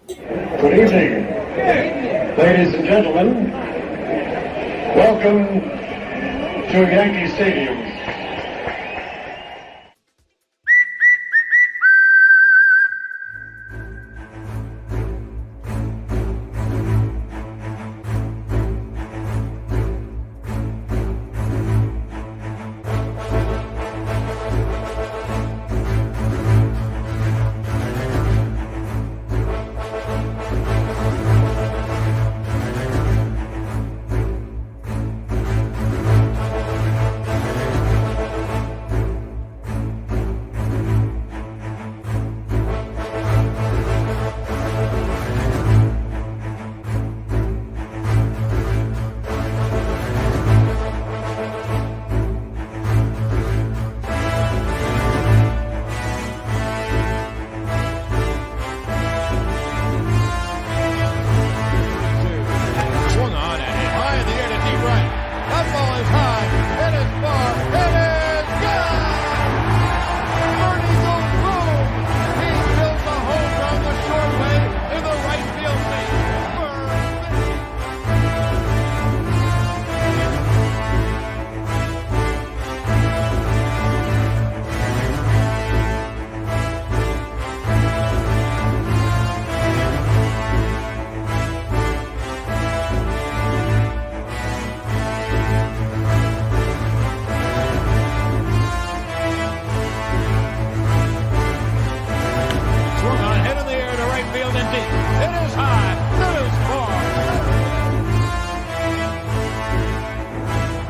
Good evening, ladies and gentlemen. Welcome to Yankee Stadium.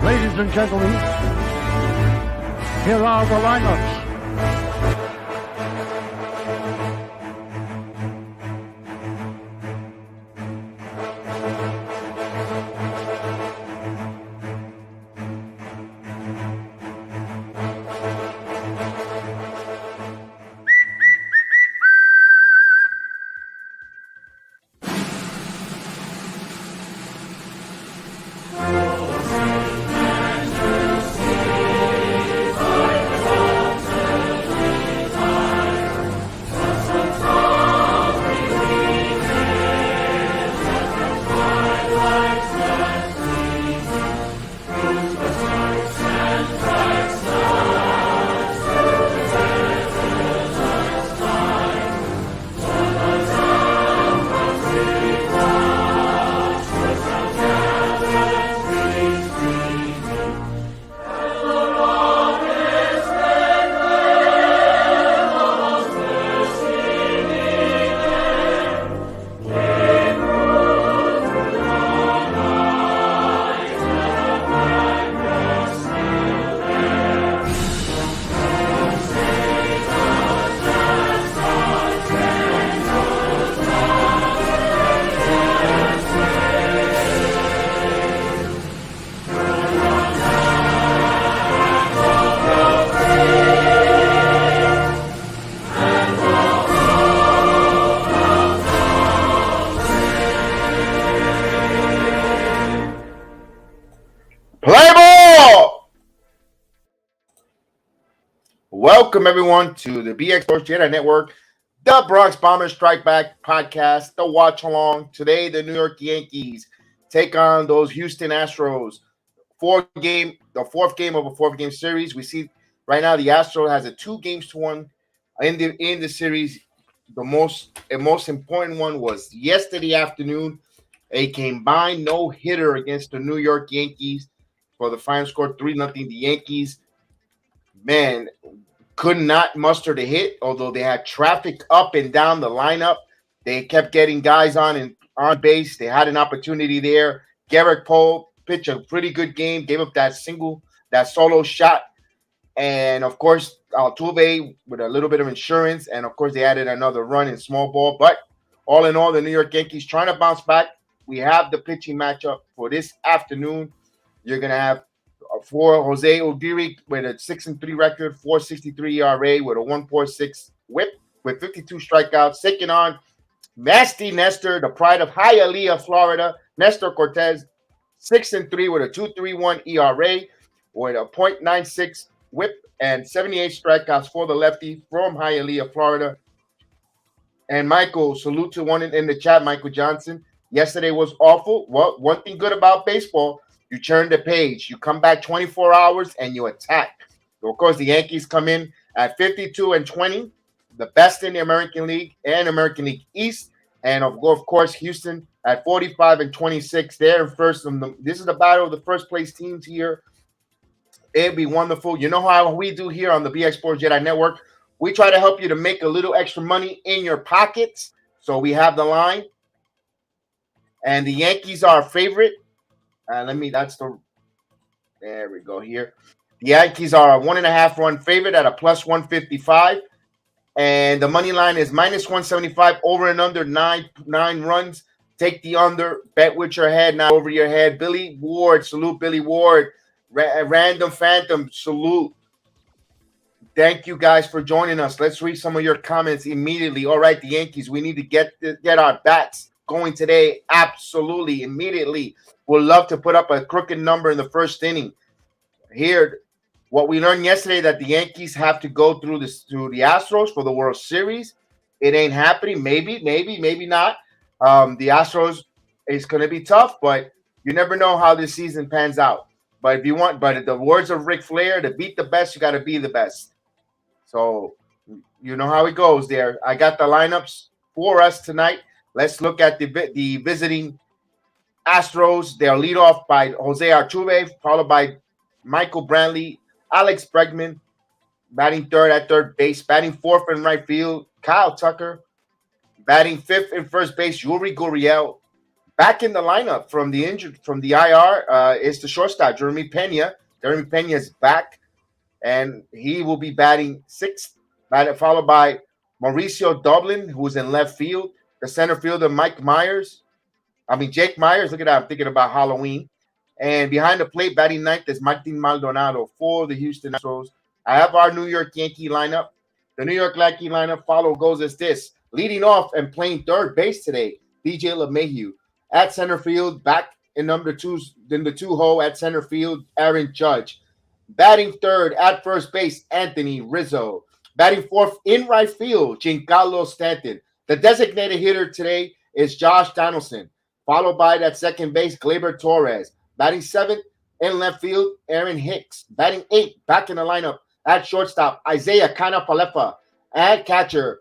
Ladies and gentlemen, here are the lineups. Welcome, everyone, to the BX Sports JEDI Network, the Bronx Bombers Strike Back podcast, the watch along. Today, the New York Yankees take on those Houston Astros. The fourth game of a fourth-game series. We see right now the Astros has a 2-1 in the series. The most important one was yesterday afternoon. A combined no-hitter against the New York Yankees for the final score 3-0. The Yankees, man, could not muster the hit, although they had traffic up and down the lineup. They kept getting guys on base. They had an opportunity there. Garrett Cole pitched a pretty good game, gave up that solo shot. And, of course, Altuve with a little bit of insurance. And, of course, they added another run in small ball. But all in all, the New York Yankees trying to bounce back. We have the pitching matchup for this afternoon. You're going to have for Jose Urquidy with a 6-3 record, 4.63 ERA with a 1.46 WHIP with 52 strikeouts, taking on nasty Nestor, the pride of Hialeah, Florida. Nestor Cortes, 6-3 with a 2.31 ERA with a 0.96 WHIP and 78 strikeouts for the lefty from Hialeah, Florida. And Michael, salute to one in the chat, Michael Johnson. Yesterday was awful. Well, one thing good about baseball, you turn the page. You come back 24 hours and you attack. So of course, the Yankees come in at 52-20, the best in the American League and American League East. And of course, Houston at 45-26. They're in first. This is the battle of the first place teams here. It'd be wonderful. You know how we do here on the BX Sports Jedi Network. We try to help you to make a little extra money in your pockets. So we have the line. And the Yankees are our favorite. There we go here. The Yankees are a 1.5 run favorite at a plus 155. And the money line is minus 175 over and under nine runs. Take the under, bet with your head, not over your head. Billy Ward, salute Billy Ward. Random Phantom, salute. Thank you guys for joining us. Let's read some of your comments immediately. All right, the Yankees, we need to get our bats going today. Absolutely, immediately. We'd love to put up a crooked number in the first inning. Here, what we learned yesterday, that the Yankees have to go through the Astros for the World Series. It ain't happening. Maybe not. The Astros is going to be tough, but you never know how this season pans out. But in the words of Ric Flair, to beat the best, you got to be the best. So you know how it goes there. I got the lineups for us tonight. Let's look at the visiting Astros. They'll lead off by Jose Altuve, followed by Michael Brantley, Alex Bregman, batting third at third base, batting fourth in right field, Kyle Tucker, batting fifth in first base, Yuri Gurriel. Back in the lineup from the IR is the shortstop, Jeremy Pena. Jeremy Pena is back, and he will be batting sixth, followed by Mauricio Dublin, who's in left field. The center fielder, Jake Myers. Look at that. I'm thinking about Halloween. And behind the plate, batting ninth, is Martin Maldonado for the Houston Astros. I have our New York Yankee lineup. The New York Yankee lineup goes as this. Leading off and playing third base today, DJ LeMahieu. At center field, back in the two hole at center field, Aaron Judge. Batting third at first base, Anthony Rizzo. Batting fourth in right field, Giancarlo Stanton. The designated hitter today is Josh Donaldson, followed by that second base, Gleyber Torres. Batting seventh in left field, Aaron Hicks. Batting eighth, back in the lineup at shortstop, Isaiah Canapalefa. At catcher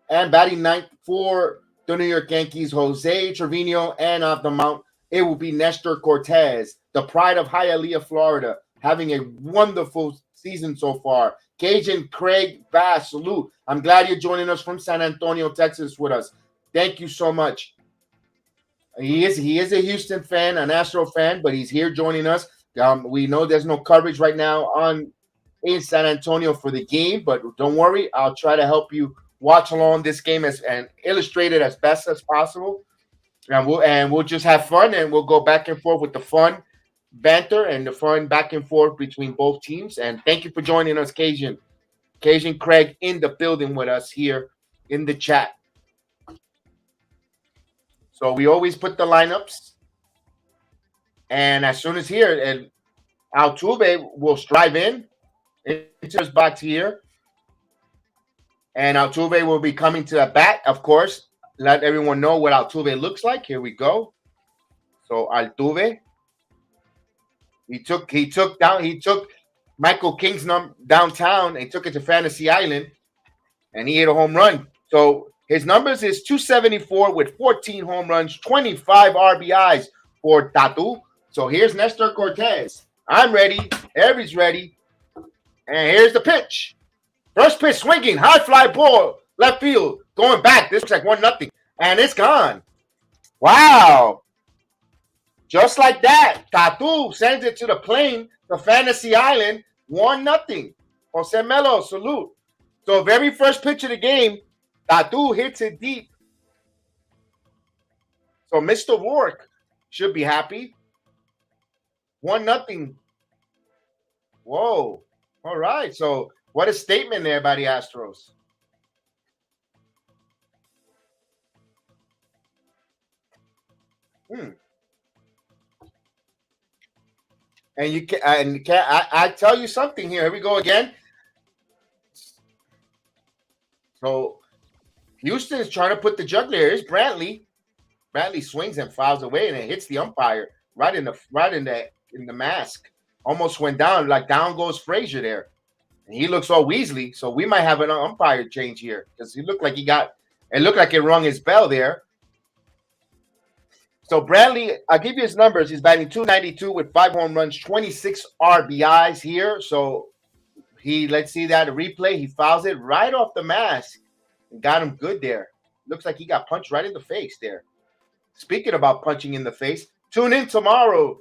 and batting ninth for the New York Yankees, Jose Trevino, and off the mound, it will be Nestor Cortes, the pride of Hialeah, Florida, having a wonderful season so far. Cajun Craig Bass, salute. I'm glad you're joining us from San Antonio, Texas with us. Thank you so much. He is a Houston fan, an Astro fan, but he's here joining us. We know there's no coverage right now in San Antonio for the game, but don't worry, I'll try to help you watch along this game and illustrate it as best as possible. And we'll just have fun, and we'll go back and forth with the fun banter and the fun back and forth between both teams. And thank you for joining us, Cajun Craig, in the building with us here in the chat. So we always put the lineups, and as soon as here, and Altuve will drive into his box here, and Altuve will be coming to the bat, of course. Let everyone know what Altuve looks like. Here we go. So Altuve, he took Michael King's number downtown and took it to Fantasy Island, and he hit a home run. So his numbers is 274 with 14 home runs, 25 RBIs for Tatu. So here's Nestor Cortes. I'm ready. Everybody's ready. And here's the pitch. First pitch swinging, high fly ball, left field, going back. This looks like 1-0, and it's gone. Wow. Just like that, Tatu sends it to the plane, the Fantasy Island, 1-0. Jose Melo, salute. So very first pitch of the game, Tatu hits it deep. So Mr. Rourke should be happy. 1-0. Whoa. All right. So what a statement there by the Astros. And you can, I tell you something here. Here we go again. So Houston is trying to put the juggler. Here's Brantley. Brantley swings and fouls away, and it hits the umpire right in the mask. Almost went down. Like down goes Frazier there. And he looks all Weasley. So we might have an umpire change here because he looked like it looked like it rung his bell there. So Bradley, I'll give you his numbers. He's batting 292 with 5 home runs, 26 RBIs here. So let's see that replay. He fouls it right off the mask and got him good there. Looks like he got punched right in the face there. Speaking about punching in the face, tune in tomorrow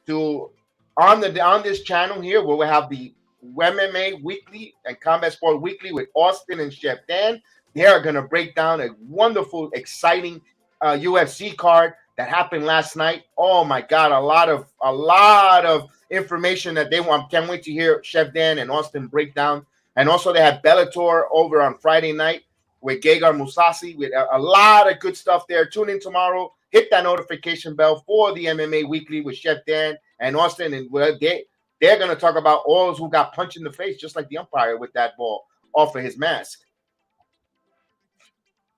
on this channel here where we have the MMA Weekly and Combat Sport Weekly with Austin and Chef Dan. They are going to break down a wonderful, exciting UFC card that happened last night. Oh my God, a lot of information that they want. Can't wait to hear Chef Dan and Austin break down. And also they have Bellator over on Friday night with Gegard Mousasi with a lot of good stuff there. Tune in tomorrow. Hit that notification bell for the MMA Weekly with Chef Dan and Austin. And they're going to talk about all those who got punched in the face, just like the umpire with that ball off of his mask.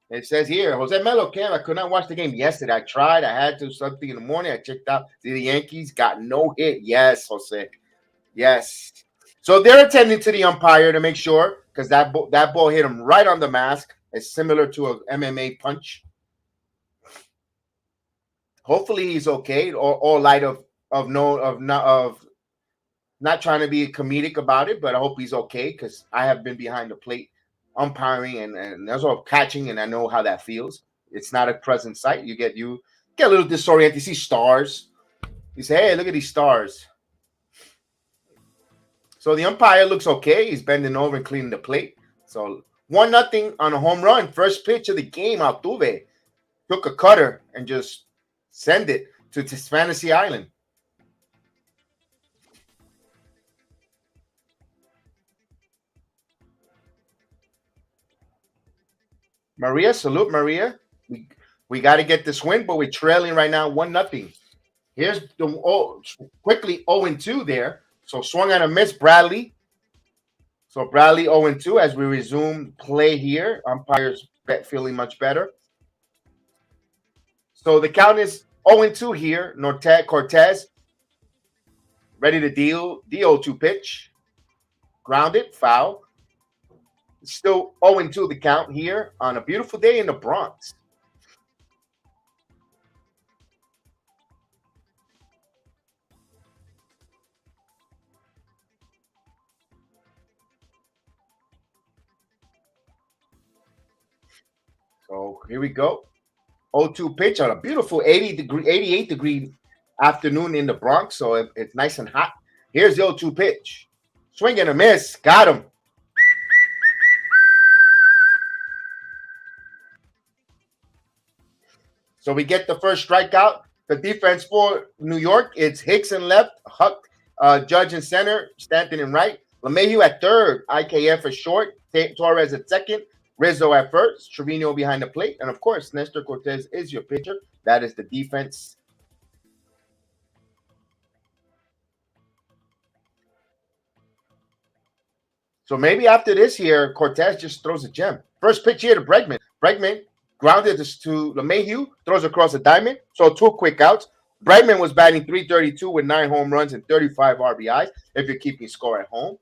It says here, Jose Melo Cam, I could not watch the game yesterday. I tried. I had to something in the morning. I checked out. See, the Yankees got no hit. Yes, Jose. Yes. So they're attending to the umpire to make sure because that ball hit him right on the mask. It's similar to an MMA punch. Hopefully he's okay. All light of not trying to be comedic about it, but I hope he's okay because I have been behind the plate umpiring and that's all catching, and I know how that feels. It's not a pleasant sight. You get a little disoriented. You see stars. You say, hey, look at these stars. So the umpire looks okay. He's bending over and cleaning the plate. So 1-0 on a home run. First pitch of the game, Altuve took a cutter and just send it to Fantasy Island. Maria, salute Maria. We got to get this win, but we're trailing right now 1-0. Here's quickly 0-2 there. So swung and a miss, Bradley. So Bradley 0-2 as we resume play here. Umpires feeling much better. So the count is 0-2 here. Cortes ready to deal. The 0-2 pitch. Grounded, foul. Still 0-2 the count here on a beautiful day in the Bronx. So here we go. 0-2 pitch on a beautiful 88 degree afternoon in the Bronx. So it's nice and hot. Here's the 0-2 pitch. Swing and a miss. Got him. So we get the first strikeout. The defense for New York, it's Hicks in left, Huck, Judge in center, Stanton in right, LeMahieu at third, IKF at short, Torres at second, Rizzo at first, Trevino behind the plate, and of course, Nestor Cortes is your pitcher. That is the defense. So maybe after this here, Cortes just throws a gem. First pitch here to Bregman. Bregman grounded to LeMahieu, throws across the diamond. So 2 quick outs. Bregman was batting .332 with 9 home runs and 35 RBIs if you're keeping score at home.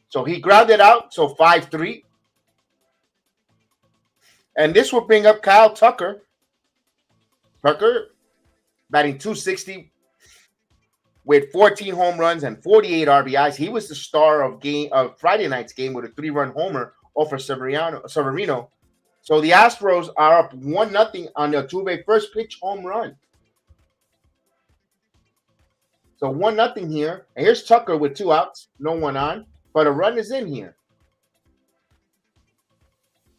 So he grounded out, so 5-3. And this will bring up Kyle Tucker. Tucker batting .260 with 14 home runs and 48 RBIs. He was the star of Friday night's game with a 3-run homer over Severino. So the Astros are up 1-0 on the Altuve first pitch home run. So 1-0 here. And here's Tucker with 2 outs, no one on, but a run is in here.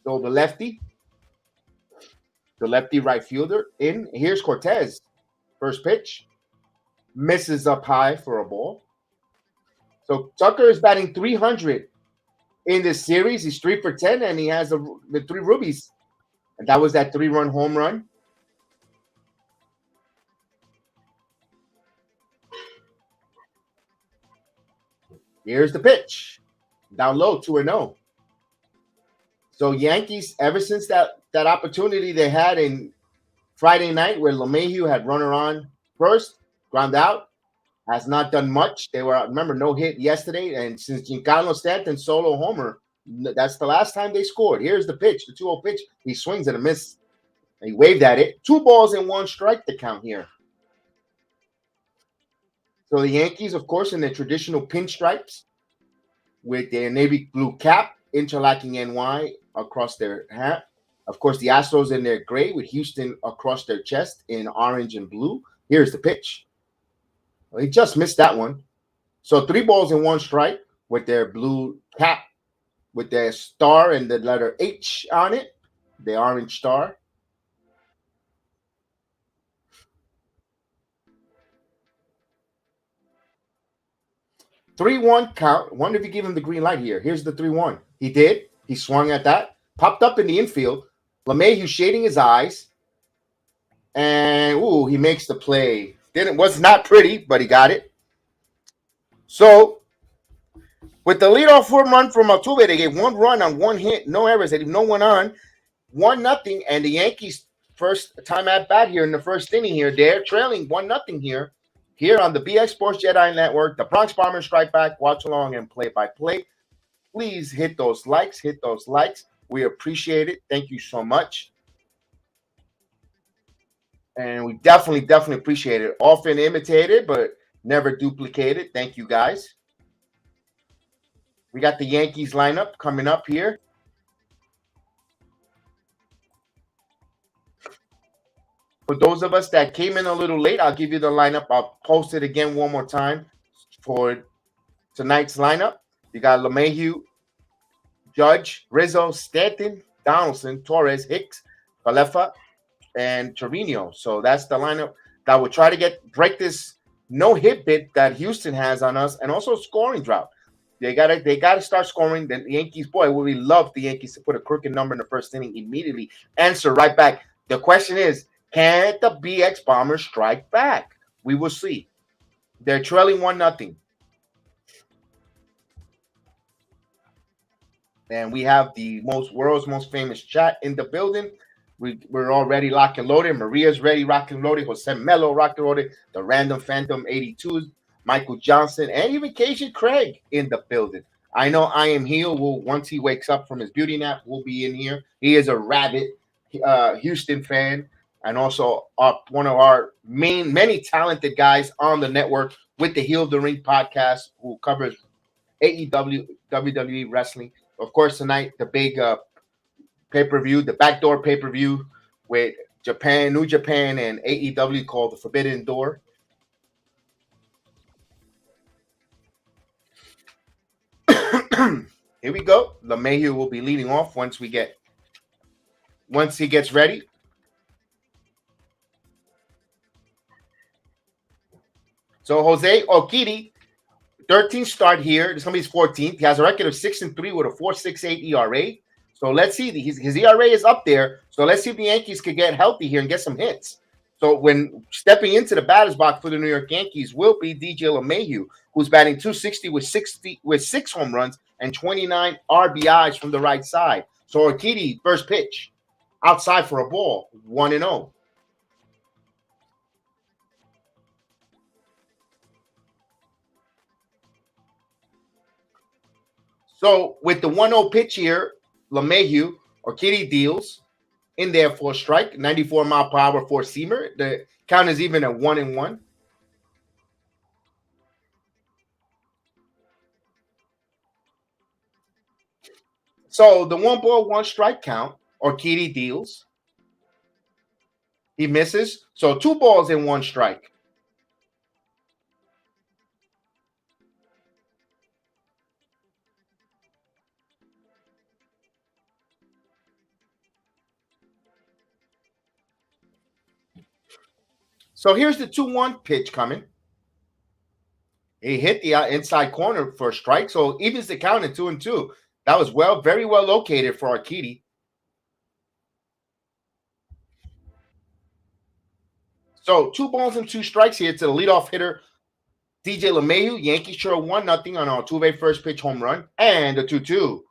So the lefty right fielder in. Here's Cortes. First pitch. Misses up high for a ball. So Tucker is batting .300 in this series. He's 3 for 10, and he has the 3 rubies. And that was that 3-run home run. Here's the pitch. Down low, 2-0. So Yankees, ever since that opportunity they had in Friday night where LeMahieu had runner on first, ground out, has not done much. They were, remember, no hit yesterday, and since Giancarlo Stanton solo homer, that's the last time they scored. Here's the pitch, the 2-0 pitch. He swings and a miss. He waved at it. 2 balls and 1 strike to count here. So the Yankees, of course, in their traditional pinstripes with their navy blue cap, interlocking NY across their hat. Of course, the Astros in their gray with Houston across their chest in orange and blue. Here's the pitch. Well, he just missed that one. So 3 balls and 1 strike with their blue cap, with their star and the letter H on it, the orange star. (3-1) count. Wonder if you give him the green light here. Here's the 3-1. He did. He swung at that. Popped up in the infield. LeMahieu shading his eyes. And, he makes the play. Was not pretty, but he got it. So, with the leadoff home run from Altuve, they gave 1 run on 1 hit, no errors. They leave no one on. 1-0, and the Yankees first time at bat here in the first inning here. They're trailing 1-0 here on the BX Sports JEDI Network. The Bronx Bombers strike back, watch along, and play-by-play. Please hit those likes. We appreciate it. Thank you so much. And we definitely appreciate it. Often imitated, but never duplicated. Thank you, guys. We got the Yankees lineup coming up here. For those of us that came in a little late, I'll give you the lineup. I'll post it again one more time for tonight's lineup. You got LeMahieu, Judge, Rizzo, Stanton, Donaldson, Torres, Hicks, Falefa, and Trevino. So that's the lineup that will try to break this no-hit bit that Houston has on us, and also scoring drought. They gotta start scoring. The Yankees, boy, we love the Yankees to put a crooked number in the first inning immediately. Answer right back. The question is, can the BX Bombers strike back? We will see. They're trailing 1-0. And we have the world's most famous chat in the building. We're already locked and loaded. Maria's ready, rock and loaded. Jose Melo, rock and loaded. The Random Phantom 82s, Michael Johnson, and even Cajun Craig in the building. I know I Am Heel will, once he wakes up from his beauty nap, will be in here. He is a rabid Houston fan, and also one of our many talented guys on the network with the Heel of the Ring podcast, who covers AEW, WWE wrestling. Of course, tonight, the big pay-per-view, the backdoor pay-per-view with New Japan, and AEW called the Forbidden Door. Here we go. LeMahieu will be leading off once he gets ready. So Jose Urquidy, 13th start here. This is going to be his 14th. He has a record of 6-3 with a 4.68 ERA. So let's see. His ERA is up there. So let's see if the Yankees could get healthy here and get some hits. So when stepping into the batter's box for the New York Yankees will be DJ LeMahieu, who's batting .260 with 6 home runs and 29 RBIs from the right side. So Urquidy, first pitch, outside for a ball, 1-0. So with the 1-0 pitch here, LeMahieu, Urquidy deals in there for a strike, 94 mile per hour four-seamer. The count is even at 1-1. So the 1-ball-1-strike count, Urquidy deals. He misses. So 2 balls and 1 strike. So here's the 2-1 pitch coming. He hit the inside corner for a strike, so evens the count at 2-2. That was very well located for Urquidy. So 2 balls and 2 strikes here to the leadoff hitter, DJ LeMahieu. Yankees trail 1-0 on Altuve first pitch home run, and a 2-2.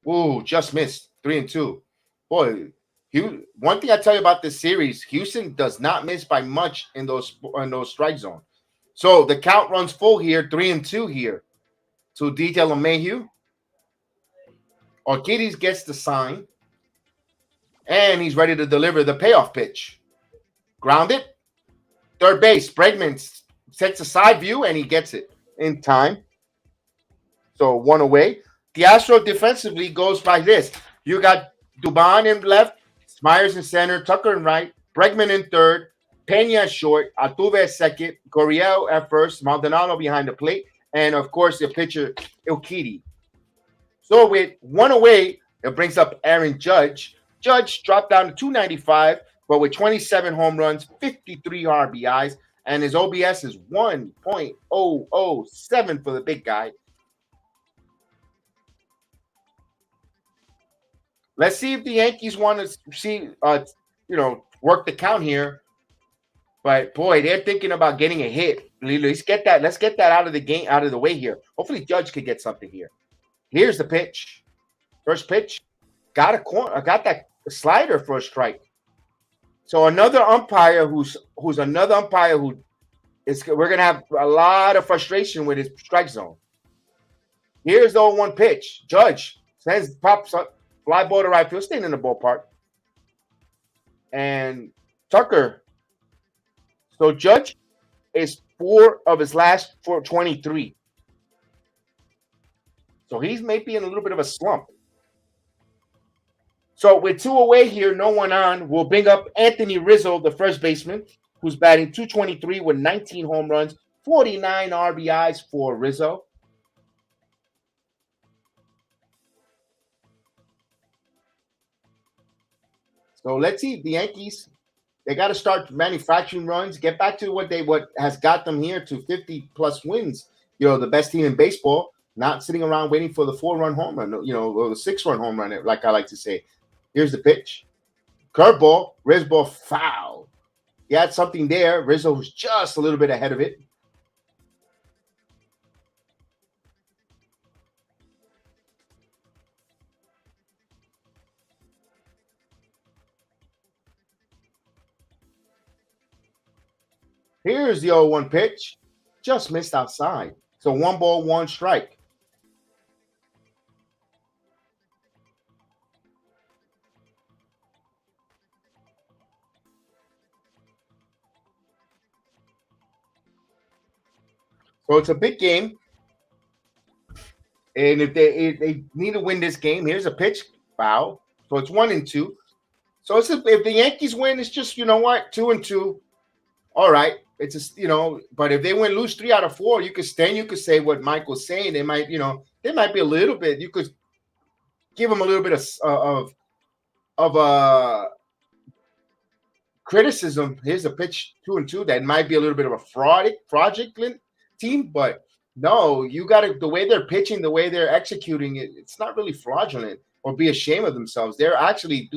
Ooh, just missed. 3-2. Boy, one thing I tell you about this series, Houston does not miss by much in those strike zone. So the count runs full here, 3-2 here. To detail LeMahieu. Urquidy gets the sign. And he's ready to deliver the payoff pitch. Grounded. Third base. Bregman sets a side view, and he gets it in time. So one away. The Astros defensively goes by this. You got Dubon in left, Myers in center, Tucker in right, Bregman in third, Pena at short, Altuve at second, Gurriel at first, Maldonado behind the plate, and of course the pitcher Urquidy. So with one away, it brings up Aaron Judge. Judge dropped down to 295, but with 27 home runs, 53 RBIs, and his OBS is 1.007 for the big guy. Let's see if the Yankees want to see, work the count here. But boy, they're thinking about getting a hit. Let's get that. Let's get that out of the game, out of the way here. Hopefully, Judge could get something here. Here's the pitch. First pitch. Got a corner. I got that slider for a strike. So another umpire who's another umpire who is. We're gonna have a lot of frustration with his strike zone. Here's the 0-1 pitch. Judge pops up. Fly ball to right field, staying in the ballpark. And Tucker. So Judge is 4 of his last 23. So he's maybe in a little bit of a slump. So with 2 away here, no one on, we'll bring up Anthony Rizzo, the first baseman, who's batting 223 with 19 home runs, 49 RBIs for Rizzo. So let's see the Yankees. They got to start manufacturing runs, get back to what has got them here to 50 plus wins. The best team in baseball, not sitting around waiting for the 4-run home run, or the 6-run home run, like I like to say. Here's the pitch. Curveball, Rizzo foul. He had something there. Rizzo was just a little bit ahead of it. Here's the 0-1 pitch. Just missed outside. So 1 ball, 1 strike. So it's a big game. And if they need to win this game, here's a pitch. Foul. So it's 1-2. So if the Yankees win, it's just, 2-2. All right. It's just, but if they lose 3 out of 4, you could say what Mike was saying. They might, they might be a little bit. You could give them a little bit of criticism. Here's a pitch, 2-2. That might be a little bit of a fraudulent team, but no, you got to, the way they're pitching, the way they're executing it, it's not really fraudulent or be ashamed of themselves. They're actually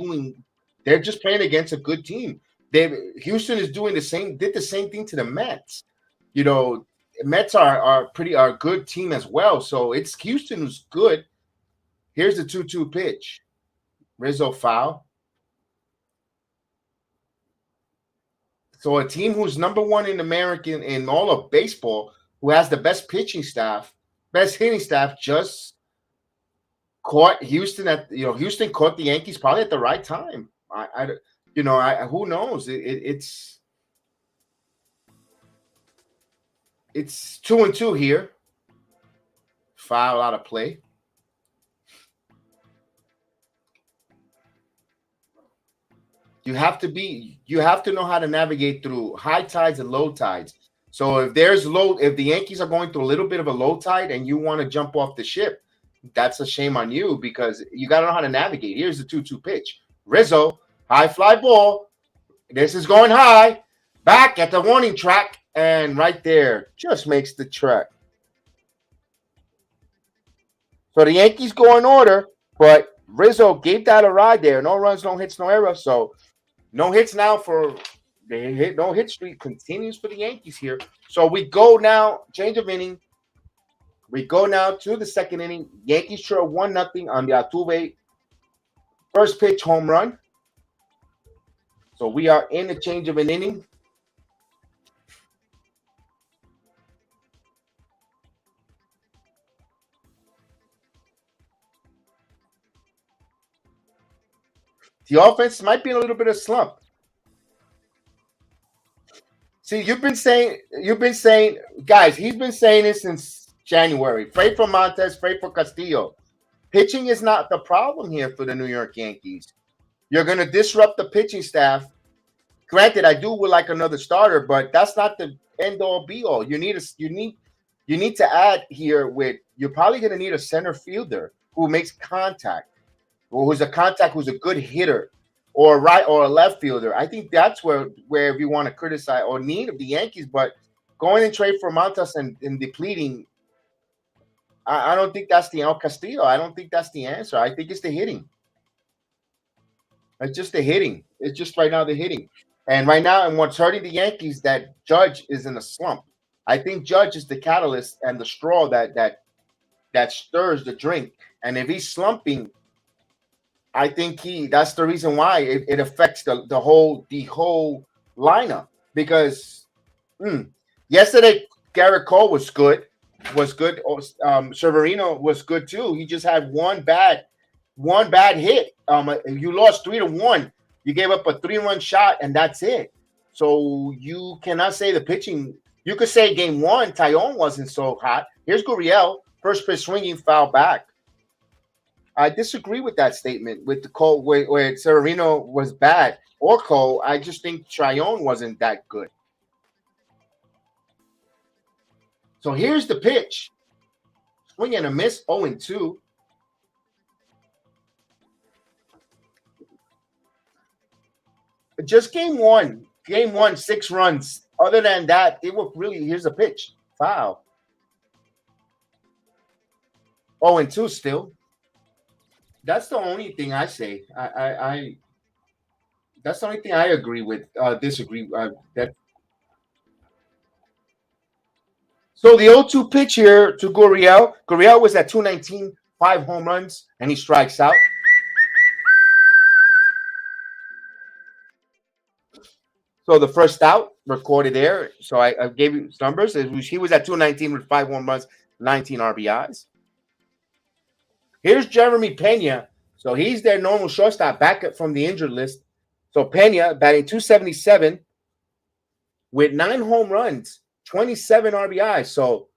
they're just playing against a good team. Houston is doing did the same thing to the Mets. Mets are a good team as well. So it's Houston who's good. Here's the 2-2 pitch. Rizzo foul. So a team who's number 1 in American in all of baseball, who has the best pitching staff, best hitting staff, just caught Houston Houston caught the Yankees probably at the right time. Who knows? It's 2-2 here. Foul out of play. You have to know how to navigate through high tides and low tides. So if the Yankees are going through a little bit of a low tide and you want to jump off the ship, that's a shame on you, because you got to know how to navigate. Here's the 2-2 pitch. Rizzo, high fly ball. This is going high. Back at the warning track, and right there just makes the track. So the Yankees go in order, but Rizzo gave that a ride there. No runs, no hits, no errors. So no hits now for the no hit streak continues for the Yankees here. So we go now, change of inning. We go now to the second inning. Yankees trail 1-0 on the Altuve First pitch home run. So we are in the change of an inning. The offense might be in a little bit of slump. See, you've been saying, guys, he's been saying this since January. Pray for Montes, pray for Castillo. Pitching is not the problem here for the New York Yankees. You're going to disrupt the pitching staff. Granted, I do would like another starter, but that's not the end all be all. You need to add here with, you're probably going to need a center fielder who makes contact, or who's a good hitter, or a left fielder. I think that's where if you want to criticize or need of the Yankees, but going and trade for Montas and depleting, I don't think that's the Castillo. I don't think that's the answer. I think it's the hitting. It's just the hitting. It's just right now the hitting. And right now, and what's hurting the Yankees, that Judge is in a slump. I think Judge is the catalyst and the straw that stirs the drink. And if he's slumping, I think that's the reason why it affects the whole lineup. Because yesterday Garrett Cole was good. Severino was good too. He just had one bad hit. You lost 3-1. You gave up a 3-run shot, and that's it. So you cannot say the pitching. You could say game one, Taillon wasn't so hot. Here's Gurriel, first pitch swinging, foul back. I disagree with that statement with the Cole where Severino was bad or Cole. I just think Taillon wasn't that good. So here's the pitch. Swing and a miss, 0-2. Just game one, 6 runs. Other than that, it was really, here's a pitch. Foul. 0-2 still. That's the only thing I say. That's the only thing I agree with, disagree. So the 0-2 pitch here to Gurriel. Gurriel was at 219, 5 home runs, and he strikes out. So the first out recorded there. So I gave you numbers. He was at 219 with 5 home runs, 19 RBIs. Here's Jeremy Pena. So he's their normal shortstop, back up from the injured list. So Pena batting 277 with 9 home runs, 27 RBIs. So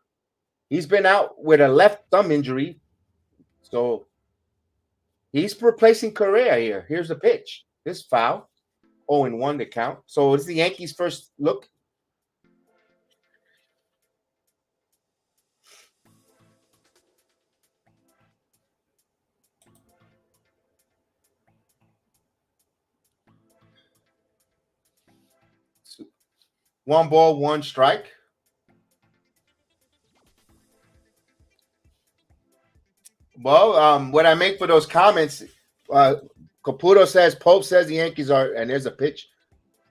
he's been out with a left thumb injury. So he's replacing Correa here. Here's the pitch. This foul. 0-1 to count. So it's the Yankees' first look. So 1 ball, 1 strike. Well, what I make for those comments, Caputo says, Pope says the Yankees are, and there's a pitch,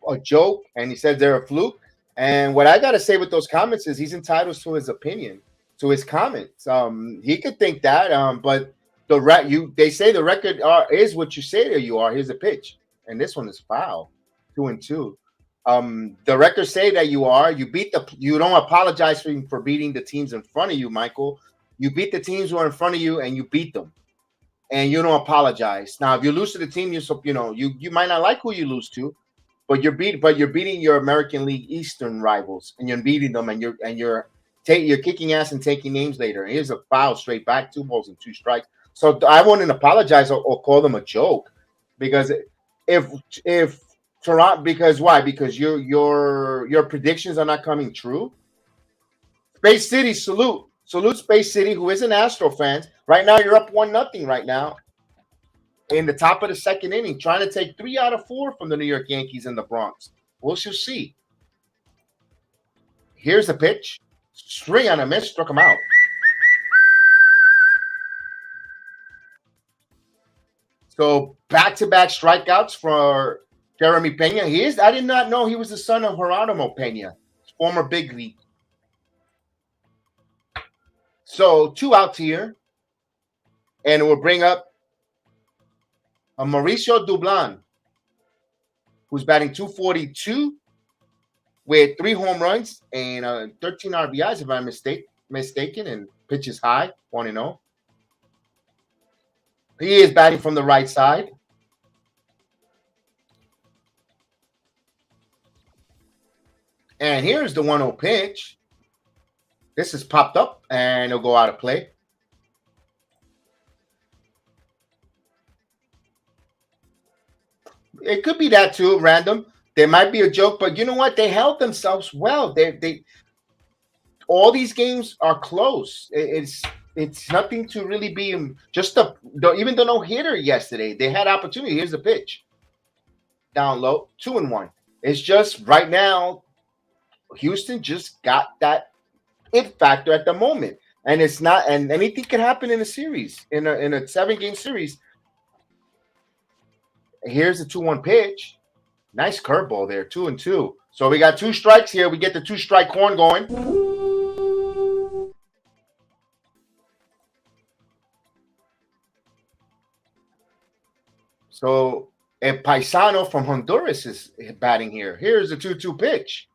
a joke, and he says they're a fluke. And what I got to say with those comments is he's entitled to his opinion, to his comments. He could think that, but they say the record is what you say that you are. Here's a pitch, and this one is foul, 2-2. The records say that you don't apologize for beating the teams in front of you, Michael. You beat the teams who are in front of you, and you beat them. And you don't apologize. Now, if you lose to the team, you might not like who you lose to, but you're beating your American League Eastern rivals, and you're beating them, and you're kicking ass and taking names later. And here's a foul straight back, 2 balls and 2 strikes. So I wouldn't apologize or call them a joke, because if Toronto, because why? Because your predictions are not coming true. Space City, salute Space City, who is an Astro fan. Right now, you're up 1-0 right now in the top of the second inning, trying to take 3 out of 4 from the New York Yankees in the Bronx. We'll see. Here's the pitch. Swing on a miss, struck him out. So back-to-back strikeouts for Jeremy Pena. I did not know he was the son of Geronimo Pena, former big league. So 2 outs here, and it will bring up Mauricio Dublan, who's batting 242 with 3 home runs and 13 RBIs, if I'm mistaken, and pitches high, 1-0. He is batting from the right side. And here's the 1-0 pitch. This is popped up, and it'll go out of play. It could be that too, random. There might be a joke, but you know what? They held themselves well. They all these games are close. It's nothing to really be just even the no hitter yesterday. They had opportunity. Here's the pitch. Down low, 2-1. It's just right now, Houston just got that it factor at the moment. And it's not, and anything can happen in a series, in a 7-game series. Here's the 2-1 pitch. Nice curveball there, 2-2. So we got 2 strikes here. We get the 2-strike horn going. So a paisano from Honduras is batting here. Here's the 2-2 pitch.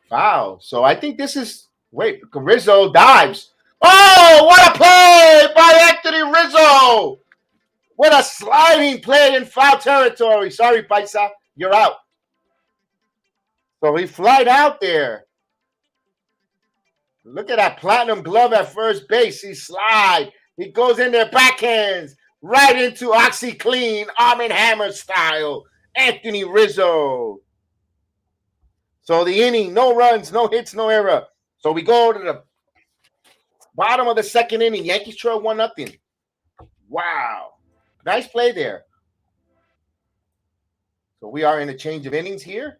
Foul. So I think this is, wait, Rizzo dives. Oh, what a play by Anthony Rizzo. What a sliding play in foul territory. Sorry, Paisa, you're out. So he flied out there. Look at that platinum glove at first base. He slide. He goes in there, backhands, right into OxyClean, Arm & Hammer style. Anthony Rizzo. So the inning, no runs, no hits, no error. So we go to the bottom of the 2nd inning. Yankees trail 1-0. Wow. Nice play there. So we are in a change of innings here.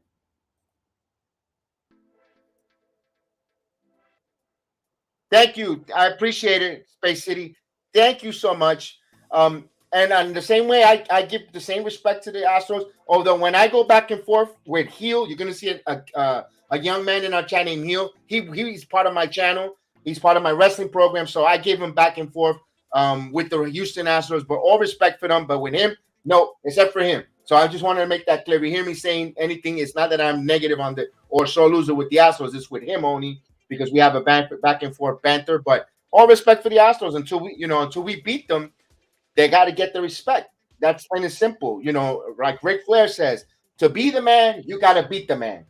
Thank you. I appreciate it, Space City. Thank you so much. And in the same way, I give the same respect to the Astros. Although when I go back and forth with Heel, you're going to see a young man in our channel named Heel. He's part of my channel. He's part of my wrestling program. So I give him back and forth with the Houston Astros, but all respect for them. But with him, no, except for him. So I just wanted to make that clear. If you hear me saying anything, it's not that I'm negative on the or sore loser with the Astros. It's with him only because we have a back and forth banter. But all respect for the Astros until we beat them. They got to get the respect. That's plain and simple. Like Ric Flair says, to be the man, you got to beat the man.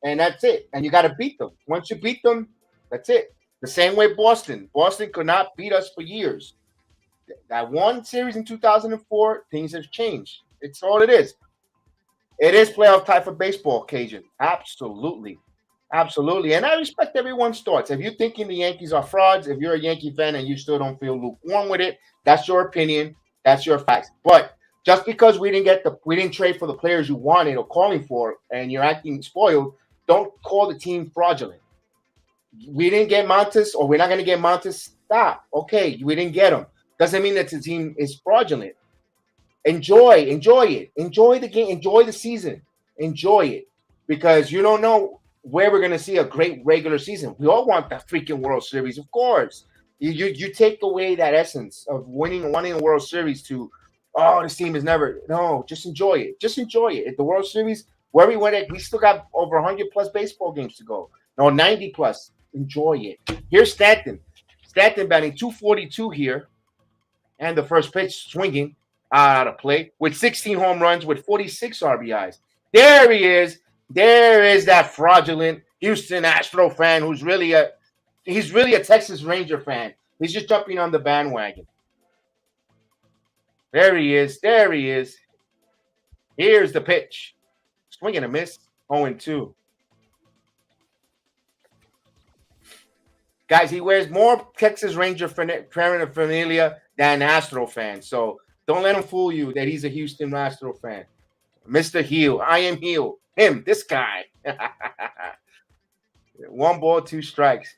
And that's it. And you got to beat them. Once you beat them, that's it. The same way Boston. Boston could not beat us for years. That one series in 2004, things have changed. It's all it is. It is playoff type of baseball, Cajun. Absolutely. Absolutely. And I respect everyone's thoughts. If you're thinking the Yankees are frauds, if you're a Yankee fan and you still don't feel lukewarm with it, that's your opinion. That's your facts. But just because we didn't trade for the players you wanted or calling for, and you're acting spoiled, don't call the team fraudulent. We didn't get Montes, or we're not going to get Montes. Stop. Okay, we didn't get him. Doesn't mean that the team is fraudulent. Enjoy it. Enjoy the game. Enjoy the season. Enjoy it, because you don't know where we're going to see a great regular season. We all want the freaking World Series, of course. You take away that essence of winning a World Series to, this team is never. No, just enjoy it. Just enjoy it. At the World Series, where we went, we still got over 100 plus baseball games to go. No, 90 plus. Enjoy it. Here's Stanton. Stanton batting 242 here, and the first pitch swinging out of play with 16 home runs with 46 RBIs. There he is. There is that fraudulent Houston Astro fan who's really a Texas Ranger fan. He's just jumping on the bandwagon. There he is. There he is. Here's the pitch. Swing and a miss. 0-2. Guys, he wears more Texas Ranger paraphernalia than Astro fan. So don't let him fool you that he's a Houston Astro fan. Mr. Heel. I am Heel. Him, this guy. 1 ball, 2 strikes.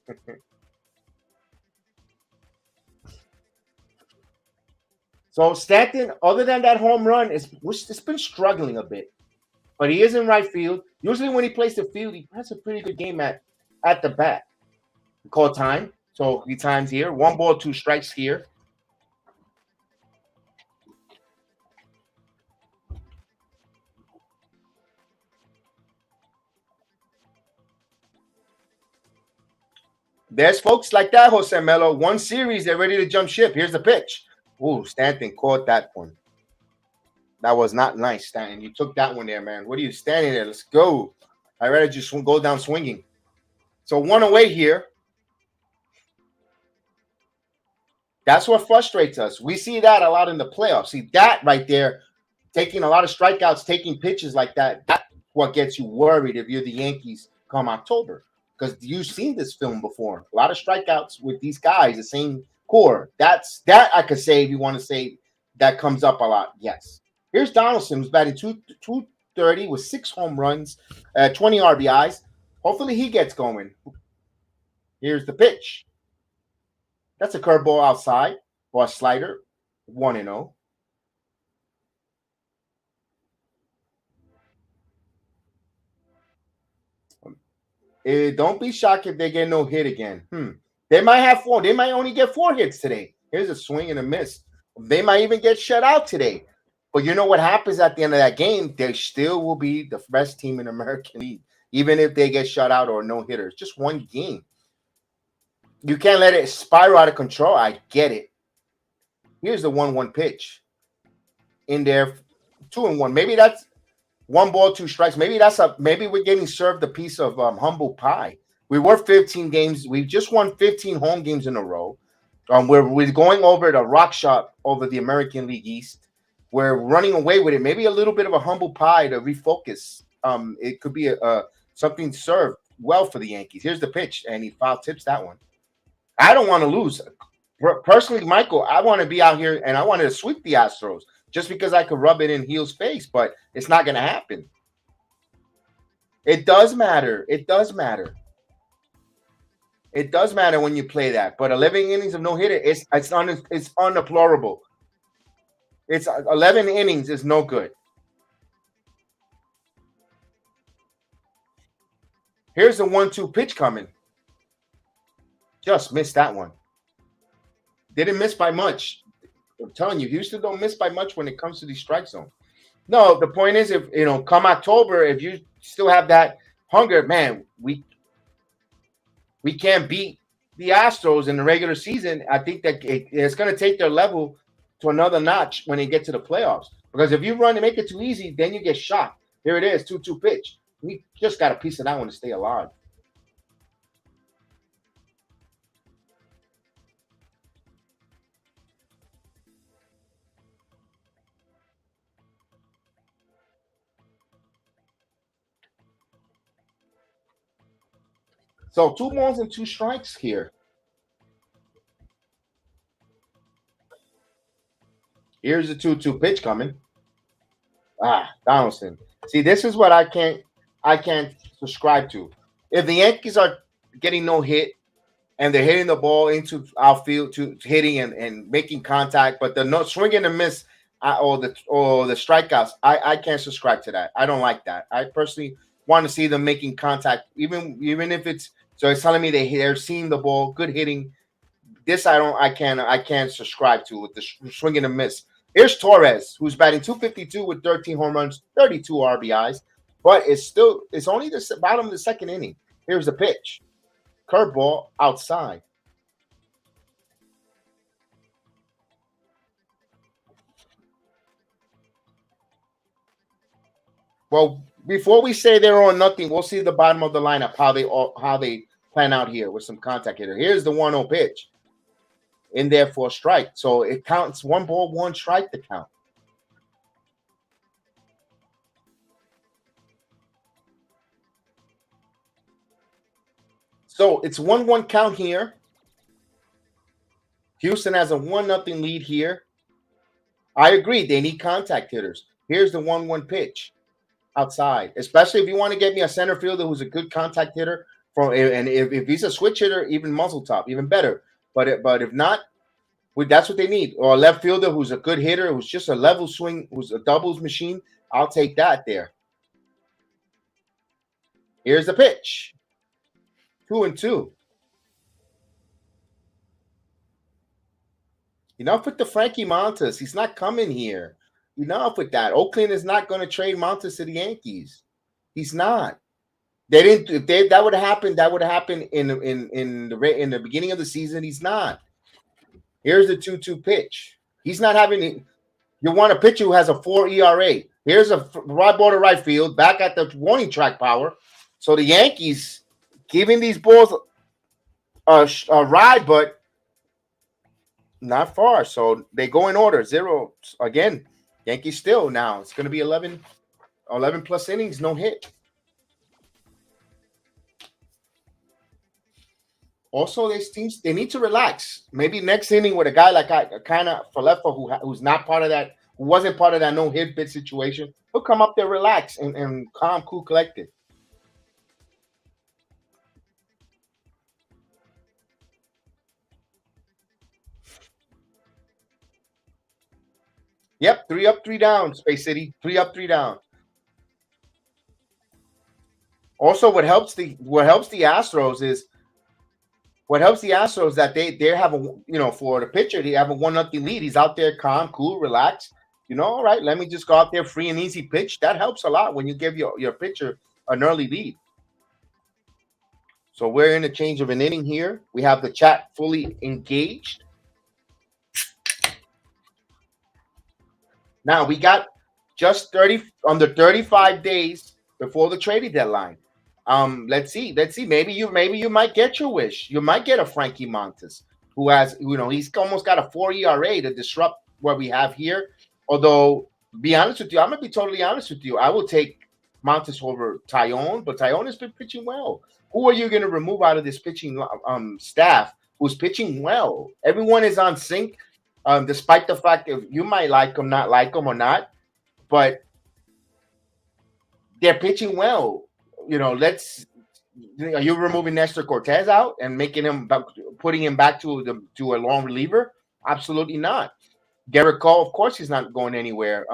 So Stanton, other than that home run, it's been struggling a bit. But he is in right field. Usually when he plays the field, he has a pretty good game at the bat. We call time. So he times here. 1 ball, 2 strikes here. There's folks like that, Jose Melo. One series, they're ready to jump ship. Here's the pitch. Ooh, Stanton caught that one. That was not nice, Stanton. You took that one there, man. What are you standing there? Let's go. I'd rather just go down swinging. So one away here. That's what frustrates us. We see that a lot in the playoffs. See that right there, taking a lot of strikeouts, taking pitches like that. That's what gets you worried if you're the Yankees come October. Because you've seen this film before. A lot of strikeouts with these guys, the same core. That I could say if you want to say that comes up a lot. Yes. Here's Donaldson, who's batting 230 with 6 home runs, 20 RBIs. Hopefully he gets going. Here's the pitch. That's a curveball outside or a slider, 1-0. Don't be shocked if they get no hit again. They might have 4. They might only get 4 hits today. Here's a swing and a miss. They might even get shut out today. But you know what happens at the end of that game? They still will be the best team in the American League, even if they get shut out or no hitters. Just one game. You can't let it spiral out of control. I get it. Here's the 1-1 pitch. In there, 2-1. Maybe that's 1 ball, 2 strikes. Maybe we're getting served a piece of humble pie. We were 15 games. We just won 15 home games in a row. We're going over the rock shop over the American League East. We're running away with it. Maybe a little bit of a humble pie to refocus. It could be something served well for the Yankees. Here's the pitch, and he foul tips that one. I don't want to lose. Personally, Michael, I want to be out here, and I wanted to sweep the Astros just because I could rub it in Heel's face, but it's not going to happen. It does matter. It does matter. It does matter when you play that. But 11 innings of no hitter, it's undeplorable. It's 11 innings is no good. Here's the 1-2 pitch coming. Just missed that one. Didn't miss by much. I'm telling you, Houston don't miss by much when it comes to the strike zone. No, the point is, if come October, if you still have that hunger, man, we can't beat the Astros in the regular season. I think that it's going to take their level to another notch when they get to the playoffs. Because if you run and make it too easy, then you get shocked. Here it is, 2-2 pitch. We just got a piece of that one to stay alive. So 2 balls and 2 strikes here. Here's the 2-2 pitch coming. Donaldson. See, this is what I can't subscribe to. If the Yankees are getting no hit and they're hitting the ball into outfield to hitting and making contact, but they're not swinging and miss or the strikeouts, I can't subscribe to that. I don't like that. I personally want to see them making contact, even if it's so. It's telling me they're seeing the ball, good hitting. This I can't subscribe to with the swinging and miss. Here's Torres, who's batting 252 with 13 home runs, 32 RBIs, but it's only the bottom of the second inning. Here's the pitch. Curveball outside. Well, before we say they're on nothing, we'll see the bottom of the lineup, how they plan out here with some contact hitter. Here's the 1-0 pitch. In there for a strike. So it counts 1 ball, 1 strike to count. So it's 1-1 count here. Houston has a 1-0 lead here. I agree. They need contact hitters. Here's the 1-1 pitch outside, especially if you want to get me a center fielder who's a good contact hitter. And if he's a switch hitter, even muzzle top, even better. But if not, that's what they need. Or a left fielder who's a good hitter, who's just a level swing, who's a doubles machine. I'll take that there. Here's the pitch. 2-2. Enough with the Frankie Montas. He's not coming here. Enough with that. Oakland is not going to trade Montas to the Yankees. He's not. They didn't. If they, that would have happened, that would have happened in the beginning of the season. He's not. Here's the 2-2 pitch. He's not having. You want a pitcher who has a 4 ERA. Here's a right ball to right field, back at the warning track power. So the Yankees giving these balls a ride, but not far. So they go in order. 0 again. Yankees still now. It's going to be 11 plus innings, no hit. Also, these teams, they need to relax. Maybe next inning with a guy like kind of Falefa, who's not part of that, who wasn't part of that no hit bit situation, he'll come up there, relax, and calm, cool, collected. Yep, 3 up, 3 down, Space City. 3 up, 3 down. Also, what helps the Astros is that they have a for the pitcher, they have a 1-0 lead. He's out there calm, cool, relaxed. All right, let me just go out there free and easy pitch. That helps a lot when you give your pitcher an early lead. So we're in a change of an inning here. We have the chat fully engaged. Now we got just under 35 days before the trading deadline. Let's see. Maybe you might get your wish. You might get a Frankie Montas, who has, he's almost got a 4 ERA to disrupt what we have here. Although, be honest with you, I'm gonna be totally honest with you. I will take Montas over Taillon, but Taillon has been pitching well. Who are you going to remove out of this pitching staff who's pitching well? Everyone is on sync, despite the fact that you might like them, not like them, or not, but they're pitching well. Are you removing Nestor Cortes out and putting him back to a long reliever? Absolutely not. Garrett Cole, of course, he's not going anywhere.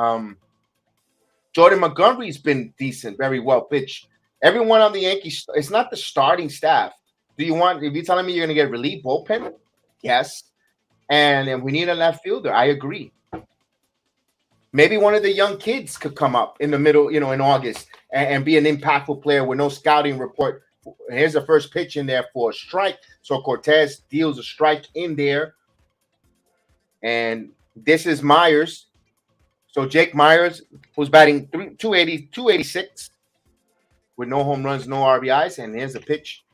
Jordan Montgomery's been decent, very well pitched. Everyone on the Yankees, it's not the starting staff. If you're telling me you're going to get relief bullpen? Yes. And if we need a left fielder, I agree. Maybe one of the young kids could come up in the middle, in August and be an impactful player with no scouting report. Here's the first pitch in there for a strike. So Cortes deals a strike in there. And this is Myers. So Jake Myers, who's batting 286 with no home runs, no RBIs. And here's a pitch.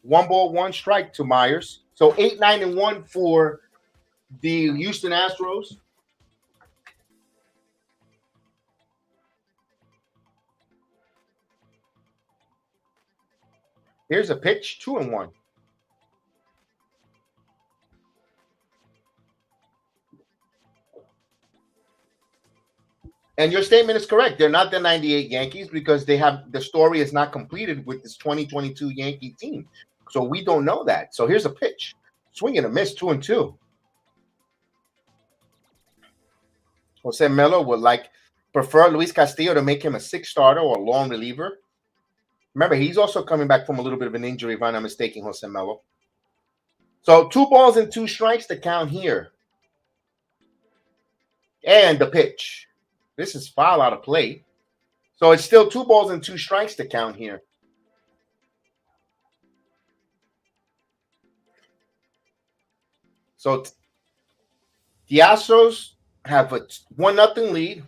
1 ball, 1 strike to Myers. So 8-9-1 for the Houston Astros. Here's a pitch, 2-1. And your statement is correct. They're not the 98 Yankees because the story is not completed with this 2022 Yankee team. So we don't know that. So here's a pitch. Swing and a miss, 2-2. Jose Melo would prefer Luis Castillo to make him a 6 starter or a long reliever. Remember, he's also coming back from a little bit of an injury, if I'm not mistaken, Jose Melo. So 2 balls and 2 strikes to count here. And the pitch. This is foul out of play. So it's still 2 balls and 2 strikes to count here. So the Astros have a 1-0 lead.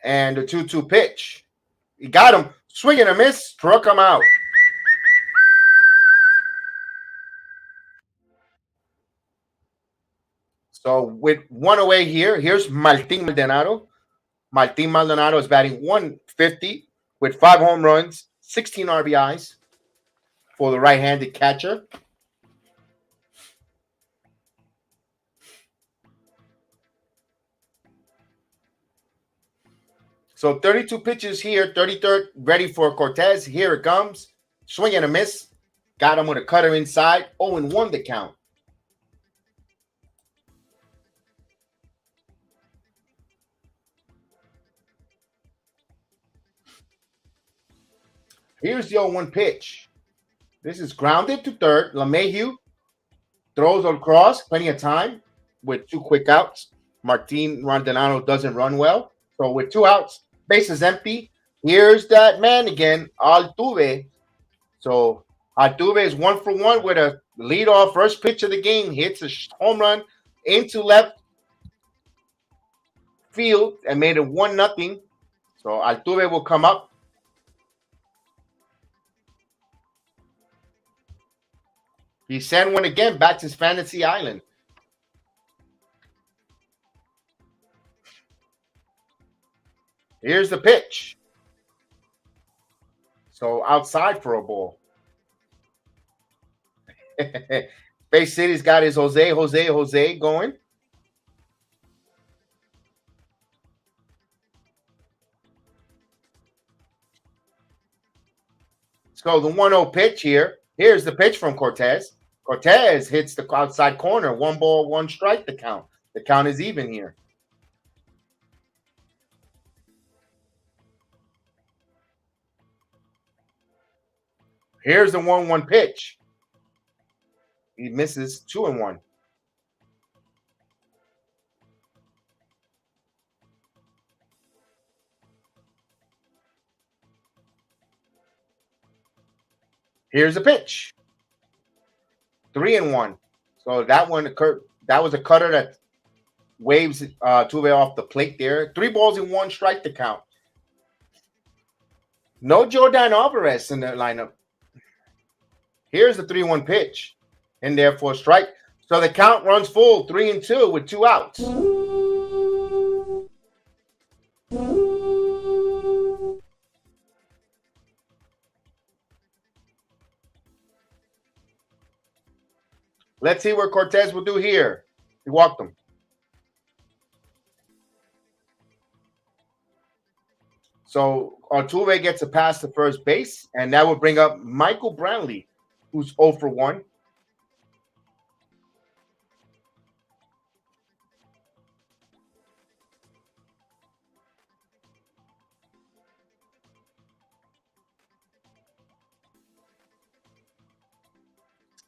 And the 2-2 pitch. He got him. Swing and a miss. Struck him out. So with 1 away here, here's Martin Maldonado. Martin Maldonado is batting 150 with 5 home runs, 16 RBIs for the right-handed catcher. So 32 pitches here, 33rd, ready for Cortes. Here it comes. Swing and a miss. Got him with a cutter inside. 0-1 the count. Here's the 0-1 pitch. This is grounded to third. LeMahieu throws across, plenty of time with 2 quick outs. Martin Maldonado doesn't run well. So with 2 outs, bases empty. Here's that man again, Altuve. So Altuve is 1 for 1 with a leadoff first pitch of the game. Hits a home run into left field and made it 1-0. So Altuve will come up. He sent one again back to his fantasy island. Here's the pitch. So outside for a ball. Bay City's got his Jose going. Let's go the 1-0 pitch here. Here's the pitch from Cortes. Cortes hits the outside corner. 1 ball, 1 strike, the count. The count is even here. Here's the 1-1 pitch. He misses 2-1. Here's a pitch. 3-1. So that one occurred. That was a cutter that waves Tuve off the plate there. 3 balls and 1 strike to count. No Jordan Alvarez in the lineup. Here's the 3-1 pitch. In there for a strike. So the count runs full, 3-2 with 2 outs. Let's see what Cortes will do here. He walked him. So Altuve gets a pass to first base, and that will bring up Michael Brantley, who's 0 for 1.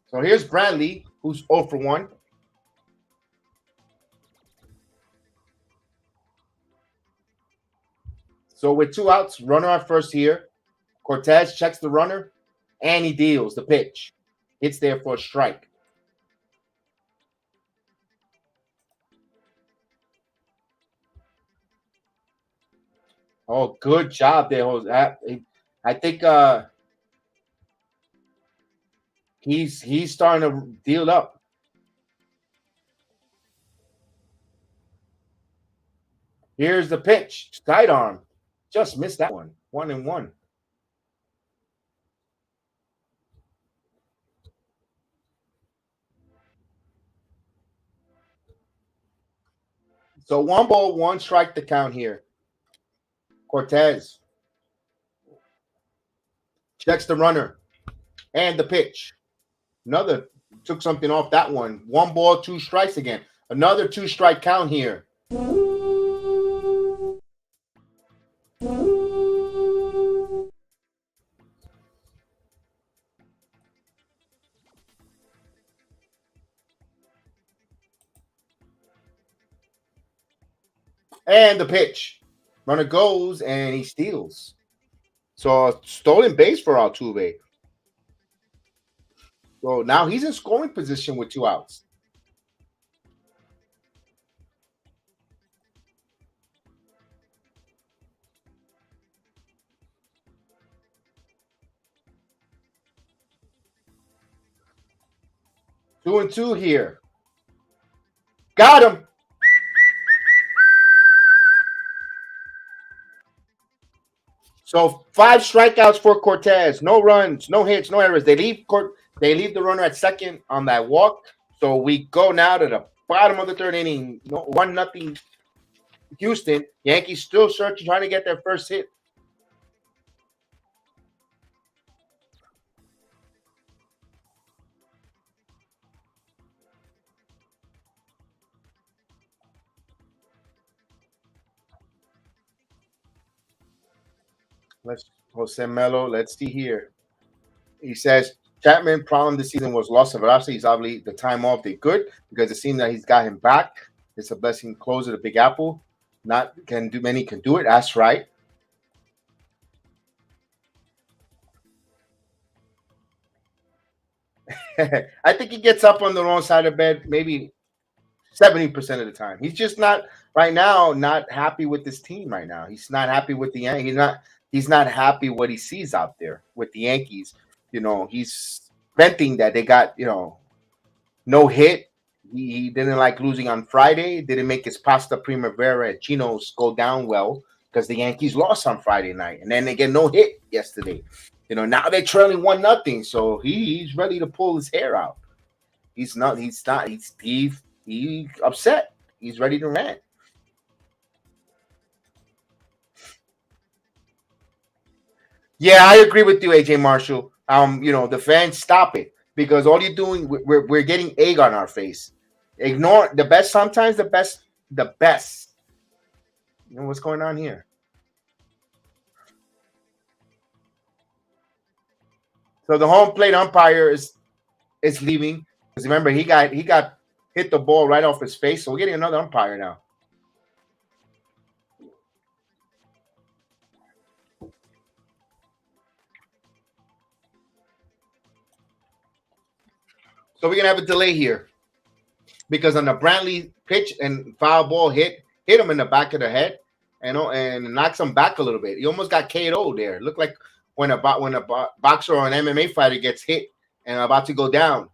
So here's Brantley, who's 0 for 1. So with 2 outs, runner at first here. Cortes checks the runner, and he deals the pitch. Hits there for a strike. Oh, good job there, Jose. I think he's starting to deal up. Here's the pitch. Sidearm. Just missed that one. 1-1. So 1 ball, 1 strike to count here. Cortes checks the runner and the pitch. Another took something off that one. 1 ball, 2 strikes again. Another 2 strike count here. And the pitch. Runner goes and he steals. So stolen base for Altuve. So now he's in scoring position with 2 outs. Two and 2 here. Got him. So 5 strikeouts for Cortes. No runs, no hits, no errors. They leave the runner at second on that walk. So we go now to the bottom of the 3rd inning. 1-0 Houston. Yankees still searching, trying to get their first hit. Let's Jose Melo. Let's see here. He says Chapman problem this season was loss of velocity. He's obviously the time off did good because it seems that he's got him back. It's a blessing closer to Big Apple. Not can do many can do it. That's right. I think he gets up on the wrong side of bed maybe 70% of the time. He's just not right now. Not happy with this team right now. He's not happy with the Yankees. He's not happy what he sees out there with the Yankees. He's venting that they got no hit. He didn't like losing on Friday. Didn't make his pasta primavera and chinos go down well because the Yankees lost on Friday night, and then they get no hit yesterday. Now they're trailing 1-0, so he's ready to pull his hair out. He's not. He's not. He's upset. He's ready to rant. Yeah, I agree with you, AJ Marshall. The fans stop it because all you're doing, we're getting egg on our face. Ignore the best. Sometimes the best, the best. What's going on here? So the home plate umpire is leaving because remember he got hit the ball right off his face. So we're getting another umpire now. So we're gonna have a delay here because on the Brantley pitch and foul ball hit him in the back of the head and knocks him back a little bit. He almost got KO'd there. It looked like when a boxer or an MMA fighter gets hit and about to go down.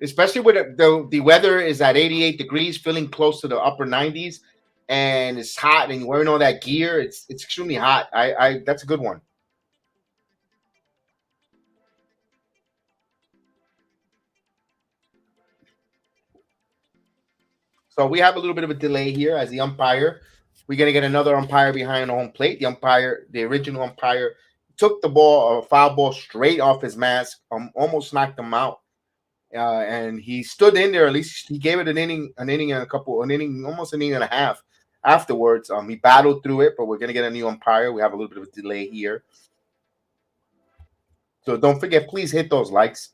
Especially with the weather is at 88 degrees, feeling close to the upper 90s, and it's hot, and you're wearing all that gear. It's extremely hot. I That's a good one. So we have a little bit of a delay here as the umpire. We're gonna get another umpire behind home plate. The original umpire, took the ball, a foul ball, straight off his mask, almost knocked him out. And he stood in there. At least he gave it an inning and an inning, almost an inning and a half. Afterwards, he battled through it, but we're gonna get a new umpire. We have a little bit of a delay here, so don't forget, please hit those likes.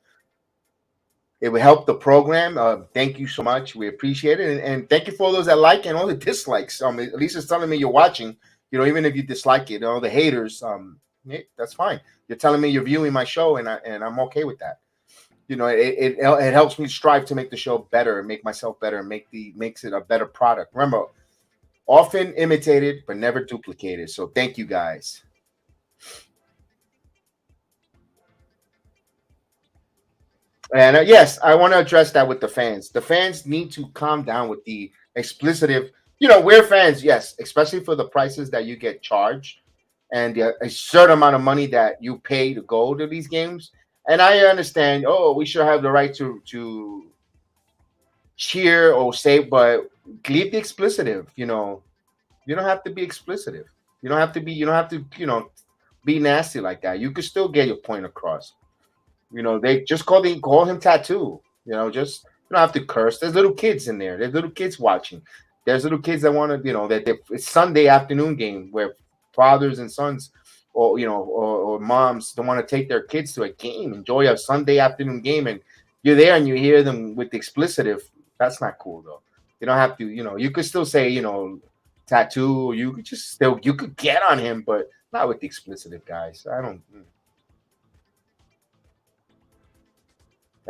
It will help the program. Thank you so much. We appreciate it, and thank you for all those that like and all the dislikes. At least it's telling me you're watching. Even if you dislike it, all the haters. That's fine. You're telling me you're viewing my show, and I'm okay with that. It helps me strive to make the show better and make myself better and makes it a better product. Remember, often imitated but never duplicated. So thank you guys. And yes, I want to address that with the fans. The fans need to calm down with the explicitive. We're fans, yes, especially for the prices that you get charged and a certain amount of money that you pay to go to these games. And I understand. Oh, we should have the right to cheer or say, but leave the explicitive. You don't have to be explicitive. You don't have to be. You don't have to. Be nasty like that. You could still get your point across. They just call him tattoo. Just you don't have to curse. There's little kids in there. There's little kids watching. There's little kids that want to, it's Sunday afternoon game where fathers and sons or moms don't want to take their kids to a game, enjoy a Sunday afternoon game, and you're there and you hear them with the explicitive. That's not cool though. You don't have to, you could still say, tattoo, or you could get on him, but not with the explicitive guys.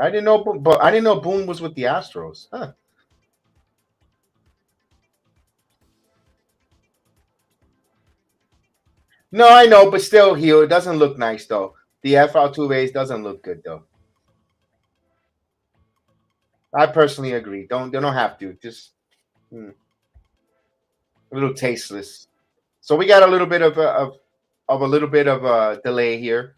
I didn't know, but I didn't know Boone was with the Astros. Huh. No, I know, but still, it doesn't look nice though. The FR2 base doesn't look good though. I personally agree. They don't have to. Just a little tasteless. So we got a little bit of a little bit of a delay here.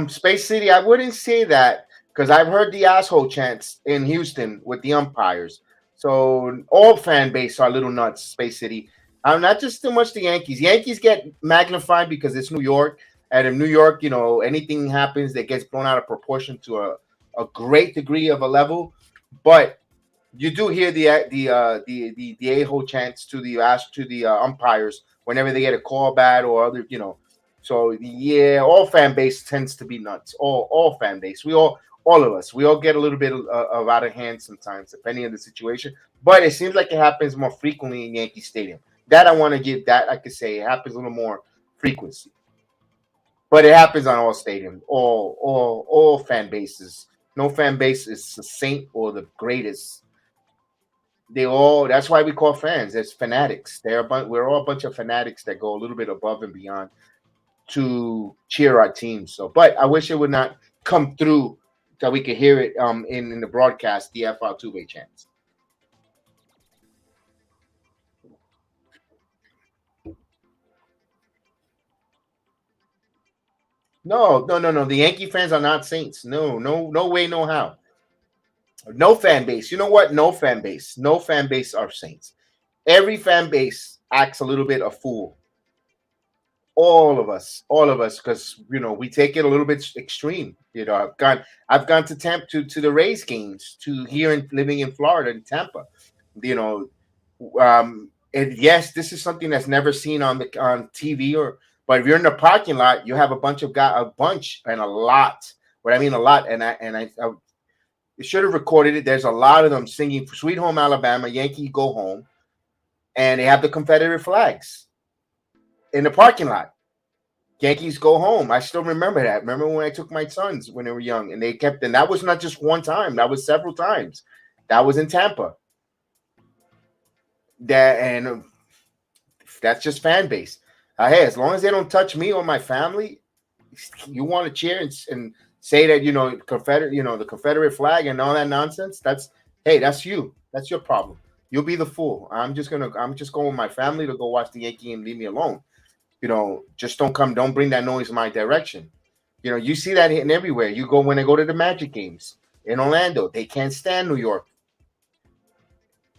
Space City, I wouldn't say that because I've heard the asshole chants in Houston with the umpires. So all fan base are a little nuts, Space City. Not just too much the Yankees. Yankees get magnified because it's New York. And in New York, anything happens that gets blown out of proportion to a great degree of a level. But you do hear the a-hole chants to the umpires whenever they get a call bad or other. So yeah, all fan base tends to be nuts. All fan base. All of us. We all get a little bit of out of hand sometimes, depending on the situation. But it seems like it happens more frequently in Yankee Stadium. That I want to give that I could say it happens a little more frequency. But it happens on all stadiums, all fan bases. No fan base is a saint or the greatest. They all. That's why we call fans. It's fanatics. We're all a bunch of fanatics that go a little bit above and beyond to cheer our team. So, but I wish it would not come through so we could hear it in the broadcast, the FR two-way chants. No, no, no, no. The Yankee fans are not saints. No, no, no way, no how. No fan base. You know what? No fan base. No fan base are saints. Every fan base acts a little bit a fool. All of us, because we take it a little bit extreme. I've gone to to the Rays games to here and living in Florida in Tampa. You know, and yes, this is something that's never seen on TV but if you're in the parking lot, you have a bunch of a bunch and a lot. What I mean a lot, and I should have recorded it. There's a lot of them singing "Sweet Home Alabama," "Yankee Go Home," and they have the Confederate flags in the parking lot. Yankees go home. I still remember that. Remember when I took my sons when they were young, and and that was not just one time. That was several times. That was in Tampa. That's just fan base. Hey, as long as they don't touch me or my family, you want to cheer and say that the Confederate flag and all that nonsense. That's you. That's your problem. You'll be the fool. I'm just going with my family to go watch the Yankee and leave me alone. Just don't bring that noise in my direction. You see that hitting everywhere. When they go to the Magic games in Orlando, they can't stand New York.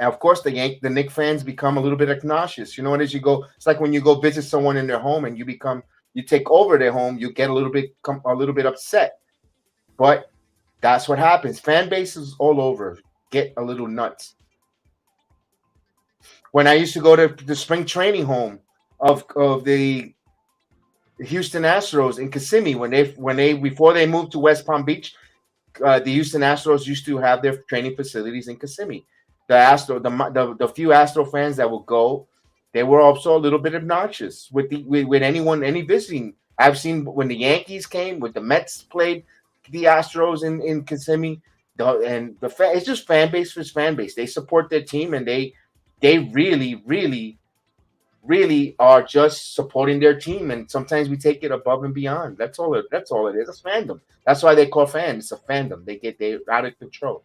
And of course, the Knicks fans become a little bit obnoxious. You know what? As you go, it's like when you go visit someone in their home and you take over their home, you get a little bit upset. But that's what happens. Fan bases all over get a little nuts. When I used to go to the spring training home of the Houston Astros in Kissimmee, when they before they moved to West Palm Beach, the Houston Astros used to have their training facilities in Kissimmee. The few Astro fans that would go, they were also a little bit obnoxious with any visiting. I've seen when the Yankees came, when the Mets played the Astros in Kissimmee, it's just fan base for fan base. They support their team and they really, really, really are just supporting their team. And sometimes we take it above and beyond. That's all it is. It's fandom. That's why they call fans. It's a fandom. They're out of control.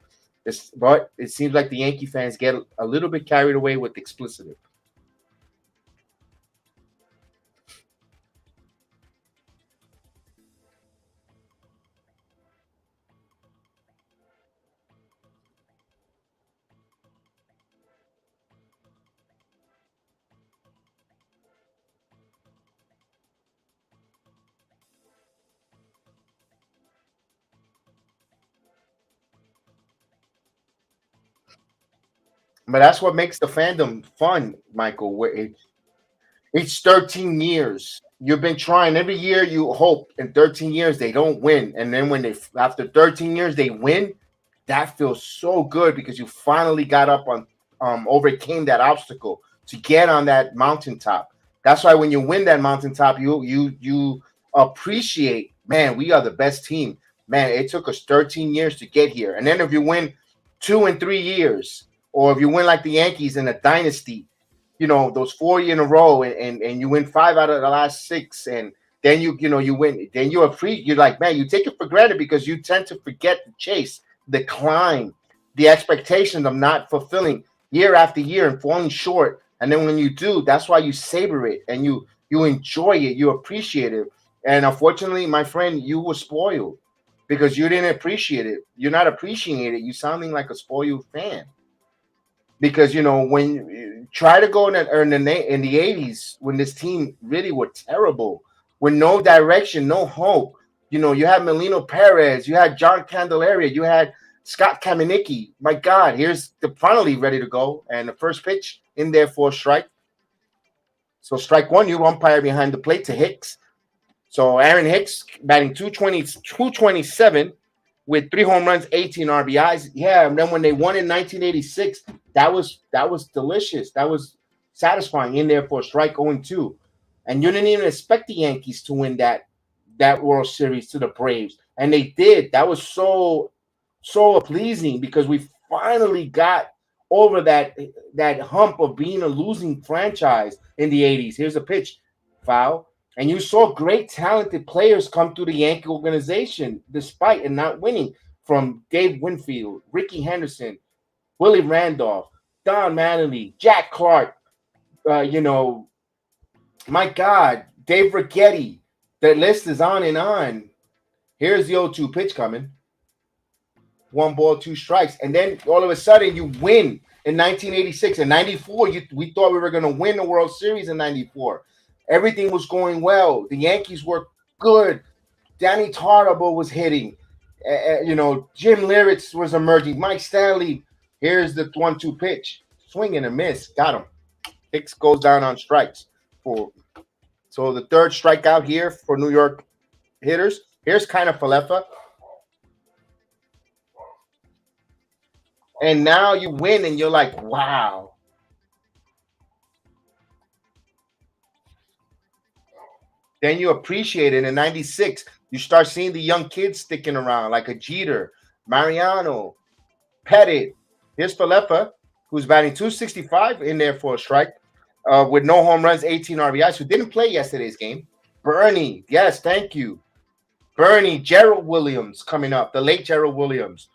But it seems like the Yankee fans get a little bit carried away with explicit. But that's what makes the fandom fun, Michael. It's 13 years. You've been trying every year. You hope in 13 years they don't win, and then after 13 years they win, that feels so good because you finally got up on overcame that obstacle to get on that mountaintop. That's why when you win that mountaintop, you appreciate. Man, we are the best team. Man, it took us 13 years to get here, and then if you win 2 and 3 years. Or if you win like the Yankees in a dynasty, those 4 years in a row, and you win 5 out of the last 6, and then you win. Then you're like, man, you take it for granted because you tend to forget the chase, the climb, the expectation of not fulfilling year after year and falling short. And then when you do, that's why you savor it and you enjoy it, you appreciate it. And unfortunately, my friend, you were spoiled because you didn't appreciate it. You're not appreciating it. You're sounding like a spoiled fan. Because when you try to go in the 80s, when this team really were terrible, with no direction, no hope. You had Melino Perez, you had John Candelaria, you had Scott Kaminicki. My God, here's finally ready to go, and the first pitch in there for a strike. So strike one, you umpire behind the plate to Hicks. So Aaron Hicks batting 227 with 3 home runs, 18 RBIs. Yeah, and then when they won in 1986, that was delicious. That was satisfying in there for a strike 0-2. And you didn't even expect the Yankees to win that World Series to the Braves. And they did. That was so pleasing because we finally got over that hump of being a losing franchise in the 80s. Here's a pitch. Foul. And you saw great talented players come through the Yankee organization despite and not winning, from Dave Winfield, Ricky Henderson, Willie Randolph, Don Mattingly, Jack Clark, my God, Dave Urquidy. The list is on and on. Here's the 0-2 pitch coming. 1 ball, 2 strikes. And then all of a sudden you win in 1986. In 94, we thought we were going to win the World Series in 94. Everything was going well. The Yankees were good. Danny Tartabull was hitting. Jim Leyritz was emerging. Mike Stanley. Here's the 1-2 pitch. Swing and a miss. Got him. Hicks goes down on strikes. So the third strikeout here for New York hitters. Here's kind of Falefa. And now you win and you're like, wow. Then you appreciate it. In 96, you start seeing the young kids sticking around, like a Jeter, Mariano, Pettit. Here's Falefa, who's batting 265 in there for a strike, with no home runs, 18 RBIs, who didn't play yesterday's game. Bernie, yes, thank you. Bernie, Gerald Williams coming up, the late Gerald Williams.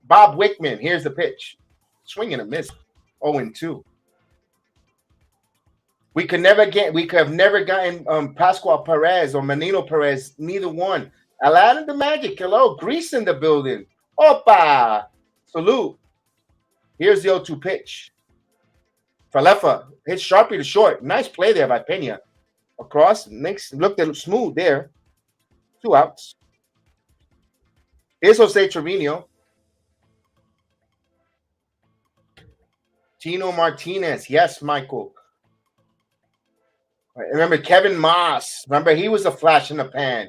Bob Wickman, here's the pitch. Swing and a miss, 0-2. We could have never gotten Pascual Perez or Menino Perez, neither one. Aladdin the Magic, hello. Grease in the building. Opa! Salute. Here's the 0-2 pitch. Falefa hits sharply to short. Nice play there by Pena. Across, looked smooth there. 2 outs. Here's Jose Trevino. Tino Martinez. Yes, Michael. Remember Kevin Moss. Remember, he was a flash in the pan.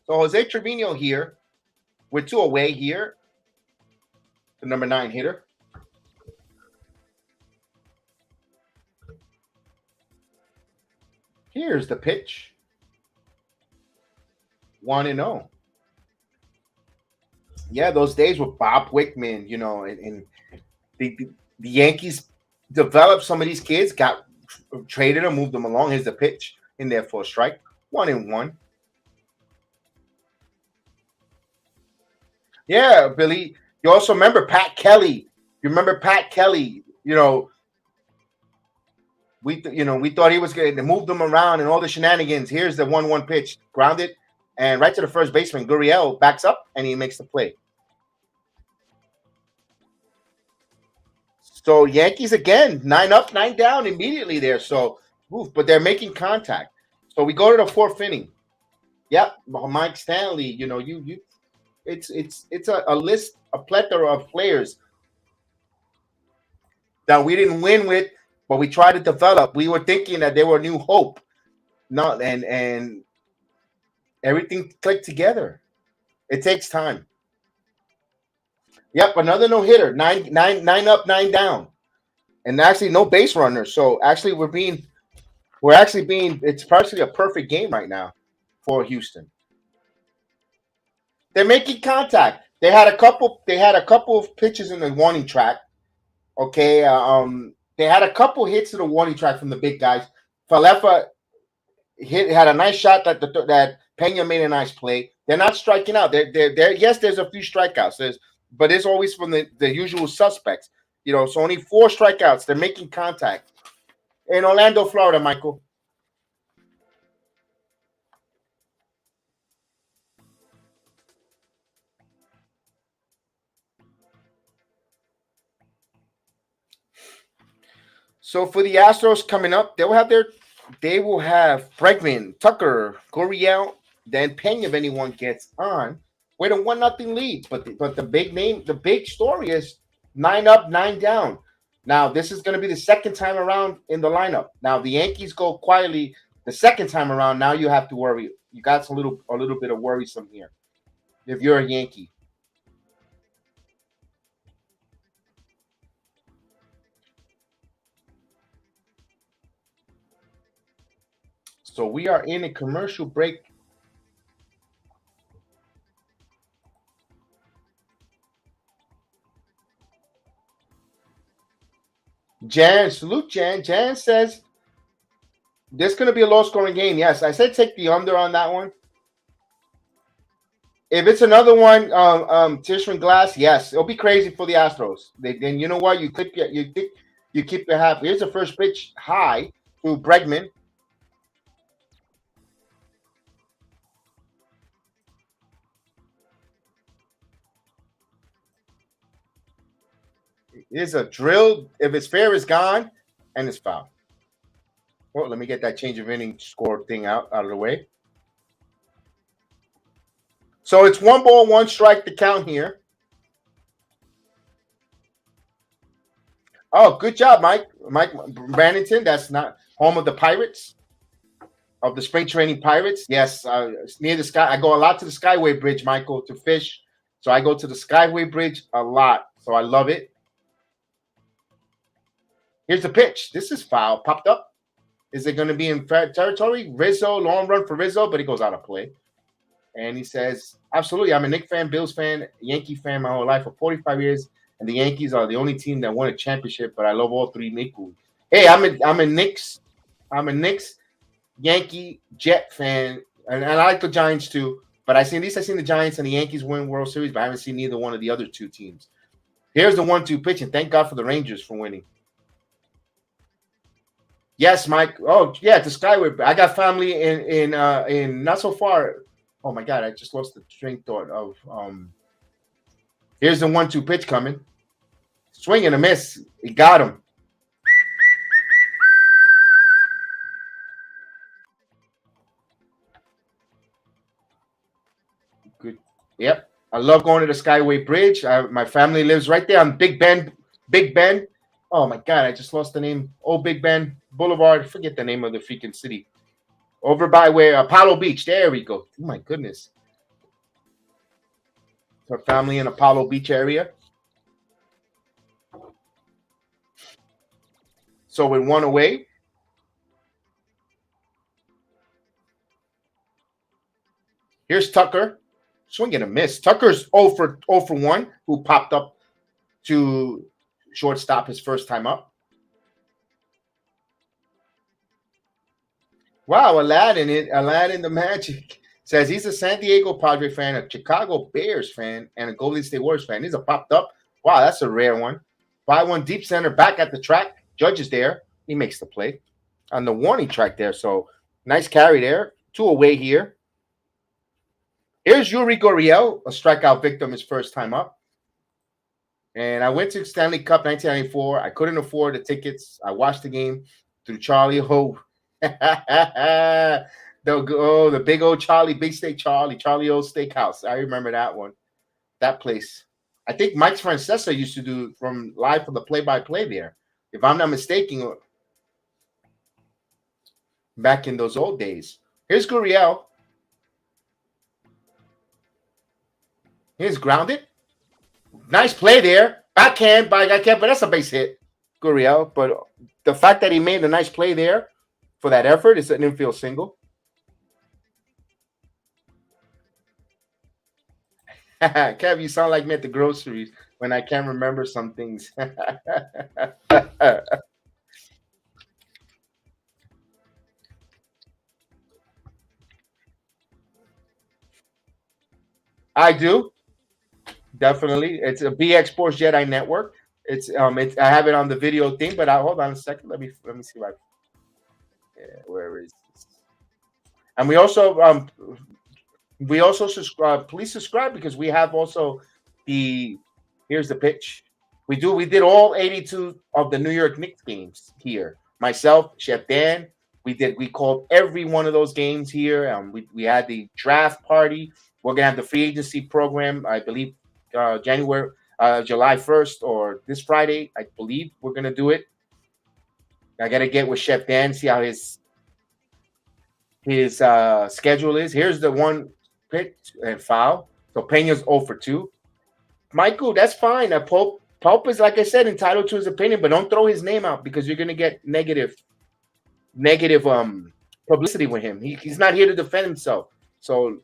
So Jose Trevino here with 2 away here. The number 9 hitter. Here's the pitch. 1-0. Yeah, those days with Bob Wickman, and the Yankees developed some of these kids, got traded them, moved them along. Here's the pitch in there for a strike. 1-1. Yeah, Billy. You also remember Pat Kelly. You remember Pat Kelly? We thought he was going to move them around and all the shenanigans. Here's the 1-1 pitch, grounded, and right to the first baseman. Gurriel backs up and he makes the play. So Yankees again, 9 up, 9 down immediately there. So, but they're making contact. So we go to the 4th inning. Yep, Mike Stanley. It's a list, a plethora of players that we didn't win with, but we tried to develop. We were thinking that they were new hope. No, and everything clicked together. It takes time. Yep, another no-hitter. 9 up, 9 down. And actually no base runners. So actually it's partially a perfect game right now for Houston. They're making contact. They had a couple of pitches in the warning track. Okay, they had a couple hits to the warning track from the big guys. Falefa had a nice shot that Pena made a nice play. They're not striking out. They're yes, there's a few strikeouts. But it's always from the usual suspects. So only 4 strikeouts. They're making contact. In Orlando, Florida, Michael. So for the Astros coming up, they will have Bregman, Tucker, Gurriel, then Pena if anyone gets on. with a 1-0 lead. But the big story is 9 up, 9 down. Now this is going to be the second time around in the lineup. Now the Yankees go quietly the second time around. Now you have to worry. You got a little bit of worrisome here if you're a Yankee. So we are in a commercial break. Salute Jan. Jan says there's going to be a low-scoring game. Yes, I said take the under on that one. If it's another one, Tishman Glass, yes, it'll be crazy for the Astros. Then you know what? You keep your half. Here's the first pitch high to Bregman. Here's a drill. If it's fair, it's gone, and it's foul. Well, let me get that change of inning score thing out of the way. So it's 1 ball, 1 strike to count here. Oh, good job, Mike Brandington. That's not home of the Pirates, of the spring training Pirates. Yes, near the sky. I go a lot to the Skyway Bridge, Michael, to fish. So I go to the Skyway Bridge a lot. So I love it. Here's the pitch. This is foul. Popped up. Is it going to be in territory? Rizzo, long run for Rizzo, but he goes out of play. And he says, absolutely, I'm a Knicks fan, Bills fan, Yankee fan my whole life for 45 years, and the Yankees are the only team that won a championship, but I love all three equally. Hey, I'm a Knicks, Yankee, Jet fan, and I like the Giants too, but I've seen the Giants and the Yankees win World Series, but I haven't seen either one of the other two teams. Here's the 1-2 pitch, and thank God for the Rangers for winning. Yes, Mike. Oh, yeah, the Skyway. I got family in not so far. Oh my God, I just lost the train thought of here's the 1-2 pitch coming. Swing and a miss. He got him. Good. Yep. I love going to the Skyway Bridge. My family lives right there on Big Bend. Oh my God, I just lost the name. Old Big Bend Boulevard. Forget the name of the freaking city. Over by where Apollo Beach. There we go. Oh my goodness. Her family in Apollo Beach area. So with 1 away. Here's Tucker. Swing and a miss. Tucker's 0 for 1, who popped up to shortstop his first time up. Wow, Aladdin the Magic says he's a San Diego Padre fan, a Chicago Bears fan, and a Golden State Warriors fan. These are popped up. Wow, that's a rare one. 5-1 deep center back at the track. Judge is there. He makes the play on the warning track there. So nice carry there. 2 away here. Here's Yuri Gurriel, a strikeout victim, his first time up. And I went to Stanley Cup 1994. I couldn't afford the tickets. I watched the game through Charlie Ho. The big old Charlie, Big Steak Charlie O Steakhouse. I remember that one. That place. I think Mike Francesa used to do from live for the play-by-play there. If I'm not mistaken, back in those old days. Here's Gurriel. Here's grounded. Nice play there. Backhand by Gacamp, but that's a base hit, Gurriel. But the fact that he made a nice play there for that effort is an infield single. Kev, you sound like me at the groceries when I can't remember some things. I do. Definitely. It's a BX Sports Jedi Network. It's I have it on the video thing, but hold on a second. Let me see if where is this? And we also subscribe. Please subscribe because we have also here's the pitch. We did all 82 of the New York Knicks games here. Myself, Chef Dan, we called every one of those games here. We had the draft party We're gonna have the free agency program, I believe, July 1st or this Friday. I believe we're gonna do it. I gotta get with Chef Dan, see how his schedule is. Here's the one pitch and foul. So Pena's 0 for 2. Michael, that's fine. Pope is, like I said, entitled to his opinion, but don't throw his name out because you're gonna get negative publicity with him. He's not here to defend himself. So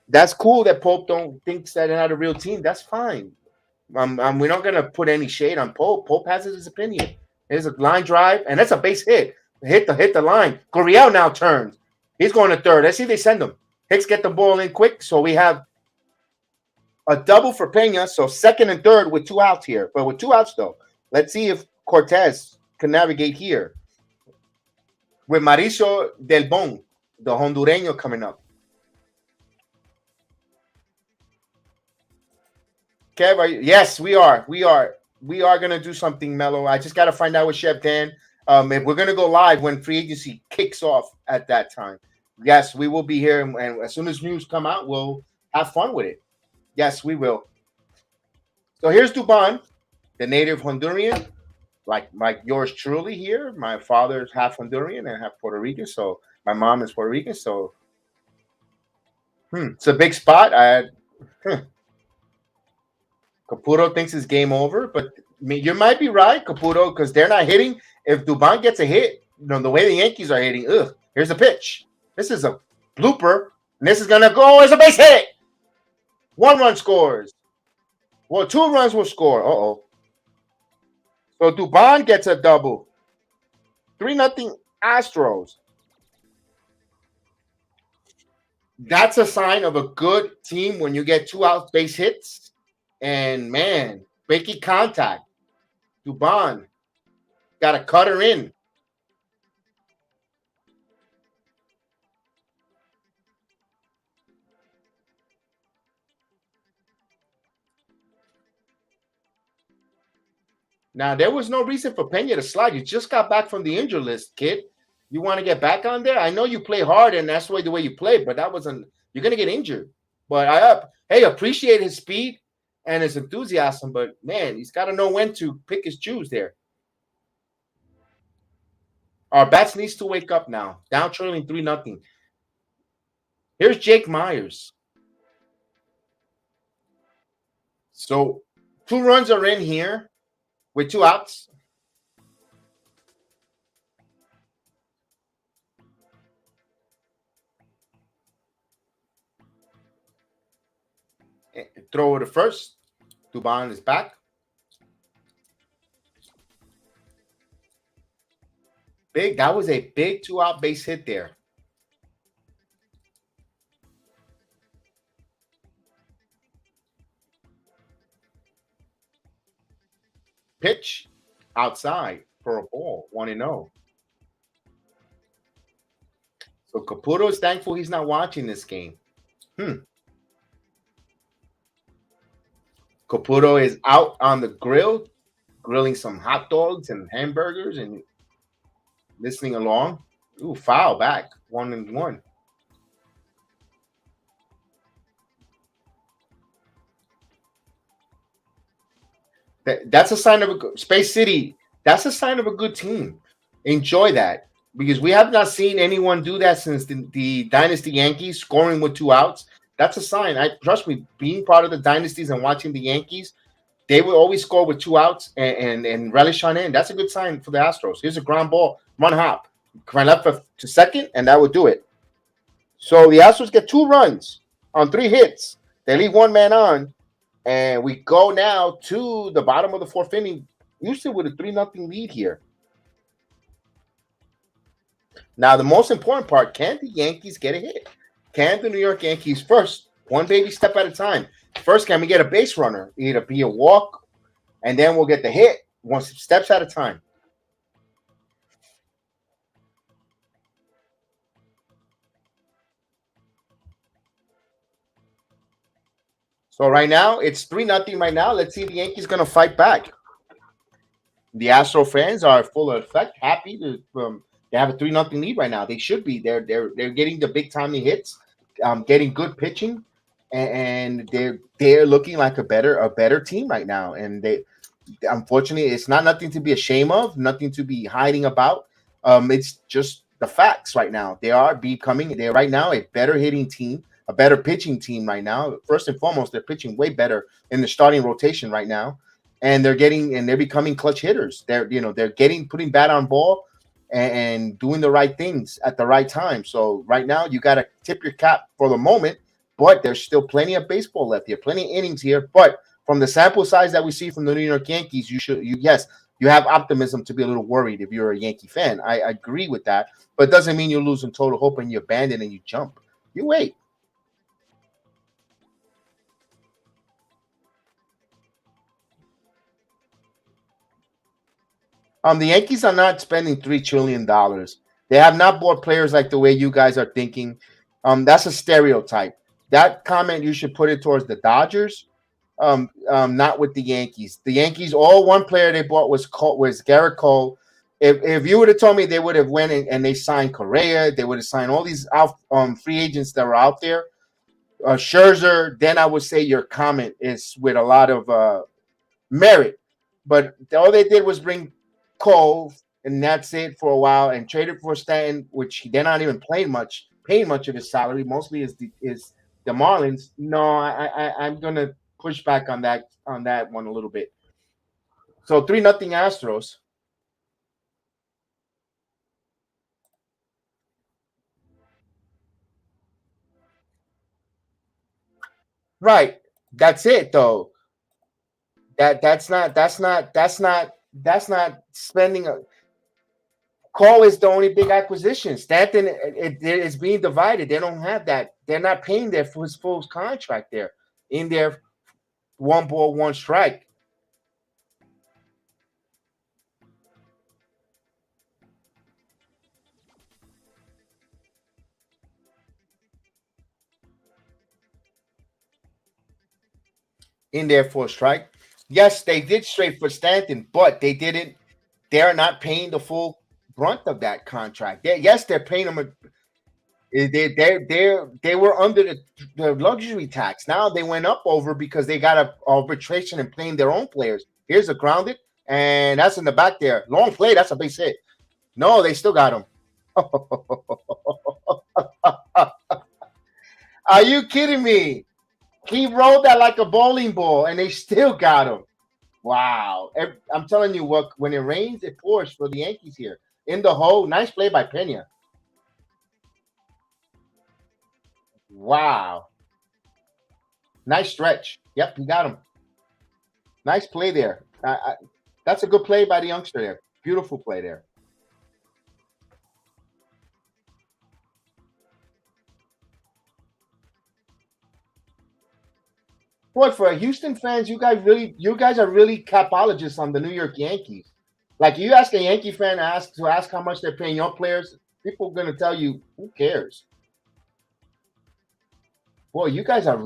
that's cool that Pope thinks that they're not a real team. That's fine. We're not gonna put any shade on Pope. Pope has his opinion. There's a line drive, and that's a base hit. Hit the line. Gurriel now turns. He's going to third. Let's see if they send him. Hicks get the ball in quick. So we have a double for Pena. So second and third with 2 outs here. But with 2 outs, though, let's see if Cortes can navigate here. With Mauricio Del Bon, the Hondureño, coming up. Kev, yes, we are. We are going to do something, Mello. I just got to find out with Chef Dan. If we're going to go live when free agency kicks off at that time. Yes, we will be here. And as soon as news come out, we'll have fun with it. Yes, we will. So here's Dubon, the native Honduran, like yours truly here. My father's half Honduran and half Puerto Rican. So my mom is Puerto Rican. So it's a big spot. Caputo thinks it's game over, but you might be right, Caputo, because they're not hitting. If Dubon gets a hit, the way the Yankees are hitting, here's a pitch. This is a blooper, and this is going to go as a base hit. 1 run scores. Well, 2 runs will score. So Dubon gets a double. 3-0 Astros. That's a sign of a good team when you get 2 out base hits. And, man, making contact. Dubon got to cut her in. Now, there was no reason for Pena to slide. You just got back from the injury list, kid. You want to get back on there? I know you play hard, and that's the way you play, but that wasn't – you're going to get injured. But I appreciate his speed and his enthusiasm, but, man, he's got to know when to pick his choose there. Our bats needs to wake up now. Down trailing 3-0. Here's Jake Myers. So 2 runs are in here with 2 outs. Throw to first. Dubon is back. Big. That was a big 2-out base hit there. Pitch outside for a ball. 1-0. So Caputo is thankful he's not watching this game. Caputo is out on the grill, grilling some hot dogs and hamburgers and listening along. Ooh, foul back. 1-1. That's a sign of a good Space City. That's a sign of a good team. Enjoy that because we have not seen anyone do that since the Dynasty Yankees scoring with 2 outs. That's a sign. Trust me, being part of the dynasties and watching the Yankees, they will always score with 2 outs and relish on it. That's a good sign for the Astros. Here's a ground ball, run hop, run left to second, and that would do it. So the Astros get 2 runs on 3 hits. They leave 1 man on, and we go now to the bottom of the 4th inning, usually with a 3-0 lead here. Now, the most important part, can the Yankees get a hit? Can the New York Yankees first, 1 baby step at a time? First, can we get a base runner? Either be a walk, and then we'll get the hit 1 steps at a time. So right now, it's 3-0 right now. Let's see if the Yankees going to fight back. The Astro fans are full of effect, happy to they have a 3-0 lead right now. They should be. They're getting the big timely hits. getting good pitching, and they're looking like a better team right now. And they unfortunately, it's not nothing to be ashamed of, nothing to be hiding about. It's just the facts right now. They are becoming they're right now a better hitting team, a better pitching team right now. First and foremost, they're pitching way better in the starting rotation right now, and they're becoming clutch hitters. They're getting putting bat on ball and doing the right things at the right time. So right now, you got to tip your cap for the moment, but there's still plenty of baseball left here, plenty of innings here, but from the sample size that we see from the New York Yankees, you have optimism to be a little worried if you're a Yankee fan. I agree with that, but it doesn't mean you're losing total hope and you abandon and you jump. You wait. The Yankees are not spending $3 trillion. They have not bought players like the way you guys are thinking. That's a stereotype. That comment you should put it towards the Dodgers. Not with the Yankees. The Yankees, all one player they bought was Garrett Cole. If you would have told me they would have went and they signed Correa, they would have signed all these free agents that were out there, Scherzer, then I would say your comment is with a lot of merit. But all they did was bring Cole, and that's it for a while, and traded for Stanton, which they're not even paying much of his salary. Mostly is the Marlins. No, I'm gonna push back on that one a little bit. So 3-0 Astros. Right. That's it though. That's not spending a Cole is the only big acquisition. Stanton it's being divided. They don't have that. They're not paying their for his full contract there in their one ball, one strike. In their full strike. Yes, they did straight for Stanton, but they didn't. They're not paying the full brunt of that contract. Yes, they're paying them. They were under the luxury tax. Now they went up over because they got a arbitration and playing their own players. Here's a grounded, and that's in the back there. Long play. That's a base hit. No, they still got him. Are you kidding me? He rolled that like a bowling ball, and they still got him. Wow. I'm telling you what, when it rains, it pours for the Yankees here. In the hole, nice play by Pena. Wow. Nice stretch. Yep, he got him. Nice play there. That's a good play by the youngster there. Beautiful play there. Boy, for Houston fans, you guys are really capologists on the New York Yankees. Like you ask a Yankee fan to ask how much they're paying your players, people are gonna tell you, who cares? Boy, you guys are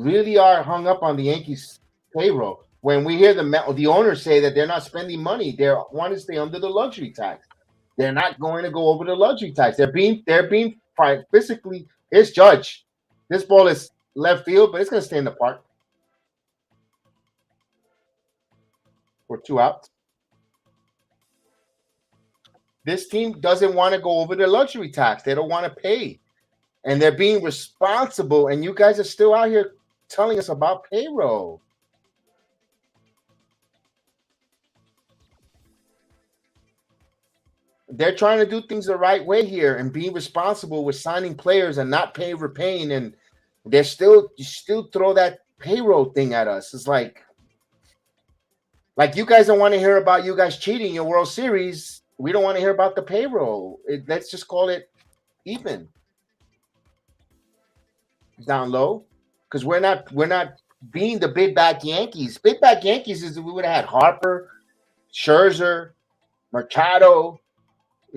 hung up on the Yankees payroll. When we hear the owners say that they're not spending money, they want to stay under the luxury tax. They're not going to go over the luxury tax. They're being physically. It's Judge. This ball is left field, but it's going to stay in the park for 2 outs. This team doesn't want to go over the luxury tax. They don't want to pay, and they're being responsible. And you guys are still out here telling us about payroll. They're trying to do things the right way here and being responsible with signing players and not repaying, and they're still throw that payroll thing at us. It's like you guys don't want to hear about you guys cheating your World Series. We don't want to hear about the payroll. Let's just call it even down low, because we're not being the big back Yankees. Big back Yankees is we would have had Harper, Scherzer, Machado,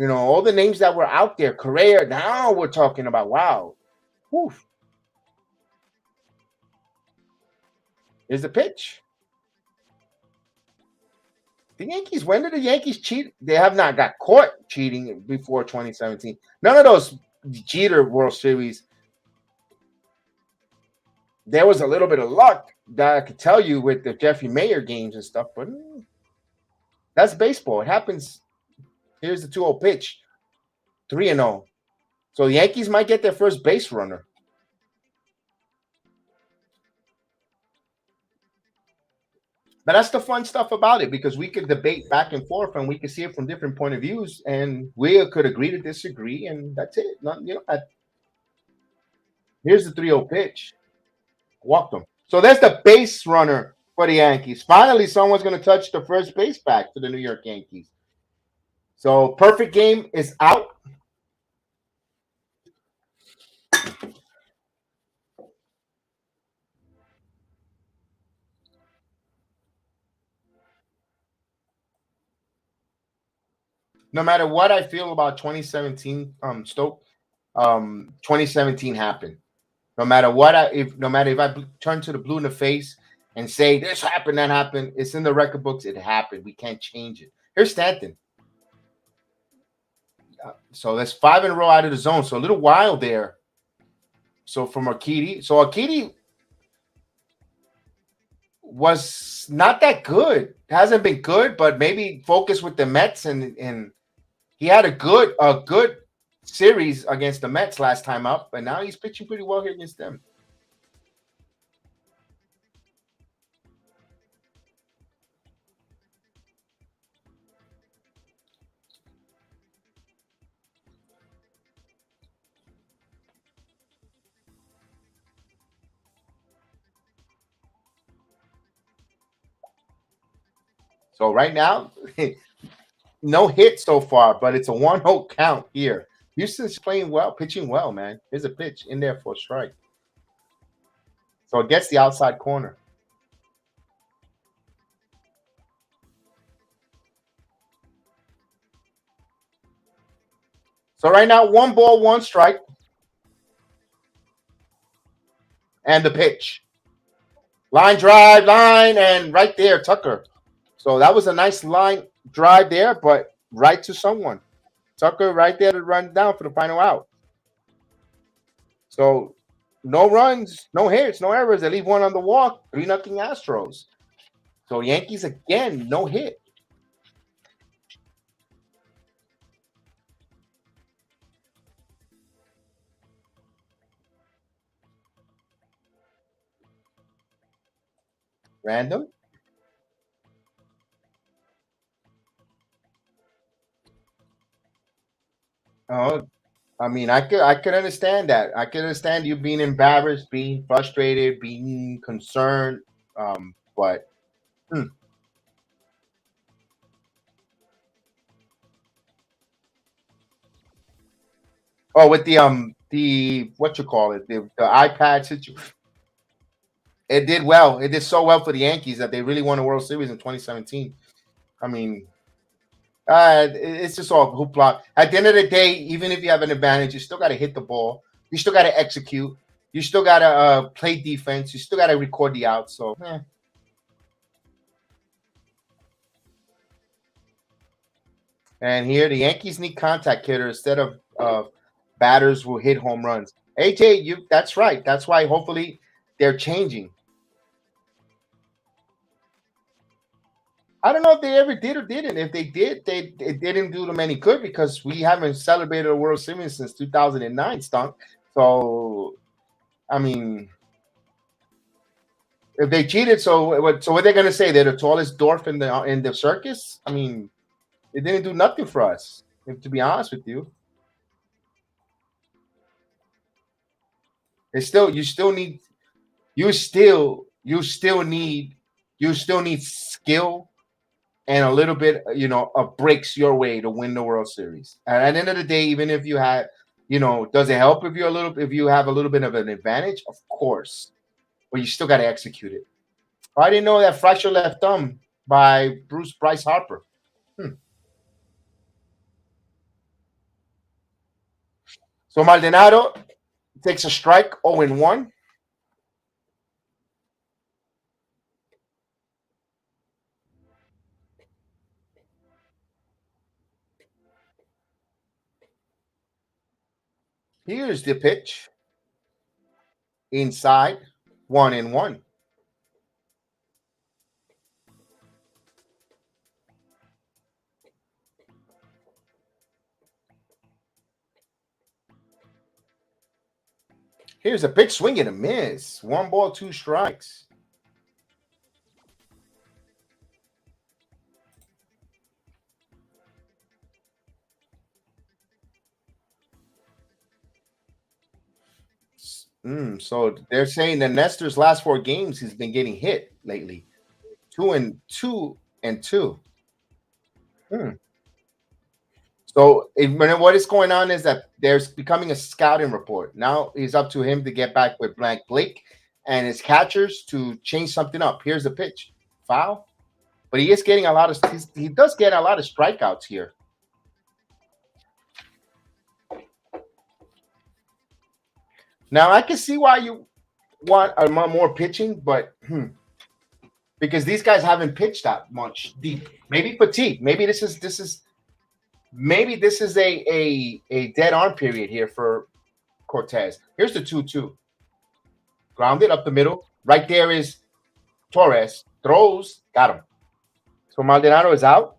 all the names that were out there. Correa. Now we're talking about wow. Whew. Is the pitch. The Yankees, when did the Yankees cheat? They have not got caught cheating before 2017. None of those Jeter World Series. there was a little bit of luck that I could tell you with the Jeffrey Mayer games and stuff, but that's baseball. It happens. Here's the 2-0 pitch, 3-0. So the Yankees might get their first base runner. But that's the fun stuff about it, because we could debate back and forth and we could see it from different point of views, and we could agree to disagree, and that's it. Here's the 3-0 pitch. Walked him. So there's the base runner for the Yankees. Finally, someone's going to touch the first base back for the New York Yankees. So perfect game is out. No matter what I feel about 2017, Stoke, 2017 happened. No matter if I turn to the blue in the face and say this happened, that happened, it's in the record books. It happened. We can't change it. Here's Stanton. So that's 5 in a row out of the zone. So a little wild there. So from Urquidy. So Urquidy was not that good. Hasn't been good, but maybe focus with the Mets, and he had a good series against the Mets last time up, and now he's pitching pretty well here against them. So right now, no hit so far, but it's a 1-0 count here. Houston's playing well, pitching well, man. Here's a pitch in there for a strike. So it gets the outside corner. So right now, 1 ball, 1 strike. And the pitch. Line drive, and right there, Tucker. So that was a nice line drive there, but right to someone. Tucker right there to run down for the final out. So no runs, no hits, no errors. They leave 1 on the walk. 3-0 Astros. So Yankees again, no hit. Random. Oh, I mean, I could understand that. I could understand you being embarrassed, being frustrated, being concerned. But hmm. Oh, with the what you call it, the iPad situation, it did well. It did so well for the Yankees that they really won a World Series in 2017. I mean, it's just all hoopla. At the end of the day, even if you have an advantage, you still got to hit the ball. You still got to execute. You still got to play defense. You still got to record the outs. So, And here, the Yankees need contact hitters instead of batters who hit home runs. AJ, that's right. That's why hopefully they're changing. I don't know if they ever did or didn't. If they did, it didn't do them any good because we haven't celebrated a World Series since 2009, Stunk. So, I mean, if they cheated, so what are they going to say? They're the tallest dwarf in the circus? I mean, it didn't do nothing for us, to be honest with you. It's still you still need skill and a little bit, of breaks your way to win the World Series. And at the end of the day, even if you had, does it help if you have a little bit of an advantage? Of course, but you still got to execute it. Oh, I didn't know that fracture left thumb by Bryce Harper. So Maldonado takes a strike, 0-1. Here's the pitch inside. 1-1. Here's a pitch, swing and a miss. 1 ball, 2 strikes. So they're saying that Nestor's last 4 games he's been getting hit lately. 2-2 and 2. So what is going on is that there's becoming a scouting report. Now it's up to him to get back with Blank Blake and his catchers to change something up. Here's the pitch. Foul. But he is getting a lot of he does get a lot of strikeouts here. Now I can see why you want more pitching, but because these guys haven't pitched that much deep. Maybe fatigue. Maybe this is a dead arm period here for Cortes. Here's the 2-2. Grounded up the middle. Right there is Torres. Throws. Got him. So Maldonado is out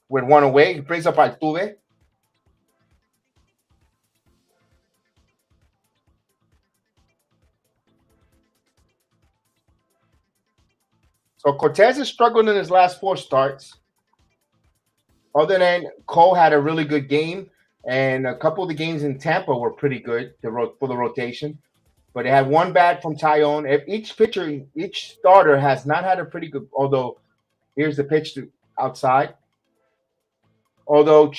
with 1 away. He brings up Altuve. So Cortes is struggling in his last 4 starts. Other than Cole had a really good game, and a couple of the games in Tampa were pretty good for the rotation. But they had 1 bat from Tyone. Each starter has not had a pretty good. Although here's the pitch to outside. Although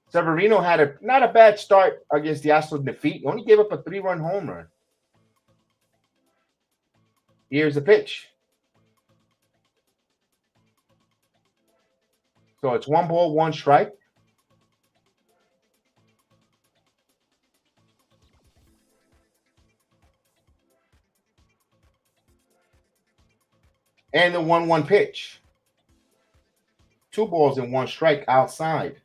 Severino had not a bad start against the Astros defeat. He only gave up a 3-run home run. Here's the pitch. So it's 1 ball, 1 strike. And the 1-1 pitch. 2 balls and 1 strike outside.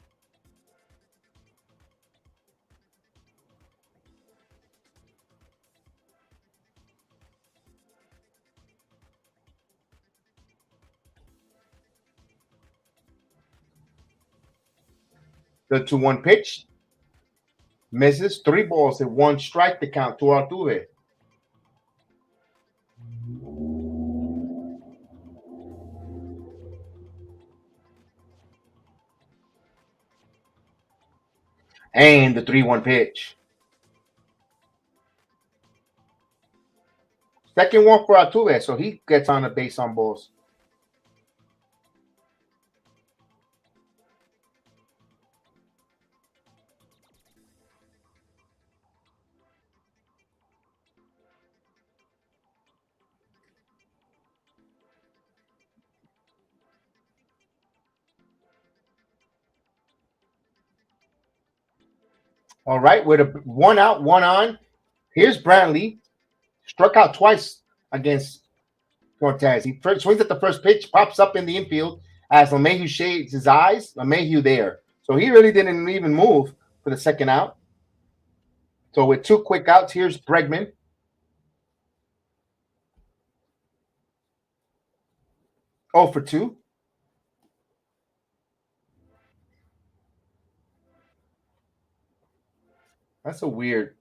The 2-1 pitch misses. 3 balls and 1 strike to count to Altuve. And the 3-1 pitch. Second one for Altuve, so he gets on the base on balls. All right, with a 1 out, 1 on. Here's Brantley. Struck out twice against Cortes. He swings at the first pitch, pops up in the infield as LeMahieu shades his eyes. LeMahieu there. So he really didn't even move for the second out. So with 2 quick outs, here's Bregman. Oh for 2. That's a weird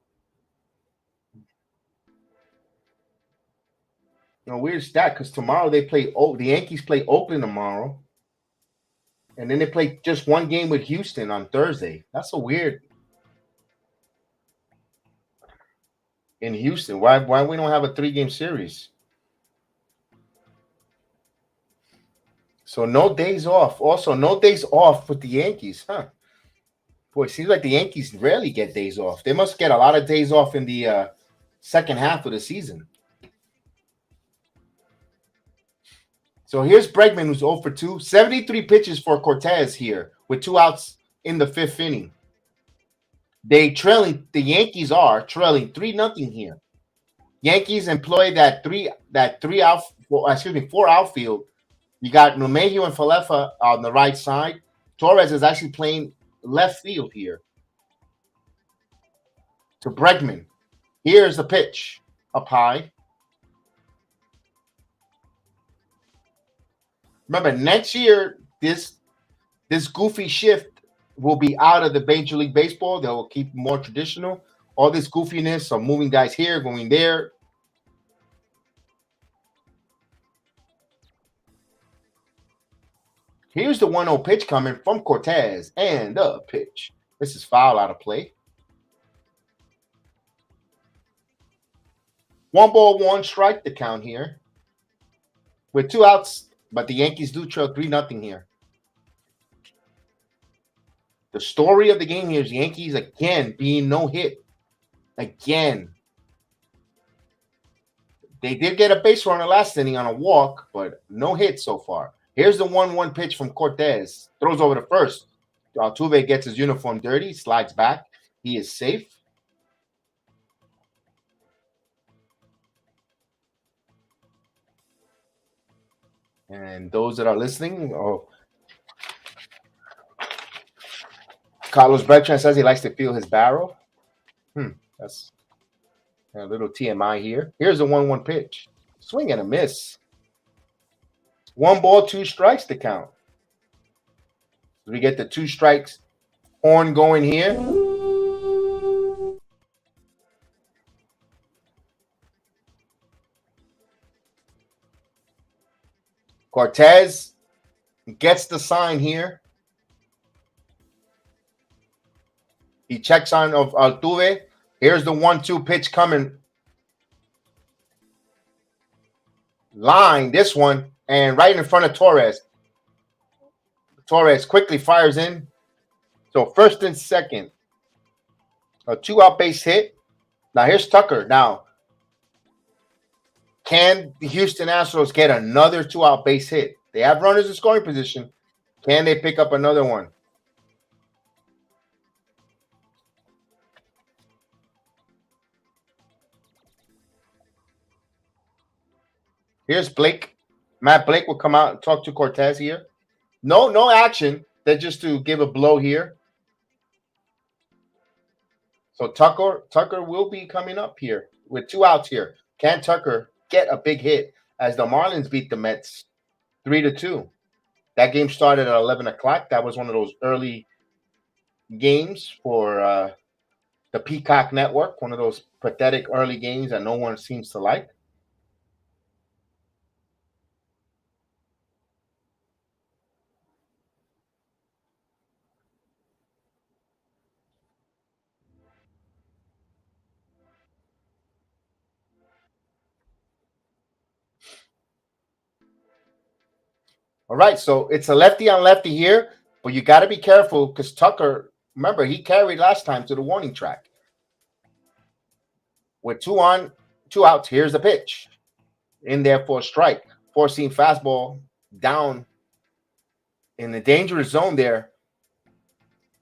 stat because tomorrow they play. The Yankees play Oakland tomorrow, and then they play just 1 game with Houston on Thursday. That's a weird in Houston. Why we don't have a 3-game series? So no days off. Also, no days off with the Yankees, huh? Boy, it seems like the Yankees rarely get days off. They must get a lot of days off in the second half of the season. So here's Bregman, who's 0 for 2. 73 pitches for Cortes here with 2 outs in the 5th inning. The Yankees are trailing 3-0 here. Yankees employ that 4 outfield. You got LeMahieu and Falefa on the right side. Torres is actually playing left field here. To Bregman. Here's the pitch. up high. Remember, next year, this goofy shift will be out of the Major League Baseball. They will keep more traditional. All this goofiness of moving guys here, going there. Here's the 1-0 pitch coming from Cortes, and the pitch. This is foul out of play. 1-1 the count here. With 2 outs, but the Yankees do trail 3-0 here. The story of the game here is Yankees again being no hit. Again. They did get a base runner last inning on a walk, but no hit so far. Here's the 1-1 pitch from Cortes. Throws over to first. Altuve gets his uniform dirty, slides back. He is safe. And those that are listening, Carlos Beltran says he likes to feel his barrel. That's a little TMI here. Here's the 1-1 pitch. Swing and a miss. 1 ball, 2 strikes to count. We get the 2 strikes horn going here. Cortes gets the sign here. He checks on of Altuve. Here's the 1-2 pitch coming. Line, this one, and right in front of Torres. Torres quickly fires in. So first and second. A 2-out base hit. Now here's Tucker. Now, can the Houston Astros get another 2-out base hit? They have runners in scoring position. Can they pick up another one? Here's Blake. Matt Blake will come out and talk to Cortes here. No action. They're just to give a blow here. So Tucker will be coming up here with 2 outs here. Can Tucker get a big hit as the Marlins beat the Mets 3-2? That game started at 11 o'clock. That was one of those early games for the Peacock Network, one of those pathetic early games that no one seems to like. All right, so it's a lefty on lefty here, but you got to be careful because Tucker, remember, he carried last time to the warning track. With 2 on, 2 outs, here's the pitch. In there for a strike. 4-seam fastball down in the dangerous zone there,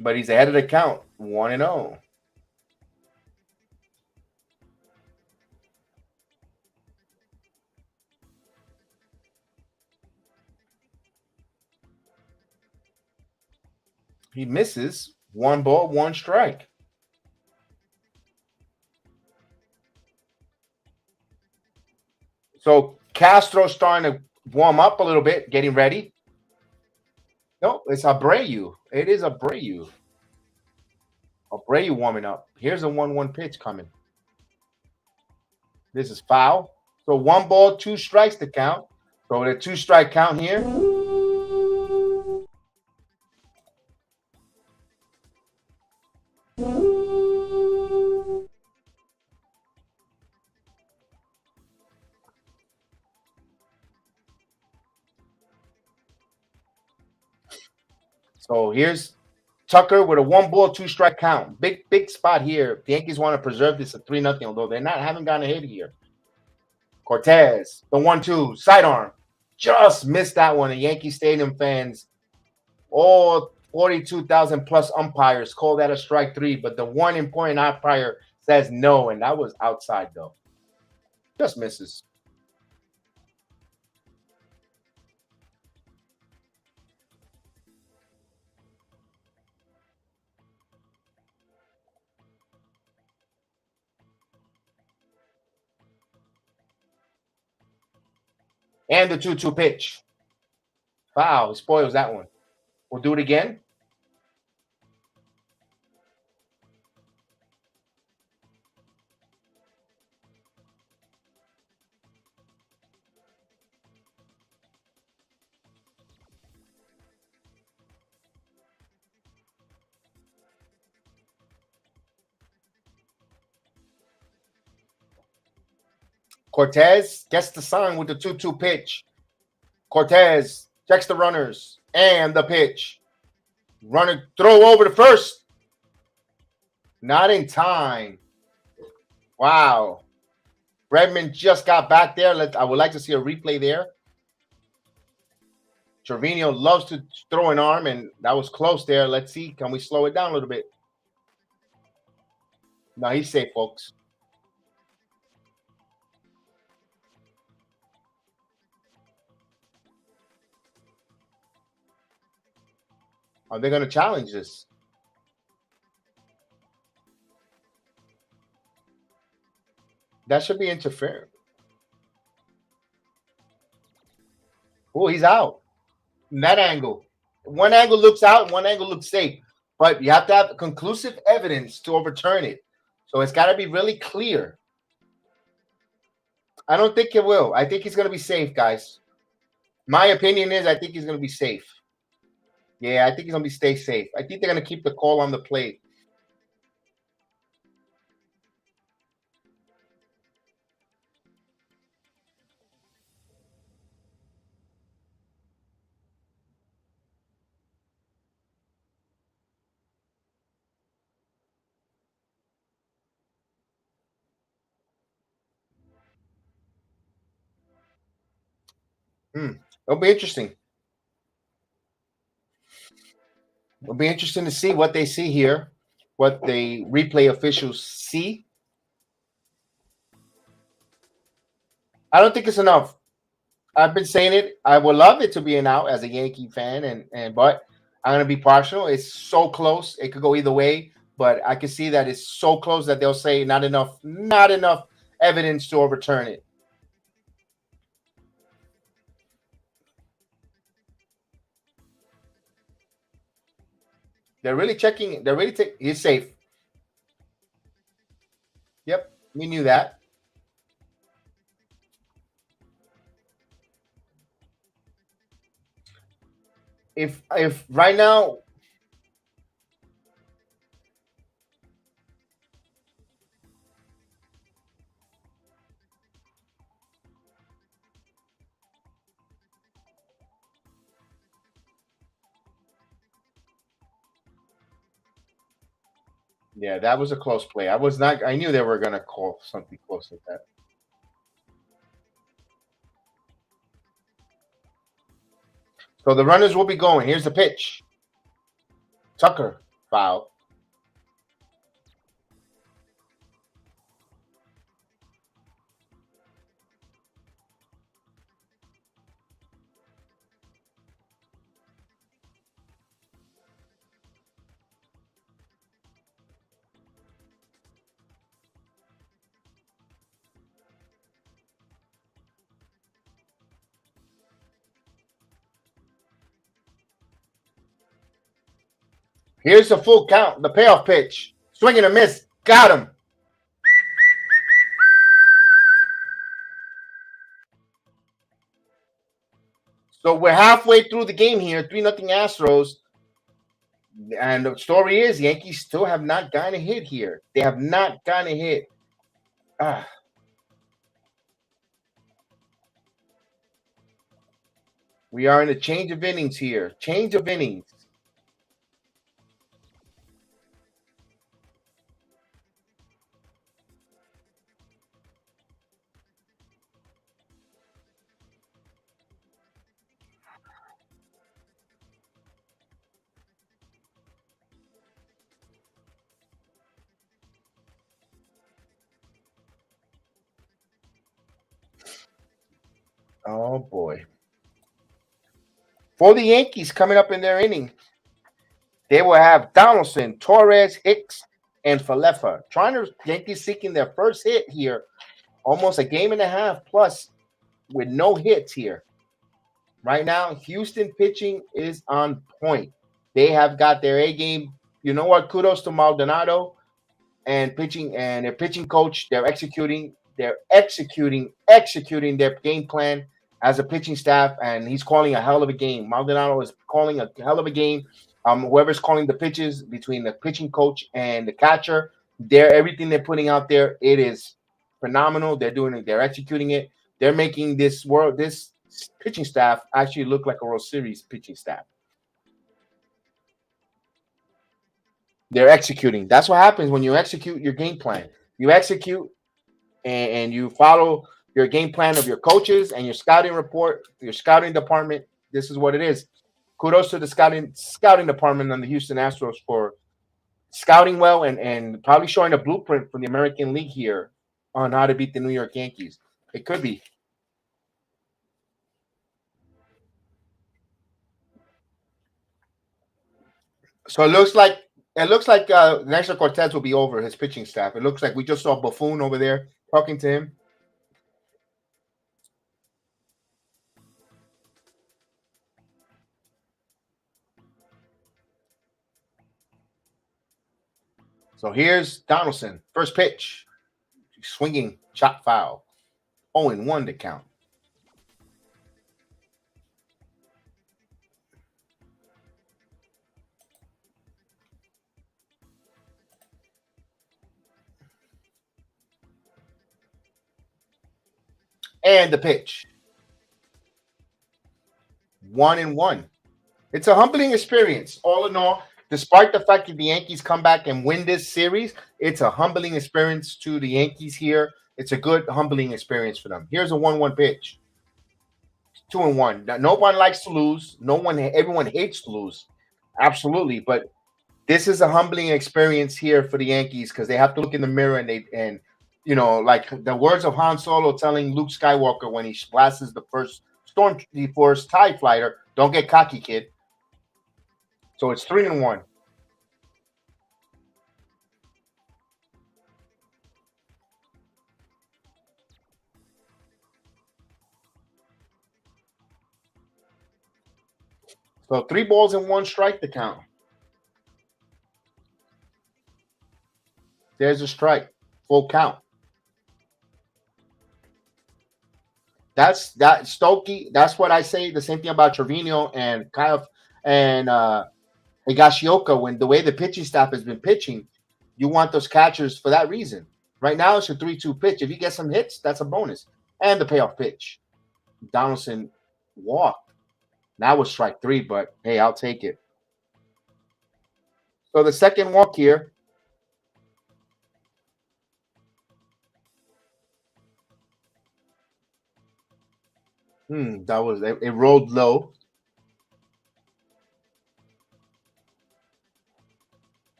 but he's ahead of the count, 1-0. He misses. 1 ball, 1 strike. So Castro's starting to warm up a little bit, getting ready. No, it's Abreu. It is Abreu. Abreu warming up. Here's a 1-1 pitch coming. This is foul. So 1 ball, 2 strikes to count. So the 2-strike count here. So here's Tucker with a 1 ball, 2 strike count. Big spot here. The Yankees want to preserve this at 3-0, although they haven't gotten a hit here. Cortes, the 1-2, sidearm. Just missed that one. The Yankee Stadium fans, all 42,000 plus umpires call that a strike 3, but the one important umpire says no, and that was outside though. Just misses. And the 2-2 pitch. Wow, he spoils that one. We'll do it again. Cortes gets the sign with the 2-2 pitch. Cortes checks the runners and the pitch. Runner throw over to first. Not in time. Wow. Redmond just got back there. I would like to see a replay there. Trevino loves to throw an arm, and that was close there. Let's see. Can we slow it down a little bit? No, he's safe, folks. Are they going to challenge this? That should be interference. Oh, he's out. In that angle. One angle looks out, one angle looks safe. But you have to have conclusive evidence to overturn it. So it's got to be really clear. I don't think it will. I think he's going to be safe, guys. My opinion is I think he's going to be safe. Yeah, I think he's going to stay safe. I think they're going to keep the call on the plate. It'll be interesting. It'll be interesting to see what they see here, what the replay officials see. I don't think it's enough. I've been saying it. I would love it to be an out as a Yankee fan, but I'm gonna be partial. It's so close. It could go either way, but I can see that it's so close that they'll say not enough evidence to overturn it. They're really checking. They're really taking. He's safe. Yep, we knew that. If right now, yeah, that was a close play. I knew they were gonna call something close like that. So the runners will be going. Here's the pitch. Tucker, foul. Here's the full count, the payoff pitch. Swing and a miss. Got him. So we're halfway through the game here. 3-0 Astros. And the story is Yankees still have not gotten a hit here. They have not gotten a hit. We are in a change of innings here. Change of innings. Oh, boy. For the Yankees coming up in their inning, they will have Donaldson, Torres, Hicks, and Falefa. Yankees seeking their first hit here. Almost a game and a half plus with no hits here. Right now, Houston pitching is on point. They have got their A game. You know what? Kudos to Maldonado and pitching and their pitching coach. They're executing. They're executing their game plan as a pitching staff, and he's calling a hell of a game. Maldonado is calling a hell of a game. Whoever's calling the pitches between the pitching coach and the catcher, everything they're putting out there, it is phenomenal. They're doing it. They're executing it. They're making this pitching staff actually look like a World Series pitching staff. They're executing. That's what happens when you execute your game plan. You execute and you follow your game plan of your coaches and your scouting report, your scouting department. This is what it is. Kudos to the scouting department on the Houston Astros for scouting well and probably showing a blueprint for the American League here on how to beat the New York Yankees. It could be. So it looks like Nestor Cortes will be over his pitching staff. It looks like we just saw Buffoon over there talking to him. So here's Donaldson. First pitch. Swinging, chop foul. 0-1 to count. And the pitch. 1-1. It's a humbling experience. All in all, despite the fact that the Yankees come back and win this series, it's a humbling experience to the Yankees here. It's a good humbling experience for them. Here's a 1-1 pitch. 2-1. Now, no one likes to lose. Everyone hates to lose. Absolutely. But this is a humbling experience here for the Yankees because they have to look in the mirror and like the words of Han Solo telling Luke Skywalker when he blasts the first TIE fighter, don't get cocky, kid. So it's 3-1. So 3 balls and 1 strike to count. There's a strike. Full count. That's Stokey. That's what I say. The same thing about Trevino and Kyle and Higashioka. When the way the pitching staff has been pitching, you want those catchers for that reason. Right now, it's a 3-2 pitch. If you get some hits, that's a bonus. And the payoff pitch. Donaldson walked. That was strike 3, but hey, I'll take it. So the second walk here. That was it. Rolled low.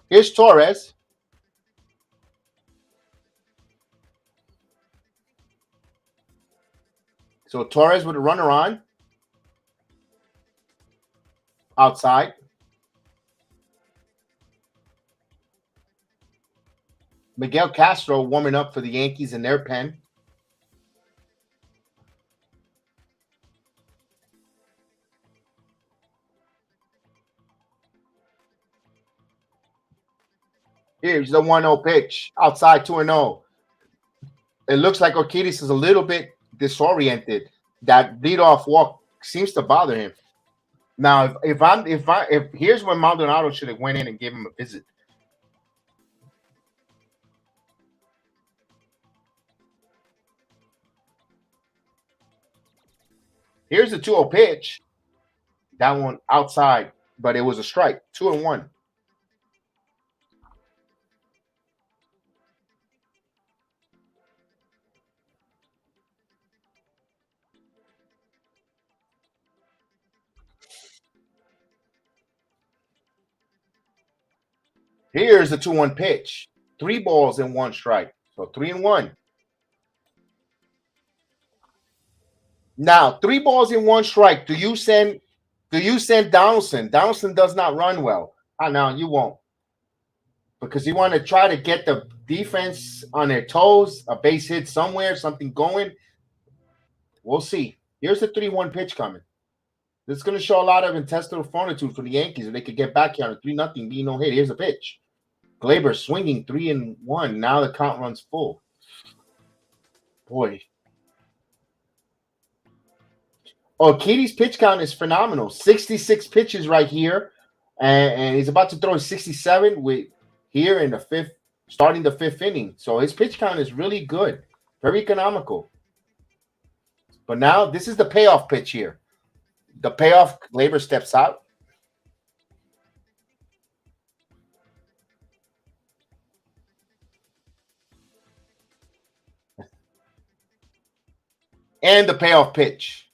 Here's Torres. So Torres with a runner on. Outside. Miguel Castro warming up for the Yankees in their pen. Here's the 1-0 pitch. Outside 2-0. It looks like Urquidy is a little bit disoriented. That leadoff walk seems to bother him. Now, if here's when Maldonado should have went in and gave him a visit. Here's the 2-0 pitch. That one outside, but it was a strike. 2-1. Here's the 2-1 pitch. 3 balls and 1 strike. So 3-1. Now, 3 balls and 1 strike. Do you send Donaldson? Donaldson does not run well. No, you won't. Because you want to try to get the defense on their toes, a base hit somewhere, something going. We'll see. Here's the 3-1 pitch coming. This is going to show a lot of intestinal fortitude for the Yankees if they could get back here on a 3-0 being no hit. Here's a pitch. Glaber swinging 3-1. Now the count runs full. Boy. Urquidy's pitch count is phenomenal. 66 pitches right here. And he's about to throw 67 with here in the fifth, starting the fifth inning. So his pitch count is really good. Very economical. But now this is the payoff pitch here. The payoff, Glaber steps out. And the payoff pitch.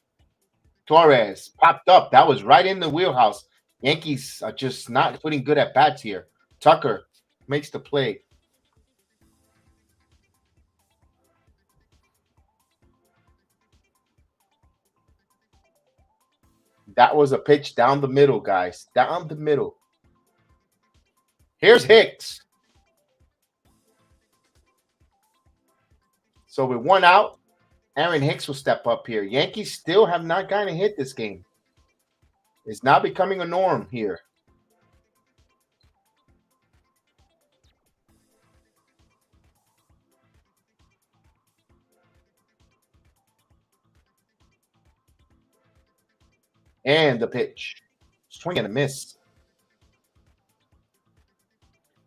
Torres popped up. That was right in the wheelhouse. Yankees are just not putting good at bats here. Tucker makes the play. That was a pitch down the middle, guys. Down the middle. Here's Hicks. So with one out, Aaron Hicks will step up here. Yankees still have not gotten a hit this game. It's now becoming a norm here. And the pitch. Swing and a miss.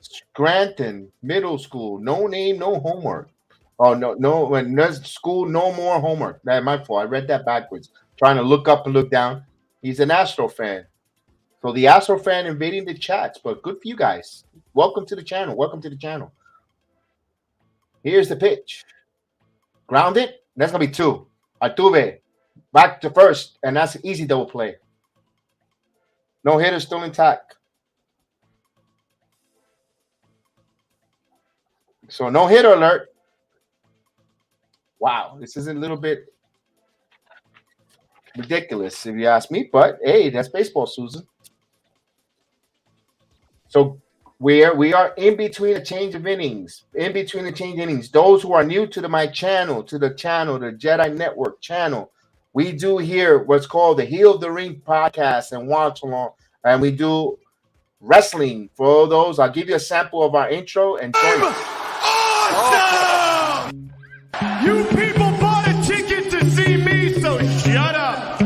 Scranton Middle School. No name, no homework. Oh, no school, no more homework. That's my fault. I read that backwards. Trying to look up and look down. He's an Astro fan. So the Astro fan invading the chats, but good for you guys. Welcome to the channel. Welcome to the channel. Here's the pitch. Grounded. That's going to be 2. Altuve. Back to first, and that's an easy double play. No hitter still intact. So no hitter alert. Wow, this is a little bit ridiculous if you ask me, but hey, that's baseball, Susan. So we are in between a change of innings. In between the change innings. Those who are new to my channel, the JEDI Network channel, we do here what's called the Heel of the Ring podcast and watch along, and we do wrestling. For those, I'll give you a sample of our intro and join us. Awesome! You people bought a ticket to see me, so shut up.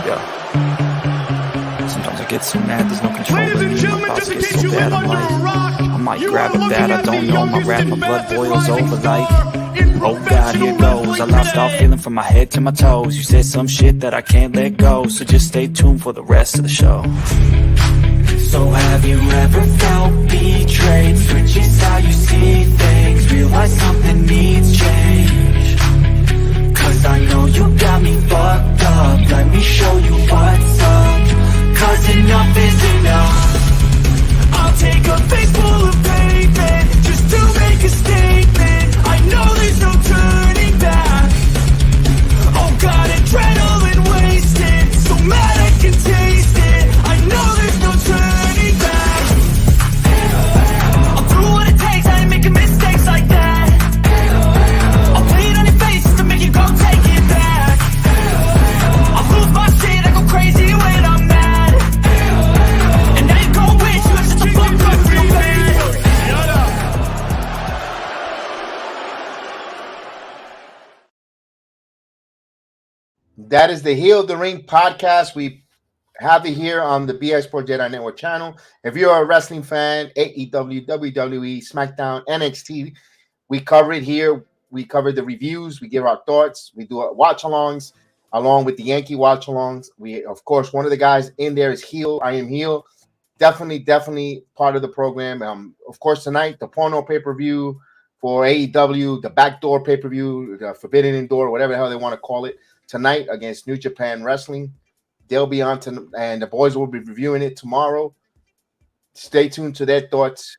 Yeah. Sometimes I get so mad, there's no control. Ladies and gentlemen, just in case you live under a rock, I might you grab are a looking bat, I at the don't know, my youngest rap, and my blood fastest boils rising over star like, in oh God, here professional goes. I wrestling lost all today. feeling from my head to my toes. You said some shit that I can't let go, so just stay tuned for the rest of the show. So have you ever felt betrayed? Switches how you see things, realize something needs change. Cause I know you got me fucked up, let me show you what's up. Cause enough is enough. I'll take a face full of pavement just to make a statement. I know there's no turning back. Oh God, adrenaline wasted, so mad I can taste it. I know there's no turning back. I'll do what it takes, I ain't making mistakes like that. I'll play it on your face just to make you go take it back. I'll lose my shit, I go crazy when I'm mad. And now you gon' wish you had such a fucked up real bad. Shut up. That is the Heel of the Ring podcast. We have it here on the BX Sport JEDI Network channel. If you're a wrestling fan, AEW, WWE, SmackDown, NXT, we cover it here. We cover the reviews. We give our thoughts. We do watch-alongs along with the Yankee watch-alongs. We, of course, one of the guys in there is Heel. I am Heel. Definitely part of the program. Of course, tonight, the porno pay-per-view for AEW, the backdoor pay-per-view, the Forbidden Indoor, whatever the hell they want to call it, tonight against New Japan Wrestling. They'll be on and the boys will be reviewing it tomorrow. Stay tuned to their thoughts.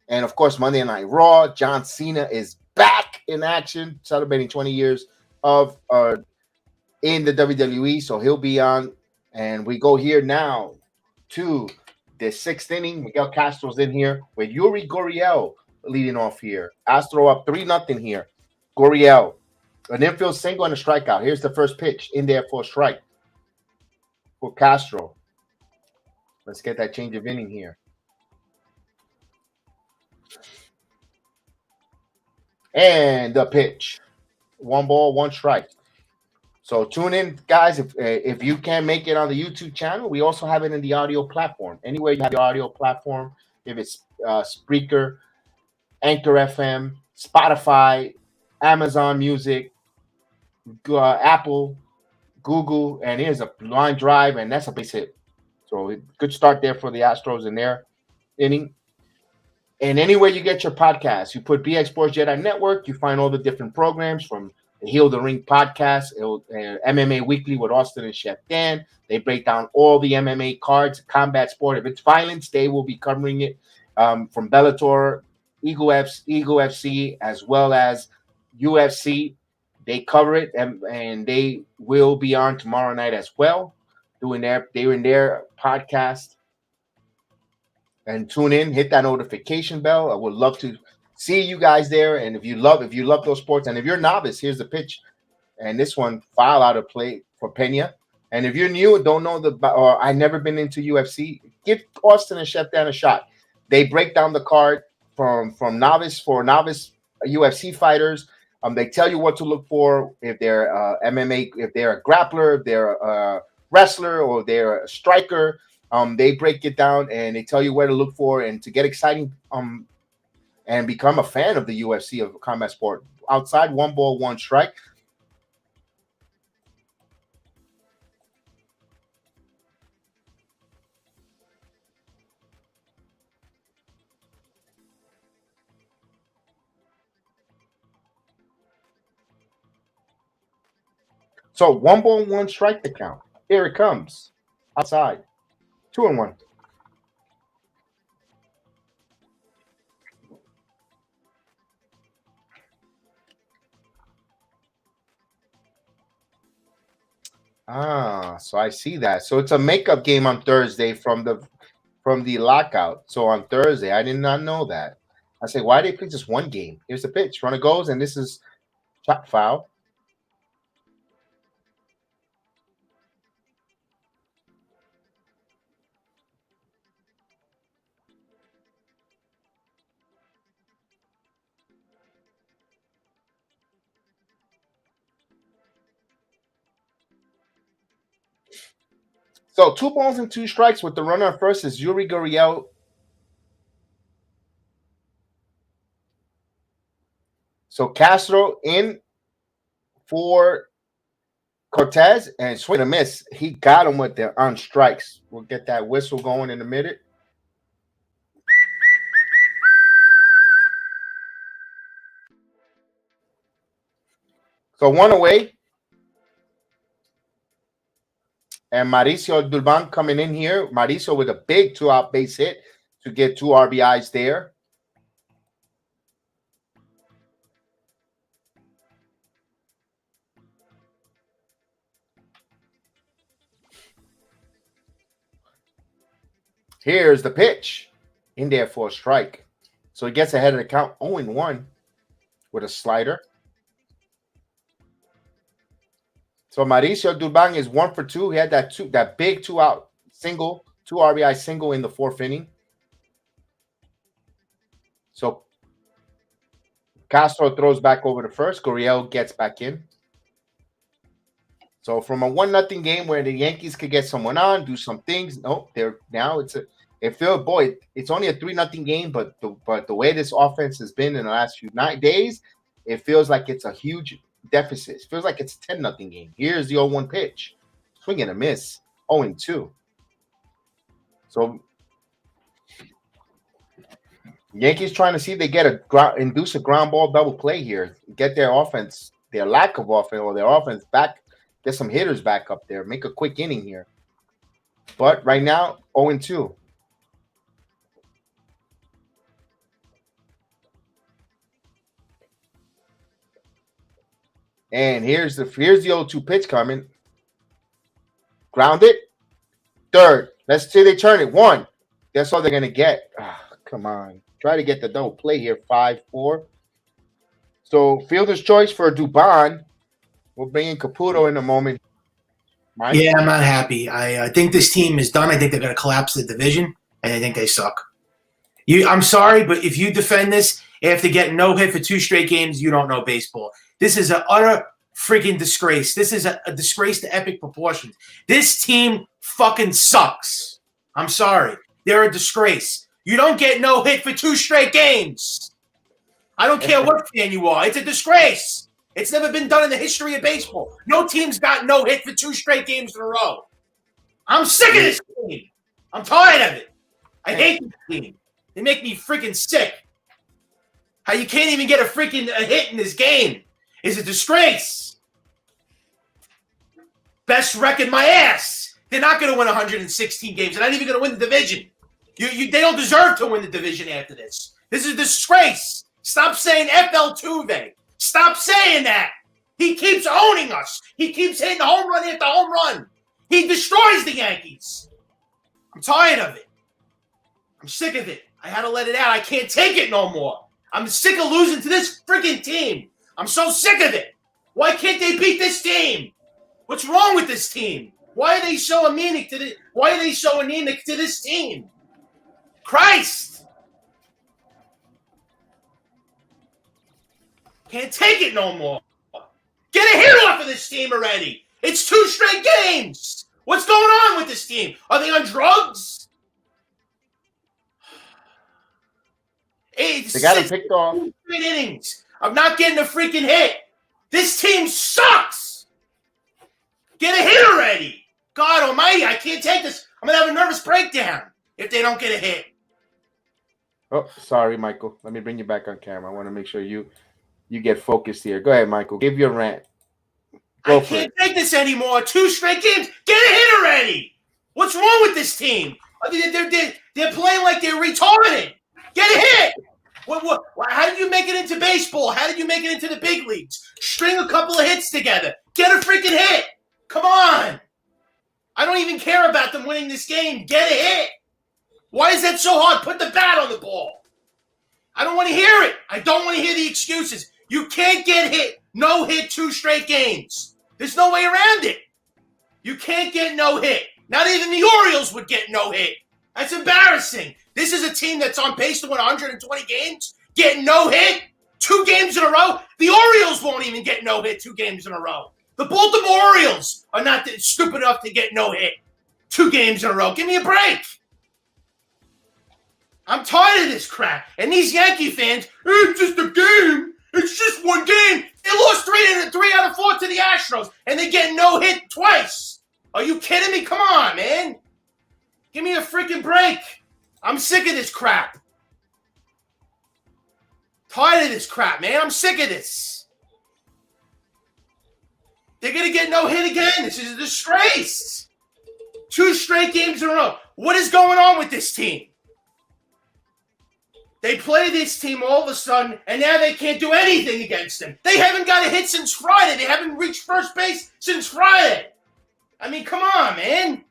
And of course, Monday Night Raw, John Cena is back in action, celebrating 20 years of in the WWE. So he'll be on. And we go here now to the 6th inning. Miguel Castro's in here with Yuri Gurriel leading off here. Astro up 3-0 here. Gurriel, an infield single and a strikeout. Here's the first pitch in there for a strike for Castro. Let's get that change of inning here. And the pitch. 1 ball, 1 strike. So tune in, guys. If you can't make it on the YouTube channel, we also have it in the audio platform. Anywhere you have the audio platform, if it's Spreaker, Anchor FM, Spotify, Amazon Music, Apple, Google, and here's a line drive, and that's a base hit. So good start there for the Astros in their inning. And anywhere you get your podcast, you put BX Sports Jedi Network, you find all the different programs from the Heal the Ring podcast, MMA Weekly with Austin and Chef Dan. They break down all the MMA cards, combat sport. If it's violence, they will be covering it from Bellator, Eagle FC, as well as UFC. They cover it, and they will be on tomorrow night as well, doing their podcast. And tune in, hit that notification bell. I would love to see you guys there. And if you love those sports, and if you're a novice, here's the pitch. And this one, foul out of play for Pena. And if you're new and don't know or I've never been into UFC, give Austin and Chef Dan a shot. They break down the card from novice UFC fighters. They tell you what to look for if they're MMA, if they're a grappler, if they're a wrestler, or they're a striker. They break it down and they tell you where to look for and to get exciting and become a fan of the UFC of combat sport. Outside, 1 ball, 1 strike. So 1 ball, 1 strike to count. Here it comes. Outside. 2-1. So I see that. So it's a makeup game on Thursday from the lockout. So on Thursday, I did not know that. I say, why did they play just 1 game? Here's the pitch. Runner goes, and this is chop foul. So 2 balls and 2 strikes with the runner at first is Yuri Gurriel. So Castro in for Cortes and swing and a miss. He got him with the on strikes. We'll get that whistle going in a minute. So 1 away. And Mauricio Dulban coming in here. Mauricio with a big 2-out base hit to get 2 RBIs there. Here's the pitch in there for a strike. So he gets ahead of the count 0-1 with a slider. So Mauricio Dulban is 1 for 2. He had that big 2-out single, 2 RBI single in the 4th inning. So Castro throws back over to first. Gurriel gets back in. So from a 1-0 game where the Yankees could get someone on, do some things. Nope, it's only a 3-0 game, but the way this offense has been in the last few days, it feels like it's a huge deficit. It feels like it's a 10-0 game. Here's the 0-1 pitch. Swing and a miss. 0-2. So Yankees trying to see if they get induce a ground ball double play here. Get their offense, their lack of offense, or their offense back. Get some hitters back up there. Make a quick inning here. But right now, 0-2. And here's the 0-2 pitch coming. Ground it. Third. Let's see they turn it. 1, That's all they're gonna get. Come on, try to get the double play here. 5-4. So fielder's choice for Dubon. We'll bring in Caputo in a moment. Mike? Yeah, I'm not happy. I think this team is done. I think they're going to collapse the division, and I think they suck. I'm sorry, but if you defend this after getting no hit for 2 straight games, you don't know baseball. This is an utter freaking disgrace. This is a disgrace to epic proportions. This team fucking sucks. I'm sorry. They're a disgrace. You don't get no hit for 2 straight games. I don't care what fan you are. It's a disgrace. It's never been done in the history of baseball. No team's got no hit for 2 straight games in a row. I'm sick of this team. I'm tired of it. I hate this team. They make me freaking sick. How you can't even get a hit in this game is a disgrace. Best record, my ass. They're not going to win 116 games. They're not even going to win the division. They don't deserve to win the division after this. This is a disgrace. Stop saying FL Tuve. Stop saying that. He keeps owning us. He keeps hitting home run after home run. He destroys the Yankees. I'm tired of it. I'm sick of it. I had to let it out. I can't take it no more. I'm sick of losing to this freaking team. I'm so sick of it. Why can't they beat this team? What's wrong with this team? Why are they so anemic to this team? Christ! Can't take it no more. Get a hit off of this team already. It's 2 straight games. What's going on with this team? Are they on drugs? They got him picked off. 3 innings of not getting a freaking hit. This team sucks. Get a hit already. God almighty, I can't take this. I'm going to have a nervous breakdown if they don't get a hit. Oh, sorry, Michael. Let me bring you back on camera. I want to make sure you get focused here. Go ahead, Michael. Give your rant. I can't take this anymore. 2 straight games. Get a hit already. What's wrong with this team? They're playing like they're retarded. Get a hit. How did you make it into baseball? How did you make it into the big leagues? String a couple of hits together. Get a freaking hit. Come on. I don't even care about them winning this game. Get a hit. Why is that so hard? Put the bat on the ball. I don't want to hear it. I don't want to hear the excuses. You can't get hit. No hit 2 straight games. There's no way around it. You can't get no hit. Not even the Orioles would get no hit. That's embarrassing. This is a team that's on pace to win 120 games, getting no hit 2 games in a row. The Orioles won't even get no hit 2 games in a row. The Baltimore Orioles are not stupid enough to get no hit 2 games in a row. Give me a break. I'm tired of this crap. And these Yankee fans, it's just a game. It's just 1 game. They lost 3 out of 4 to the Astros, and they get no hit twice. Are you kidding me? Come on, man. Give me a freaking break. I'm sick of this crap. Tired of this crap, man. I'm sick of this. They're going to get no hit again. This is a disgrace. 2 straight games in a row. What is going on with this team? They play this team all of a sudden, and now they can't do anything against them. They haven't got a hit since Friday. They haven't reached first base since Friday. I mean, come on, man.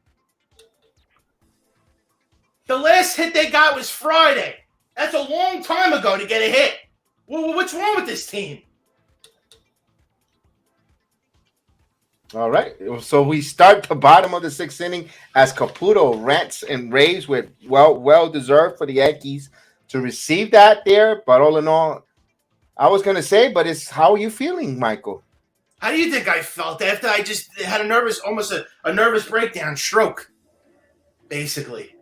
The last hit they got was Friday. That's a long time ago to get a hit. Well, what's wrong with this team? All right. So we start the bottom of the 6th inning as Caputo rants and raves with well deserved for the Yankees to receive that there. But all in all, I was going to say, but it's how are you feeling, Michael? How do you think I felt after I just had almost a nervous breakdown, stroke, basically?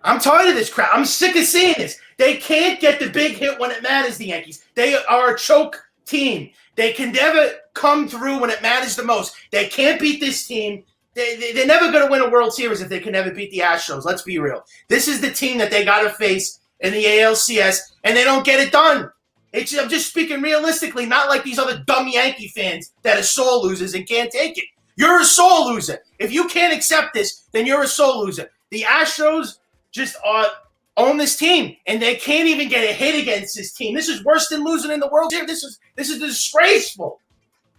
I'm tired of this crap. I'm sick of seeing this. They can't get the big hit when it matters, the Yankees. They are a choke team. They can never come through when it matters the most. They can't beat this team. They're never going to win a World Series if they can never beat the Astros. Let's be real. This is the team that they got to face in the ALCS, and they don't get it done. I'm just speaking realistically, not like these other dumb Yankee fans that are sore losers and can't take it. You're a sore loser. If you can't accept this, then you're a sore loser. The Astros just own this team, and they can't even get a hit against this team. This is worse than losing in the World Series. This is disgraceful.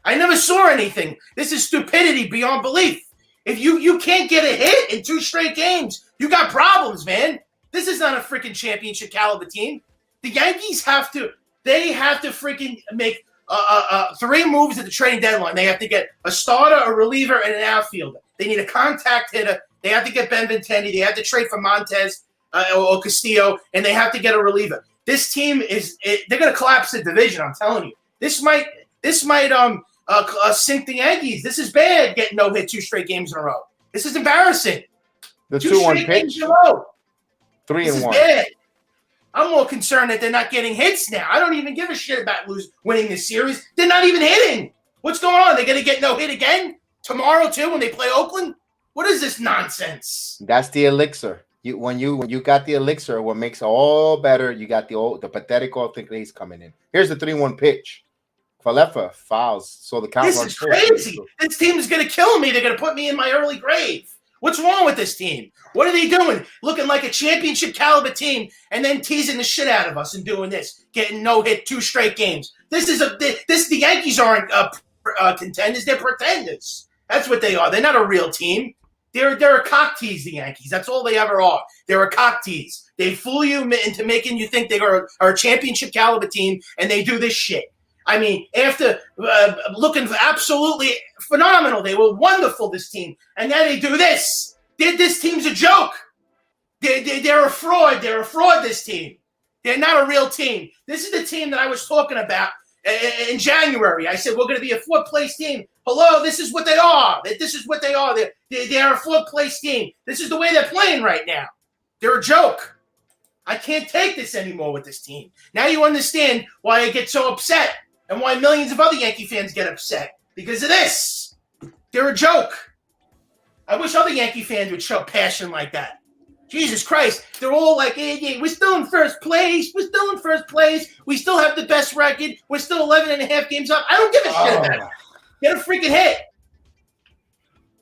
I never saw anything. This is stupidity beyond belief. If you can't get a hit in 2 straight games, you got problems, man. This is not a freaking championship caliber team. The Yankees have to freaking make 3 moves at the trading deadline. They have to get a starter, a reliever, and an outfielder. They need a contact hitter. They have to get Ben Benintendi. They have to trade for Montez or Castillo, and they have to get a reliever. This team they're going to collapse the division. I'm telling you. This might sink the Yankees. This is bad. Getting no hit 2 straight games in a row. This is embarrassing. The 2-1 pitch. 3-1. Bad. I'm more concerned that they're not getting hits now. I don't even give a shit about winning this series. They're not even hitting. What's going on? They're going to get no hit again tomorrow too when they play Oakland? What is this nonsense? That's the elixir. When you got the elixir, what makes it all better, you got the pathetic all-thing coming in. Here's the 3-1 pitch. Falefa fouls, so the count. This is crazy. This team is going to kill me. They're going to put me in my early grave. What's wrong with this team? What are they doing? Looking like a championship caliber team and then teasing the shit out of us and doing this, getting no hit 2 straight games. The Yankees aren't contenders. They're pretenders. That's what they are. They're not a real team. They're a cock tease, the Yankees. That's all they ever are. They're a cock tease. They fool you into making you think they are a championship caliber team, and they do this shit. I mean, after looking absolutely phenomenal, they were wonderful, this team, and now they do this. This team's a joke. They're a fraud. They're a fraud, this team. They're not a real team. This is the team that I was talking about in January. I said, we're going to be a 4th-place team. Hello, this is what they are. This is what they are. They're a 4th-place team. This is the way they're playing right now. They're a joke. I can't take this anymore with this team. Now you understand why I get so upset and why millions of other Yankee fans get upset. Because of this. They're a joke. I wish other Yankee fans would show passion like that. Jesus Christ. They're all like, hey, we're still in 1st place. We're still in 1st place. We still have the best record. We're still 11 and a half games up. I don't give a shit about it. Get a freaking hit.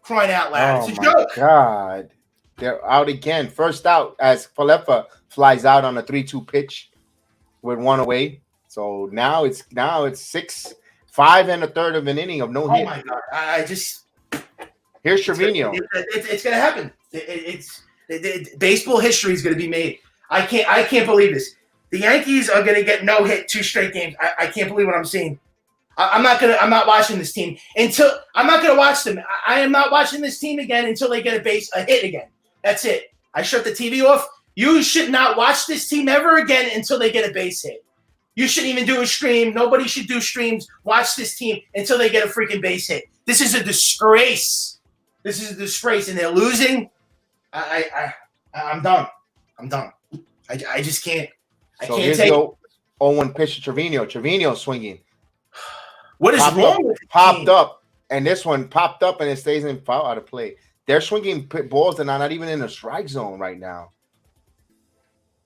Crying out loud. It's a joke. Oh, my God. They're out again. First out as Falefa flies out on a 3-2 pitch with 1 away. So now it's 6, 5 and a third of an inning of no hit. Oh, my God. Here's Trevino. It's going to happen. Baseball history is going to be made. I can't believe this. The Yankees are going to get no hit 2 straight games. I can't believe what I'm seeing. I'm not watching this team until I'm not going to watch them. I am not watching this team again until they get a hit again. That's it. I shut the TV off. You should not watch this team ever again until they get a base hit. You shouldn't even do a stream. Nobody should do streams. Watch this team until they get a freaking base hit. This is a disgrace. This is a disgrace, and they're losing. I'm done. I'm done. I just can't. I so can't here's take the 0-1 pitch to Trevino. Trevino swinging. What is wrong with popped up, and this one popped up, and it stays in foul out of play. They're swinging balls that are not even in the strike zone right now.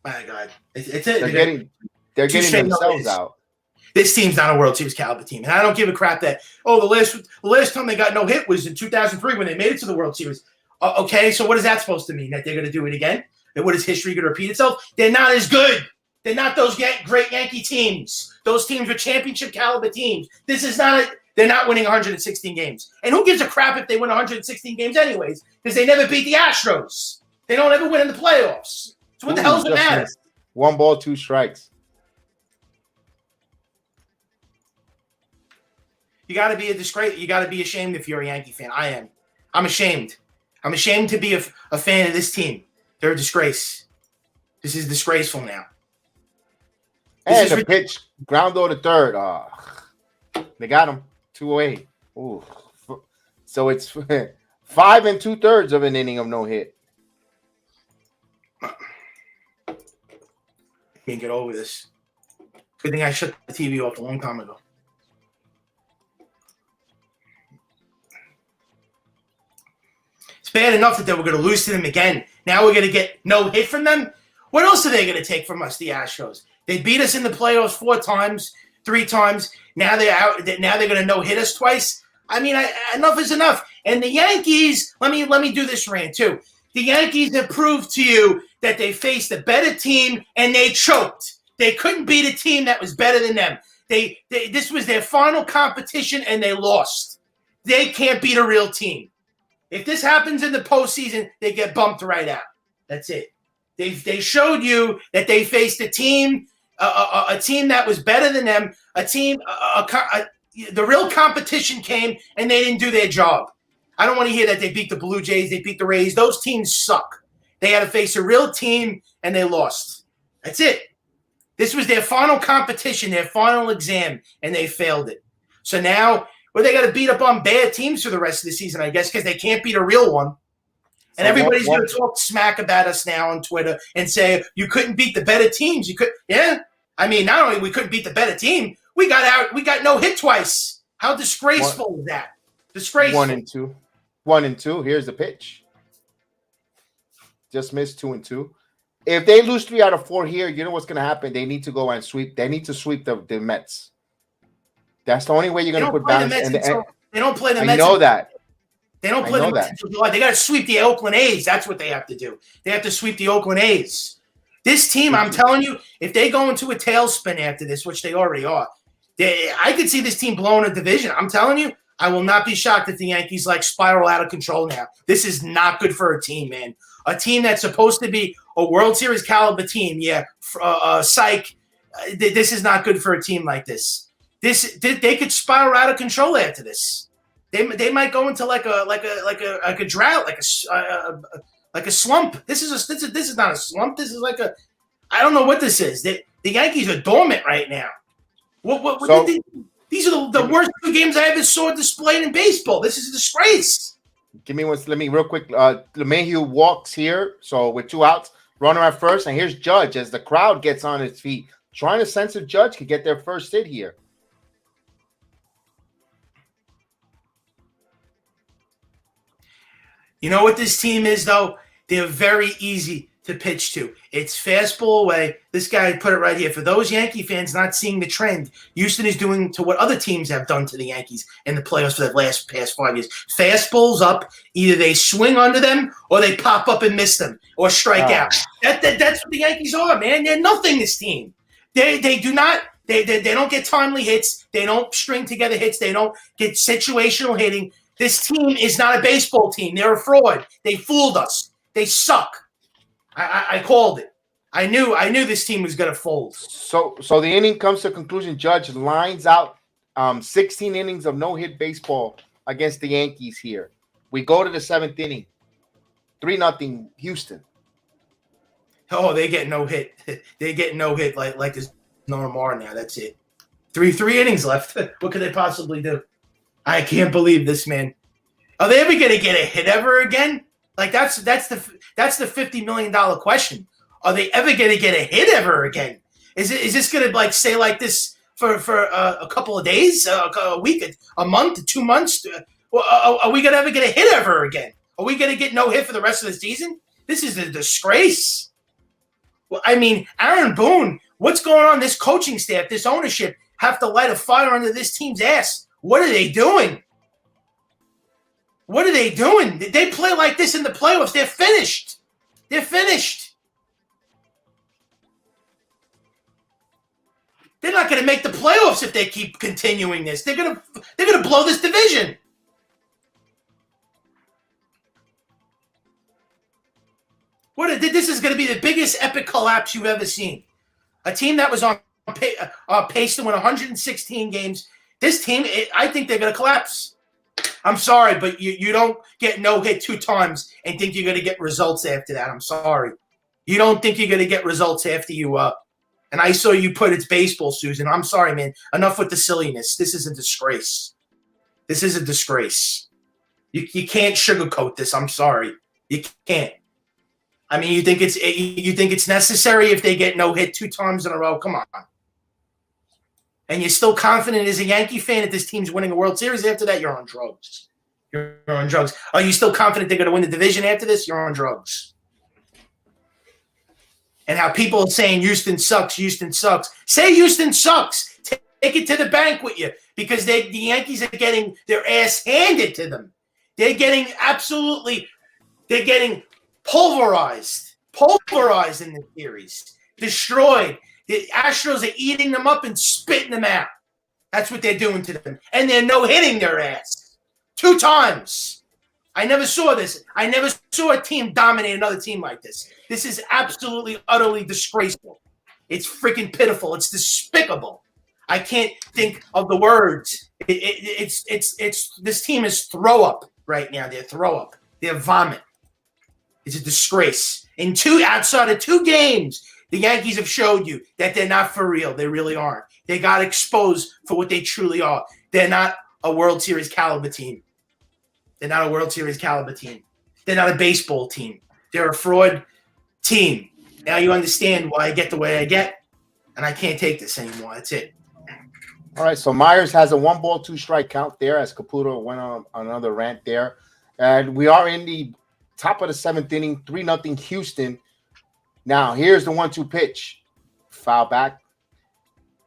My God, they're getting themselves out. This team's not a World Series caliber team, and I don't give a crap that the last time they got no hit was in 2003 when they made it to the World Series. Okay, so what is that supposed to mean? That they're going to do it again? That what is history going to repeat itself? They're not as good. They're not those great Yankee teams. Those teams are championship caliber teams. This is not they're not winning 116 games. And who gives a crap if they win 116 games anyways? Because they never beat the Astros. They don't ever win in the playoffs. So what the hell does it matter? 1 ball, 2 strikes. You got to be a disgrace. You got to be ashamed if you're a Yankee fan. I am. I'm ashamed. I'm ashamed to be a fan of this team. They're a disgrace. This is disgraceful now. And the pitch, ground over to third. They got him 2 away. Ooh. So it's 5 2/3 of an inning of no hit. Can't get over this. Good thing I shut the TV off a long time ago. It's bad enough that they were going to lose to them again. Now we're going to get no hit from them. What else are they going to take from us, the Astros? They beat us in the playoffs 4 times, 3 times. Now they're out. Now they're going to no hit us twice. I mean, enough is enough. And the Yankees, let me do this rant too. The Yankees have proved to you that they faced a better team and they choked. They couldn't beat a team that was better than them. This was their final competition and they lost. They can't beat a real team. If this happens in the postseason, they get bumped right out. That's it. They showed you that they faced a team that was better than them, the real competition came, and they didn't do their job. I don't want to hear that they beat the Blue Jays, they beat the Rays. Those teams suck. They had to face a real team, and they lost. That's it. This was their final competition, their final exam, and they failed it. So now, they got to beat up on bad teams for the rest of the season, I guess, because they can't beat a real one. And everybody's going to talk smack about us now on Twitter and say, you couldn't beat the better teams. You could, yeah. I mean, not only we couldn't beat the better team, we got no hit twice. How disgraceful is that? Disgraceful. 1-2. Here's the pitch. Just missed 2-2. If they lose 3 out of 4 here, you know what's going to happen? They need to go and sweep. They need to sweep the Mets. That's the only way you're going to put balance. They don't play the Mets. I know that. They don't play the Mets until July. They got to sweep the Oakland A's. That's what they have to do. They have to sweep the Oakland A's. This team, I'm telling you, if they go into a tailspin after this, which they already are, I could see this team blowing a division. I'm telling you, I will not be shocked if the Yankees spiral out of control now. This is not good for a team, man. A team that's supposed to be a World Series caliber team, psych. This is not good for a team like this. They could spiral out of control after this. They might go into like a drought, like a slump. This is not a slump. This is I don't know what this is. The Yankees are dormant right now. These are the worst 2 games I ever saw displayed in baseball. This is a disgrace. Let me real quick. LeMahieu walks here, so with 2 outs, runner at first, and here's Judge as the crowd gets on its feet, trying to sense if Judge could get their first hit here. You know what this team is, though? They're very easy to pitch to. It's fastball away. This guy put it right here. For those Yankee fans not seeing the trend, Houston is doing to what other teams have done to the Yankees in the playoffs for the past 5 years. Fastballs up. Either they swing under them or they pop up and miss them or strike out. That's what the Yankees are, man. They're nothing, this team. They don't get timely hits. They don't string together hits. They don't get situational hitting. This team is not a baseball team. They're a fraud. They fooled us. They suck. I called it. I knew this team was going to fold. So the inning comes to a conclusion. Judge lines out 16 innings of no-hit baseball against the Yankees here. We go to the 7th inning. 3-0 Houston. Oh, they get no hit. They get no hit like there's no more now. That's it. Three innings left. What could they possibly do? I can't believe this, man. Are they ever going to get a hit ever again? That's the $50 million question. Are they ever going to get a hit ever again? Is this going to stay like this for a couple of days, a week, a month, 2 months? Are we going to ever get a hit ever again? Are we going to get no hit for the rest of the season? This is a disgrace. Well, I mean, Aaron Boone, what's going on? This coaching staff, this ownership have to light a fire under this team's ass. What are they doing? What are they doing? They play like this in the playoffs. They're finished. They're finished. They're not going to make the playoffs if they keep continuing this. They're going to blow this division. This is going to be the biggest epic collapse you've ever seen. A team that was on pace to win 116 games. This team, I think they're going to collapse. I'm sorry, but you don't get no hit 2 times and think you're going to get results after that. I'm sorry. You don't think you're going to get results after you and I saw you put it's baseball, Susan. I'm sorry, man. Enough with the silliness. This is a disgrace. This is a disgrace. You can't sugarcoat this. I'm sorry. You can't. I mean, you think it's necessary if they get no hit 2 times in a row? Come on. And you're still confident as a Yankee fan that this team's winning a World Series after that? You're on drugs. You're on drugs. Are you still confident they're going to win the division after this? You're on drugs. And how people are saying Houston sucks, Houston sucks. Say Houston sucks. Take it to the bank with you because the Yankees are getting their ass handed to them. They're getting pulverized in the series, destroyed. The Astros are eating them up and spitting them out. That's what they're doing to them. And they're no-hitting their ass 2 times. I never saw this. I never saw a team dominate another team like this. This is absolutely, utterly disgraceful. It's freaking pitiful. It's despicable. I can't think of the words. It's this team is throw up right now. They're throw up. They're vomit. It's a disgrace. Outside of 2 games, the Yankees have showed you that they're not for real. They really aren't. They got exposed for what they truly are. They're not a World Series caliber team. They're not a World Series caliber team. They're not a baseball team. They're a fraud team. Now you understand why I get the way I get, and I can't take this anymore. That's it. All right, so Myers has a 1-ball, 2-strike count there as Caputo went on another rant there. And we are in the top of the 7th inning, 3-0 Houston. Now, here's the 1-2 pitch. Foul back.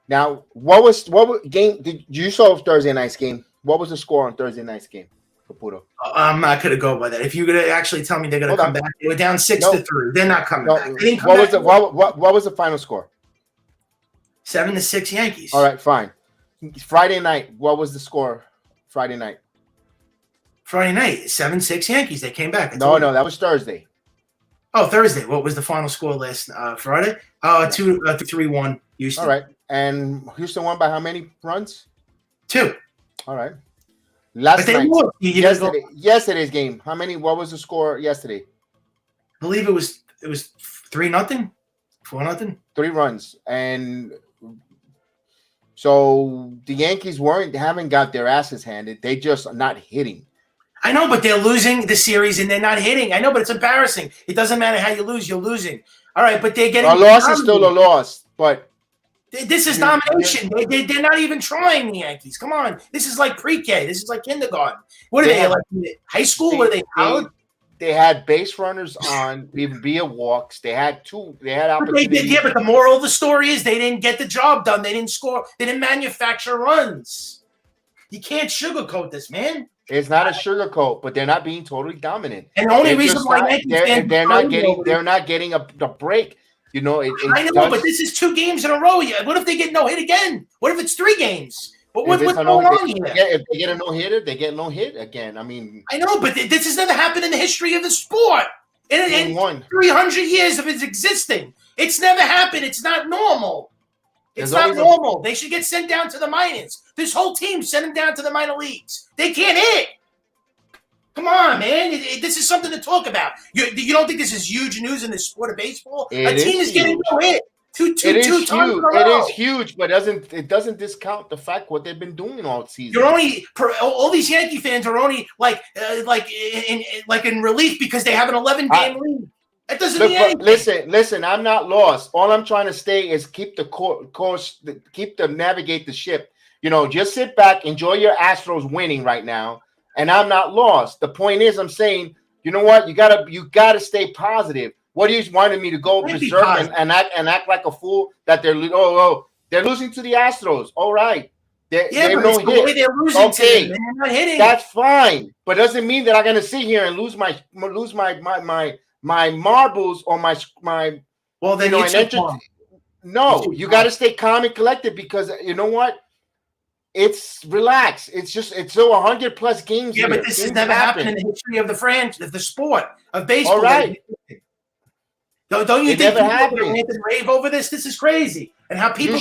Now, what game did you saw Thursday night's game? What was the score on Thursday night's game, Caputo? I'm not going to go by that. If you're going to actually tell me they're going to come back, they were down 6-3. They're not coming back. What was the final score? 7-6 Yankees. All right, fine. Friday night, what was the score? Friday night, 7-6 Yankees. They came back. No, that was Thursday. Oh, Thursday. What was the final score last Friday? 3-1 Houston. All right, and Houston won by how many runs? 2. All right. Last night, yesterday, yesterday's game. How many? What was the score yesterday? I believe it was 3-0, 4-0. 3 runs, and so the Yankees haven't got their asses handed. They just are not hitting. I know, but they're losing the series and they're not hitting. I know, but it's embarrassing. It doesn't matter how you lose, you're losing. All right, but they're getting a loss is still a loss, but this is domination. They're not even trying, the Yankees. Come on. This is like pre-K. This is like kindergarten. What are they like high school? Were they college? They had base runners on via walks. They had opportunities. But the moral of the story is they didn't get the job done. They didn't score. They didn't manufacture runs. You can't sugarcoat this, man. It's not a sugarcoat, but they're not being totally dominant. And the only reason why they're not getting a break. You know, I know, but this is 2 games in a row. What if they get no hit again? What if it's 3 games? What's going on here? If they get a no-hitter, they get no hit again. I mean, I know, but this has never happened in the history of the sport. In 300 years of its existing. It's never happened. It's not normal. It's not normal. They should get sent down to the minors. This whole team sent them down to the minor leagues. They can't hit. Come on, man. This is something to talk about. You don't think this is huge news in the sport of baseball? A team is getting no hit. It is huge, but it doesn't discount the fact what they've been doing all season. All these Yankee fans are only in relief because they have an 11-game lead. That doesn't mean anything. Listen. I'm not lost. All I'm trying to say is keep the course, navigate the ship. You know, just sit back, enjoy your Astros winning right now, and I'm not lost. The point is, I'm saying, you know what? You gotta stay positive. What do you wanted me to go berserk and act like a fool that they're losing to the Astros? All right, they're no hit. They're losing to them, they're not hitting. That's fine, but doesn't mean that I'm gonna sit here and lose my marbles or my. Well, then you got to stay calm and collected because you know what? It's relaxed. It's still 100+ games. Yeah, but this has never happened in the history of the franchise, of the sport of baseball. All right. Don't you think people rave over this? This is crazy. And how people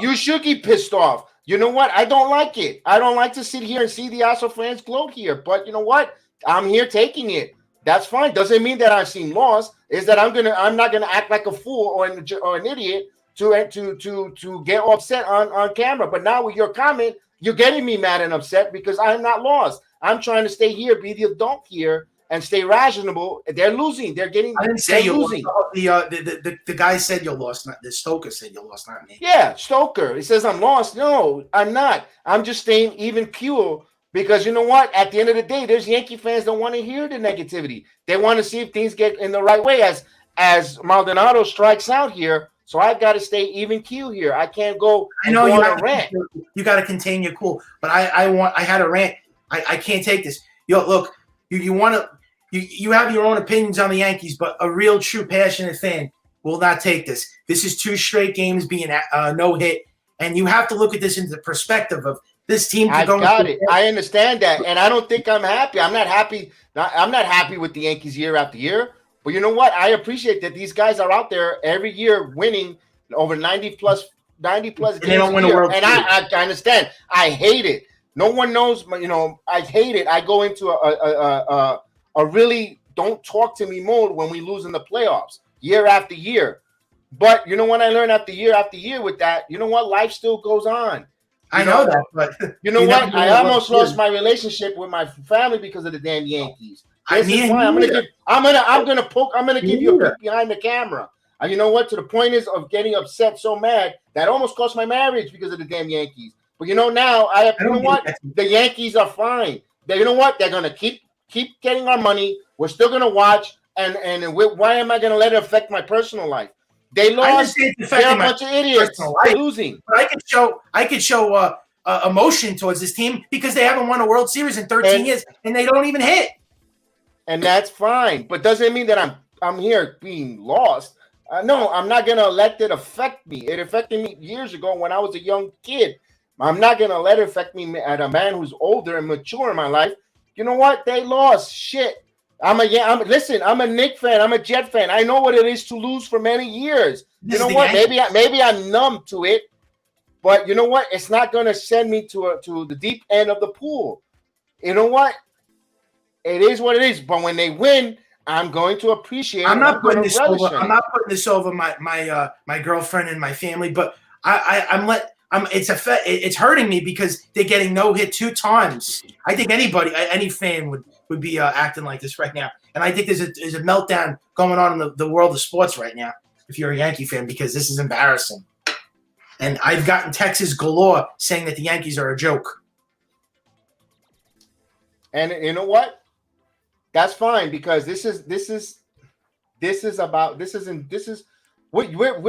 you should get pissed off. You know what? I don't like it. I don't like to sit here and see the Astros fans gloat here. But you know what? I'm here taking it. That's fine. Doesn't mean that I've seen loss. Is that I'm not gonna act like a fool or an idiot to get upset on camera. But now with your comment, you're getting me mad and upset because I'm not lost. I'm trying to stay here, be the adult here, and stay rationable. They're losing. They're getting. I didn't say you're losing. The guy said you're lost. Not the Stoker said you're lost, not me. Yeah, Stoker. He says I'm lost. No, I'm not. I'm just staying even keel because you know what? At the end of the day, there's Yankee fans don't want to hear the negativity. They want to see if things get in the right way. As Maldonado strikes out here, so I've got to stay even keel here. I can't go. I know you got to rant. You got to contain your cool. But I had a rant. I can't take this. Yo, look. You have your own opinions on the Yankees, but a real, true, passionate fan will not take this. This is 2 straight games being no hit, and you have to look at this in the perspective of this team I to go. got it. I understand that, and I don't think I'm happy. I'm not happy. I'm not happy with the Yankees year after year. But you know what? I appreciate that these guys are out there every year winning over 90 plus games they don't win a year. World And I understand. I hate it. No one knows. You know, I hate it. I go into a really don't talk to me mode when we lose in the playoffs year after year. But you know what I learned after year with that? You know what? Life still goes on. I know that, but you know what? I almost lost my relationship with my family because of the damn Yankees. This is why I'm gonna give you a peek behind the camera. And you know what? To the point is of getting upset so mad that almost cost my marriage because of the damn Yankees. But you know now you know what? The Yankees are fine. You know what? They're gonna keep getting our money. We're still gonna watch. And why am I gonna let it affect my personal life? They lost. They're a bunch of idiots. They're losing. But I could show emotion towards this team because they haven't won a World Series in 13 years and they don't even hit. And that's fine, but doesn't mean that I'm here being lost. No, I'm not gonna let it affect me. It affected me years ago when I was a young kid. I'm not gonna let it affect me as a man who's older and mature in my life. You know what? They lost. Shit. Listen, I'm a Knicks fan. I'm a Jet fan. I know what it is to lose for many years. You know what? Maybe I'm numb to it, but you know what? It's not going to send me to the deep end of the pool. You know what? It is what it is. But when they win, I'm going to appreciate. I'm not putting this over my girlfriend and my family, but it's hurting me because they're getting no hit 2 times. I think any fan would be acting like this right now, and I think there's a meltdown going on in the world of sports right now. If you're a Yankee fan, because this is embarrassing, and I've gotten texts galore saying that the Yankees are a joke. And you know what? That's fine because we're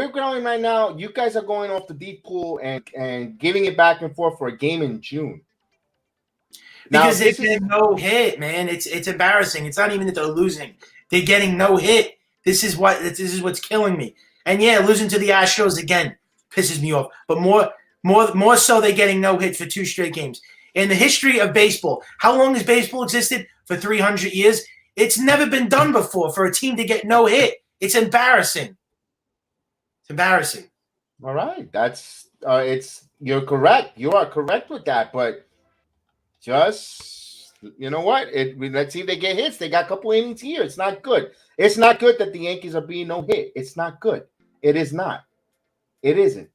going right now. You guys are going off the deep pool and giving it back and forth for a game in June. Because they're getting no hit, man. It's embarrassing. It's not even that they're losing. They're getting no hit. This is what's killing me. And yeah, losing to the Astros again pisses me off. But more so they're getting no hit for 2 straight games. In the history of baseball, how long has baseball existed? For 300 years? It's never been done before for a team to get no hit. It's embarrassing. It's embarrassing. All right. That's you're correct. You are correct with that, but just, you know what? Let's see if they get hits. They got a couple innings here. It's not good. It's not good that the Yankees are being no hit. It's not good. It is not. It isn't.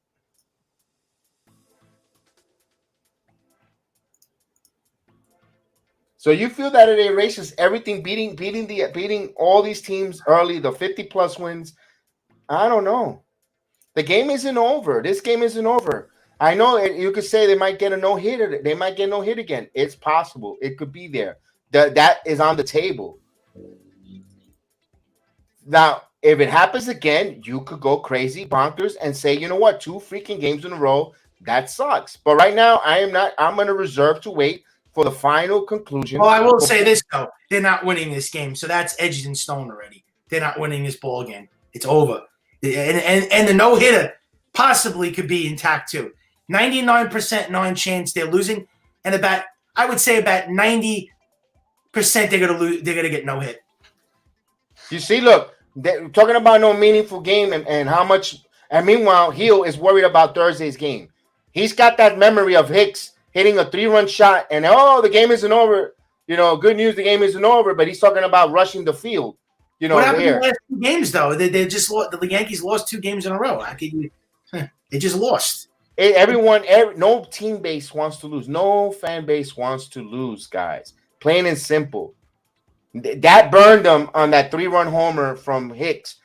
So you feel that it erases everything, beating all these teams early, the 50-plus wins? I don't know. The game isn't over. This game isn't over. I know you could say they might get a no-hitter. They might get no hit again. It's possible. It could be there. That is on the table. Now, if it happens again, you could go crazy, bonkers, and say, you know what, 2 freaking games in a row, that sucks. But right now, I'm going to reserve to wait for the final conclusion. Well, I will say this, though. They're not winning this game, so that's edged in stone already. They're not winning this ball game. It's over. And the no-hitter possibly could be intact, too. 99% non-chance they're losing, and I would say about 90% they're going to lose. They're going to get no hit. You see, look, they're talking about no meaningful game and how much. And meanwhile, Heel is worried about Thursday's game. He's got that memory of Hicks hitting a 3-run shot, and the game isn't over. You know, good news, the game isn't over. But he's talking about rushing the field. You know, what happened in the last 2 games though? They just lost. The Yankees lost 2 games in a row. They just lost. No team base wants to lose. No fan base wants to lose, guys. Plain and simple. That burned them on that 3-run homer from Hicks.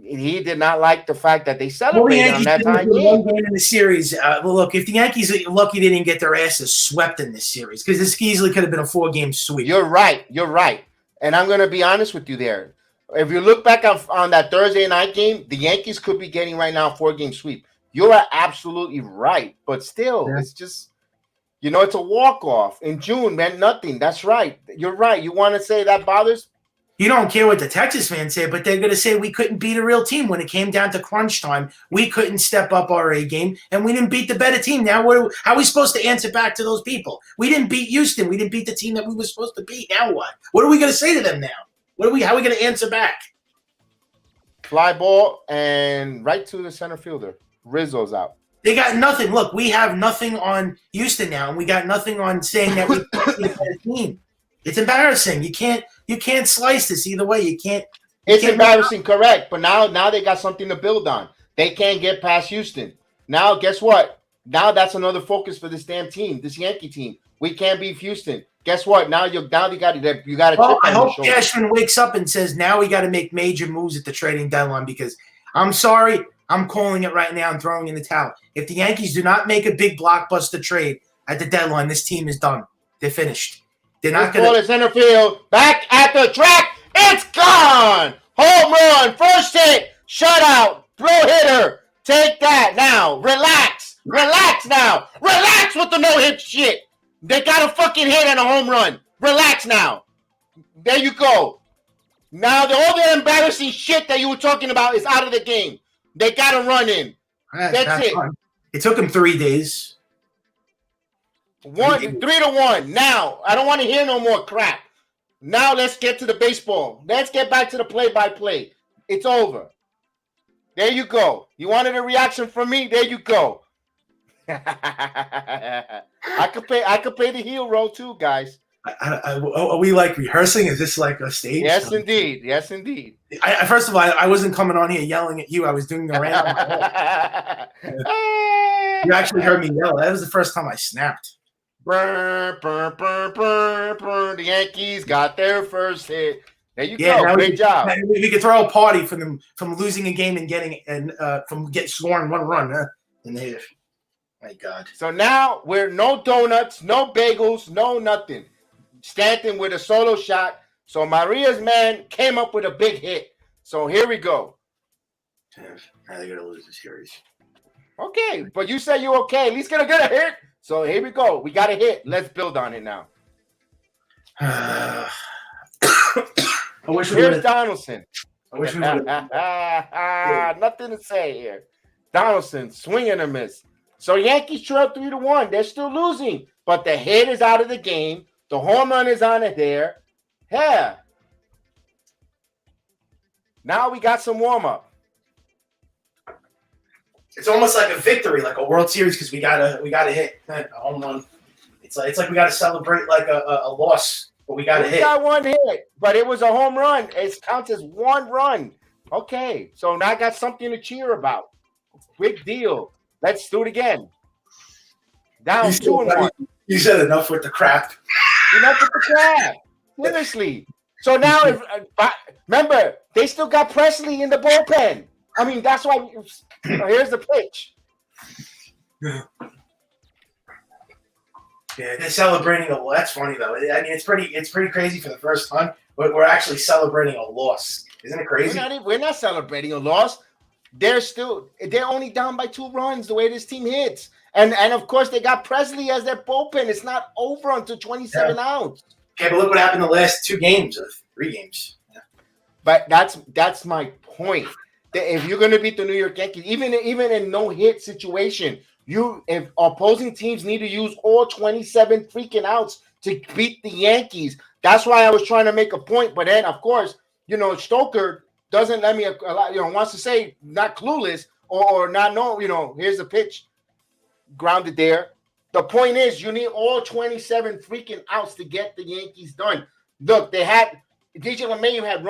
He did not like the fact that they celebrated on that time game. One game in the series. Look, if the Yankees are lucky they didn't get their asses swept in this series, because this easily could have been a 4-game sweep. You're right. And I'm going to be honest with you there. If you look back on that Thursday night game, the Yankees could be getting right now a 4-game sweep. You are absolutely right. But still, It's just, it's a walk-off. In June meant nothing. That's right. You're right. You want to say that bothers? You don't care what the Texas fans say, but they're going to say we couldn't beat a real team when it came down to crunch time. We couldn't step up our A game, and we didn't beat the better team. Now, how are we supposed to answer back to those people? We didn't beat Houston. We didn't beat the team that we were supposed to beat. Now what? What are we going to say to them now? How are we going to answer back? Fly ball and right to the center fielder. Rizzo's out. They got nothing. Look, we have nothing on Houston now, and we got nothing on saying that we beat a better team. It's embarrassing. You can't slice this either way. You can't. It's embarrassing, correct. But now they got something to build on. They can't get past Houston. Now, guess what? Now that's another focus for this damn team, this Yankee team. We can't beat Houston. Guess what? Now you got to. Well, I hope Cashman wakes up and says now we got to make major moves at the trading deadline because I'm sorry, I'm calling it right now and throwing in the towel. If the Yankees do not make a big blockbuster trade at the deadline, this team is done. They're finished. They're not going to center field. Back at the track. It's gone. Home run. First hit. Shutout. Throw hitter. Take that now. Relax. Relax now. Relax with the no-hit shit. They got a fucking hit and a home run. Relax now. There you go. Now all the embarrassing shit that you were talking about is out of the game. They got to run in. That's it. Fun. It took them 3 days. 3-1. Now, I don't want to hear no more crap. Now, let's get to the baseball. Let's get back to the play-by-play. It's over. There you go. You wanted a reaction from me? There you go. I could play the heel role too, guys. Are we like rehearsing? Is this like a stage? Yes, indeed. Yes, indeed. First of all, I wasn't coming on here yelling at you. I was doing the random. You actually heard me yell. That was the first time I snapped. Burr, burr, burr, burr, burr. The Yankees got their first hit. There you go. Great job. We could throw a party for them from losing a game and getting scoring one run. And they, my God. So now we're no donuts, no bagels, no nothing. Stanton with a solo shot. So Maria's man came up with a big hit. So here we go. Now they're gonna lose the series. Okay, but you say you're okay. At least gonna get a hit. So here we go. We got a hit. Let's build on it now. I wish Here's Donaldson. I wish we would. Nothing to say here. Donaldson, swing and a miss. So Yankees trail 3-1. They're still losing, but the hit is out of the game. The home run is on it there. Yeah. Now we got some warm-up. It's almost like a victory, like a World Series, because we got a hit, a home run. It's like we got to celebrate like a loss, but we got a hit. We got one hit, but it was a home run. It counts as one run. Okay, so now I got something to cheer about. Big deal. Let's do it again. Down 2-1. You said enough with the crap. Enough with the crap. Seriously. So now, remember, they still got Presley in the bullpen. I mean, that's why. Here's the pitch. Yeah, they're celebrating that's funny though. I mean, it's pretty crazy for the first time, but we're actually celebrating a loss. Isn't it crazy? We're not celebrating a loss. They're only down by 2 runs the way this team hits. And of course they got Presley as their bullpen. It's not over until 27 outs. Okay, but look what happened the last 2 games or 3 games. Yeah. But that's my point. If you're going to beat the New York Yankees, even in no-hit situation, if opposing teams need to use all 27 freaking outs to beat the Yankees. That's why I was trying to make a point. But then, of course, Stoker doesn't let me, wants to say not clueless or not know, here's the pitch. Grounded there. The point is, you need all 27 freaking outs to get the Yankees done. Look, they had DJ LeMahieu had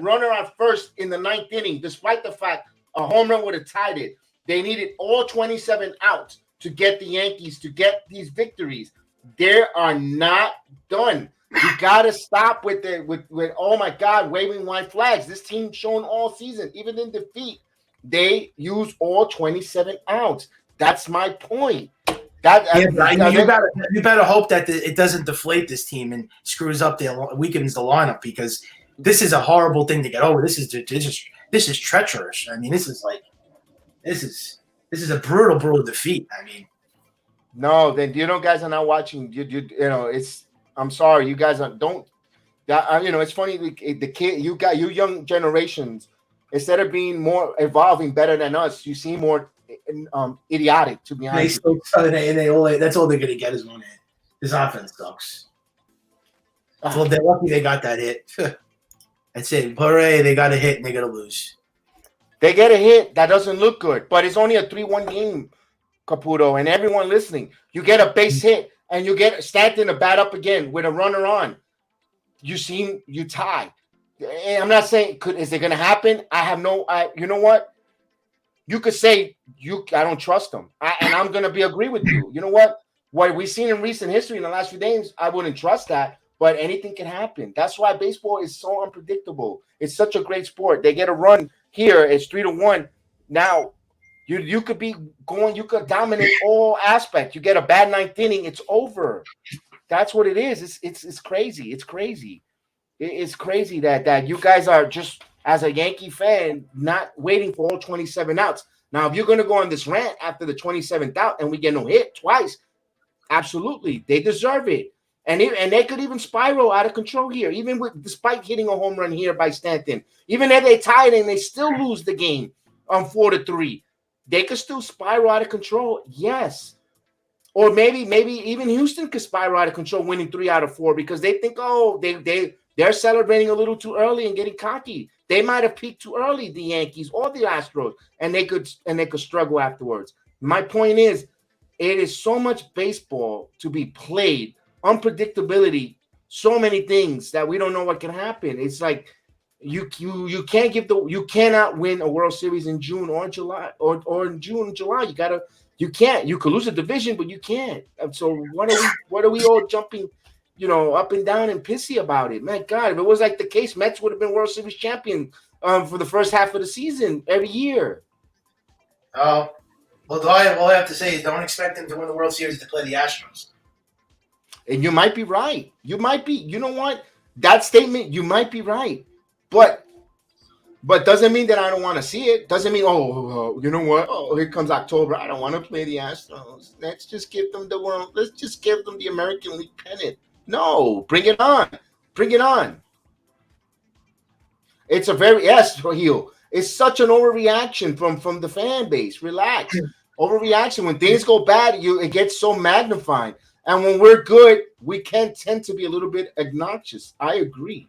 runner on first in the 9th inning, despite the fact a home run would have tied it. They needed all 27 outs to get the Yankees to get these victories. They are not done. You got to stop with oh my God, waving white flags. This team shown all season, even in defeat, they use all 27 outs. That's my point. You better hope that it doesn't deflate this team and screws up weakens the lineup, because this is a horrible thing to get over. This is treacherous. I mean, this is a brutal defeat. I mean, no, then guys are not watching. I'm sorry, you guys don't. That it's funny. The kid, you young generations, instead of being more evolving better than us, you seem more idiotic. To be honest, that's all they're gonna get is one hit. This offense sucks. Well, they're lucky they got that hit. That's it. Hooray! They got a hit and they're gonna lose. They get a hit that doesn't look good, but it's only a 3-1 game, Caputo, and everyone listening. You get a base hit and you get Stanton to bat up again with a runner on. You tie. And I'm not saying is it going to happen? I have no. You know what? You could say I don't trust them, and I'm going to agree with you. You know what? What we've seen in recent history in the last few days, I wouldn't trust that. But anything can happen. That's why baseball is so unpredictable. It's such a great sport. They get a run here. It's 3-1. Now, you could be going. You could dominate all aspects. You get a bad ninth inning. It's over. That's what it is. It's crazy. It's crazy. It's crazy that you guys are just, as a Yankee fan, not waiting for all 27 outs. Now, if you're going to go on this rant after the 27th out and we get no hit twice, absolutely, they deserve it. And they could even spiral out of control here, even despite hitting a home run here by Stanton. Even if they tied and they still lose the game on 4-3, they could still spiral out of control. Yes. Or maybe even Houston could spiral out of control, winning 3 out of 4 because they think, they're celebrating a little too early and getting cocky. They might have peaked too early, the Yankees or the Astros, and they could struggle afterwards. My point is, it is so much baseball to be played, unpredictability, so many things that we don't know what can happen. It's like you cannot win a World Series in June or July or in June and July. You can't. You could lose a division, but you can't. And so what are we all jumping, up and down and pissy about it? Man, God, if it was like the case, Mets would have been World Series champion for the first half of the season every year. Well, all I have to say is don't expect them to win the World Series to play the Astros. And you might be right. You might be. You know what? That statement, you might be right. But doesn't mean that I don't want to see it. Doesn't mean, you know what? Oh, here comes October. I don't want to play the Astros. Let's just give them the world. Let's just give them the American League pennant. No, bring it on. Bring it on. It's it's such an overreaction from the fan base. Relax. Overreaction. When things go bad, it gets so magnified. And when we're good, we can tend to be a little bit obnoxious. I agree.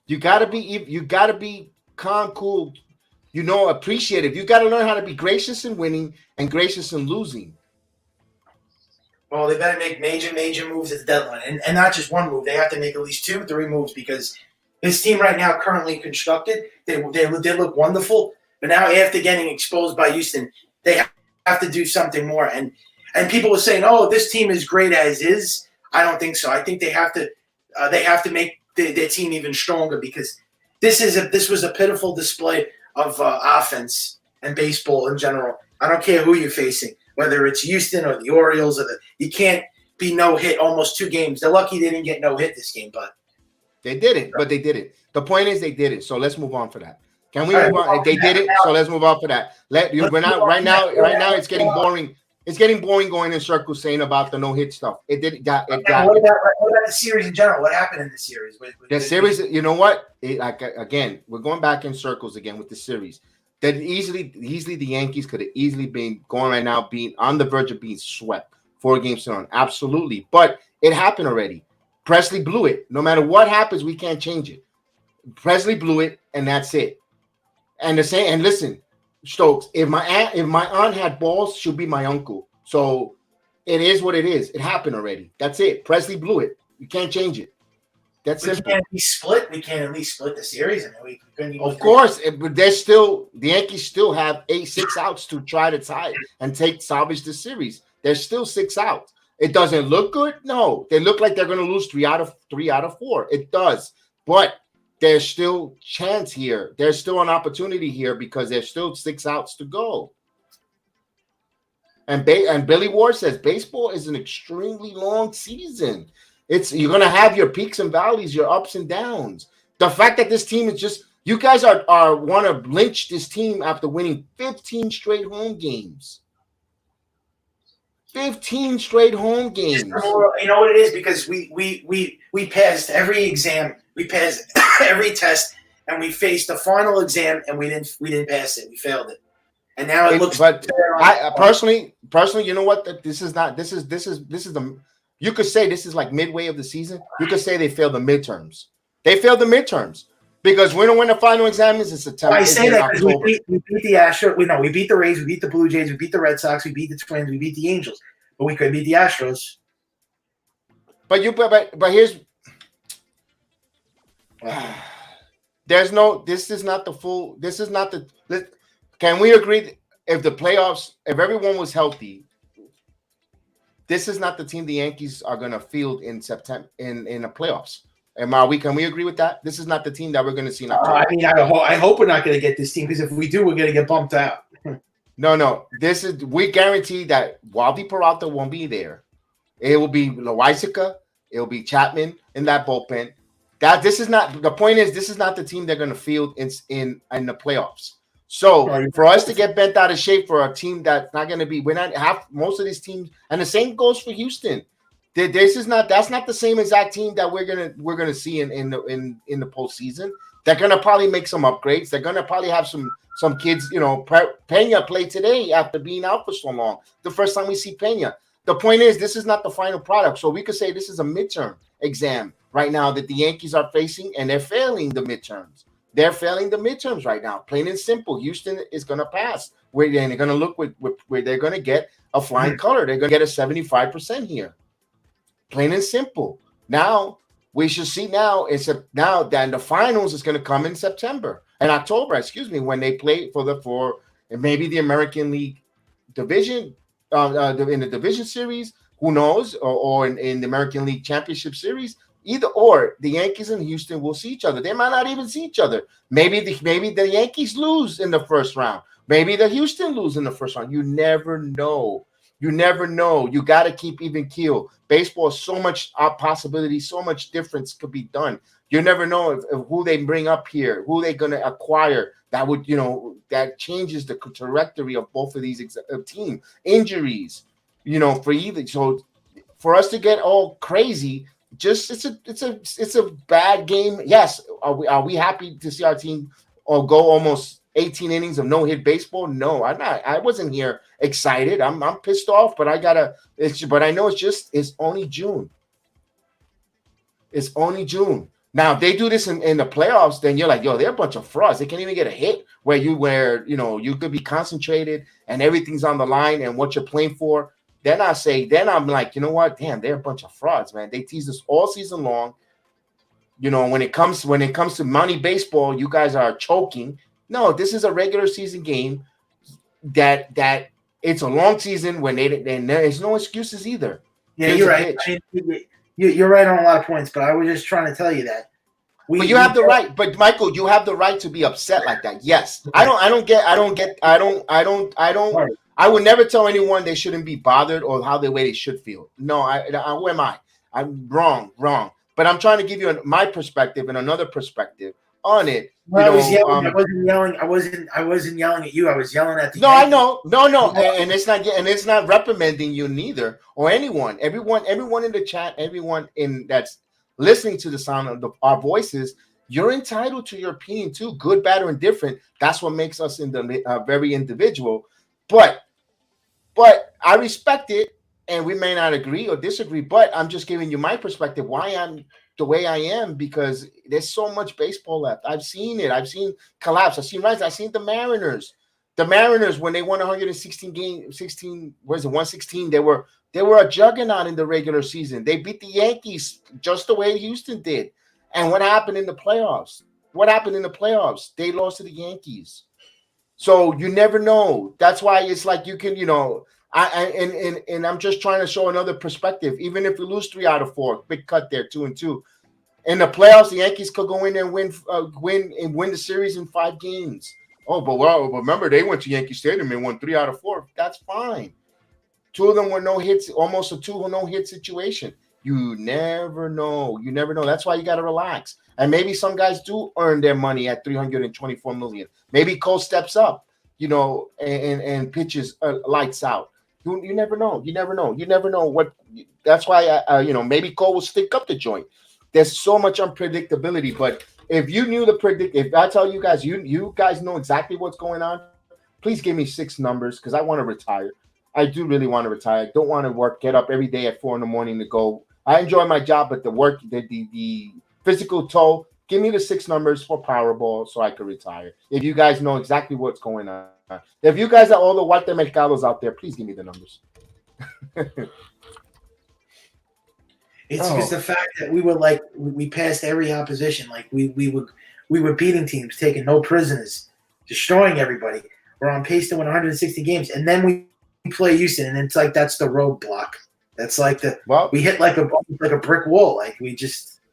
You gotta be calm, cool, appreciative. You gotta learn how to be gracious in winning and gracious in losing. Well, they better make major moves at the deadline, and not just one move. They have to make at least 2-3 moves because this team right now, currently constructed, they look wonderful. But now, after getting exposed by Houston, they have to do something more. And people were saying, "Oh, this team is great as is." I don't think so. I think they have to make their team even stronger because this was a pitiful display of offense and baseball in general. I don't care who you're facing, whether it's Houston or the Orioles you can't be no hit almost 2 games. They're lucky they didn't get no hit this game, but they did it. But they did it. The point is they did it. So let's move on for that. Can we move on? They did it. So let's move on for that. We're not right now. It's getting boring. It's getting boring going in circles saying about the no-hit stuff. It got. What about the series in general? What happened in the series? The series, you know what? Again, we're going back in circles again with the series. That easily the Yankees could have easily been going right now, being on the verge of being swept 4 games to 1. Absolutely. But it happened already. Presley blew it. No matter what happens, we can't change it. Presley blew it, and that's it. And listen, Stokes, if my aunt had balls, she'll be my uncle. So it is what it is. It happened already. That's it. Presley blew it. You can't change it. That's simple. We can't at least split the series. We couldn't even of course, but the Yankees still have 6 outs to try to tie and salvage the series. There's still 6 outs. It doesn't look good. No, they look like they're going to lose 3 out of 4. It does, but there's still chance here. There's still an opportunity here because there's still 6 outs to go. And Billy Ward says baseball is an extremely long season. You're going to have your peaks and valleys, your ups and downs. The fact that this team is just – you guys are want to lynch this team after winning 15 straight home games. 15 straight home games. You know what it is? Because we passed every exam, we passed every test, and we faced the final exam, and we didn't pass it. We failed it, and now it looks. But I personally, you know what? This is the. You could say this is like midway of the season. You could say they failed the midterms. They failed the midterms because when the final exam is in September. I say that because we beat the Astros. We beat the Rays, we beat the Blue Jays, we beat the Red Sox, we beat the Twins, we beat the Angels, but we couldn't beat the Astros. But here's there's no. This is not the full. This is not the. Can we agree? If the playoffs, if everyone was healthy, this is not the team the Yankees are going to field in September in the playoffs. Can we agree with that? This is not the team that we're going to see in October. I mean, I hope we're not going to get this team because if we do, we're going to get bumped out. No. We guarantee that Waldy Peralta won't be there. It will be Loaizica. It will be Chapman in that bullpen. This is not the point. This is not the team they're going to field in the playoffs. So for us to get bent out of shape for a team that's not going to be, most of these teams, and the same goes for Houston. That's not the same exact team that we're gonna see in the postseason. They're gonna probably make some upgrades. They're gonna probably have some kids. Pena played today after being out for so long. The first time we see Pena. The point is, this is not the final product. So we could say this is a midterm exam right now that the Yankees are facing, and they're failing the midterms. They're failing the midterms right now. Plain and simple. Houston is gonna pass. And they're gonna look where they're gonna get a flying color. They're gonna get a 75% here. Plain and simple. Now we should see then the finals is going to come in October, when they play for maybe the American League division in the division series, who knows, or in the American League Championship Series. Either or, the Yankees and Houston will see each other. They might not even see each other. Maybe the Yankees lose in the first round. Maybe the Houston lose in the first round. You never know. You never know. You got to keep even keel. Baseball is so much possibility, so much difference could be done. You never know if who they bring up here, who they're going to acquire. That would, that changes the trajectory of both of these team injuries. For either. So for us to get all crazy, it's a bad game. Yes, are we happy to see our team go almost 18 innings of no-hit baseball? No, I'm not. I wasn't here excited. I'm pissed off, but I know it's only June. It's only June. Now, if they do this in the playoffs, then you're like, yo, they're a bunch of frauds. They can't even get a hit where you could be concentrated and everything's on the line and what you're playing for. Then I'm like, you know what? Damn, they're a bunch of frauds, man. They tease us all season long. When it comes to money baseball, you guys are choking. No, this is a regular season game that it's a long season when there's no excuses either. Yeah, you're right. You're right on a lot of points, but I was just trying to tell you that. But you have the right. But Michael, you have the right to be upset like that. Yes, I would never tell anyone they shouldn't be bothered or the way they should feel. No, who am I? I'm wrong. But I'm trying to give you my perspective and another perspective on it. Well, I was yelling. I wasn't yelling. I wasn't yelling at you. I was yelling at the. No, Yankees. I know. No, and it's not reprimanding you neither or anyone. Everyone in the chat, everyone that's listening to the sound of our voices. You're entitled to your opinion too, good, bad, or indifferent. That's what makes us very individual. But I respect it, and we may not agree or disagree. But I'm just giving you my perspective. Why I'm the way I am, because there's so much baseball left. I've seen it. I've seen collapse. I've seen rise. I've seen the Mariners. The Mariners, when they won 116 games, 116, they were a juggernaut in the regular season. They beat the Yankees just the way Houston did. And what happened in the playoffs? They lost to the Yankees. So you never know. That's why it's like you can, and I'm just trying to show another perspective. Even if we lose 3 out of 4, big cut there, 2-2. In the playoffs, the Yankees could go in there and win the series in 5 games. Oh, but remember they went to Yankee Stadium and won 3 out of 4. That's fine. 2 of them were no hits, almost a 2 no-hit situation. You never know. That's why you got to relax. And maybe some guys do earn their money at $324 million. Maybe Cole steps up, and pitches lights out. You never know. You never know. You never know what. That's why maybe Cole will stick up the joint. There's so much unpredictability. But if you knew if I tell you guys, you guys know exactly what's going on, please give me 6 numbers because I want to retire. I do really want to retire. I don't want to get up every day at 4 a.m. to go. I enjoy my job, but the work, the physical toll. Give me the 6 numbers for Powerball so I can retire. If you guys know exactly what's going on. If you guys are all the white mercados out there, please give me the numbers. It's because the fact that we passed every opposition. Like we were beating teams, taking no prisoners, destroying everybody. We're on pace to win 160 games. And then we play Houston, and it's like that's the roadblock. That's like we hit like a brick wall. Like we just –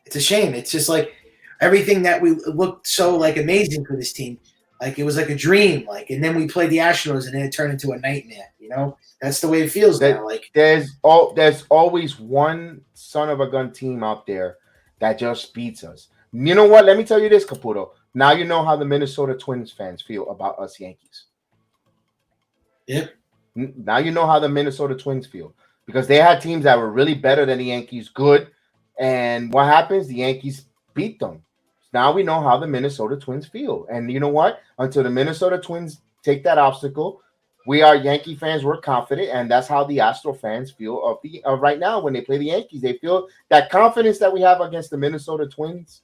it's a shame. It's just like everything that we looked so like amazing for this team. Like it was like a dream, and then we played the Astros, and then it turned into a nightmare. That's the way it feels now. Like there's always one son of a gun team out there that just beats us. You know what? Let me tell you this, Caputo. Now you know how the Minnesota Twins fans feel about us Yankees. Yep. Now you know how the Minnesota Twins feel because they had teams that were really better than the Yankees, good, and what happens? The Yankees beat them. Now we know how the Minnesota Twins feel. And you know what? Until the Minnesota Twins take that obstacle, we are Yankee fans. We're confident. And that's how the Astro fans feel of right now when they play the Yankees. They feel that confidence that we have against the Minnesota Twins.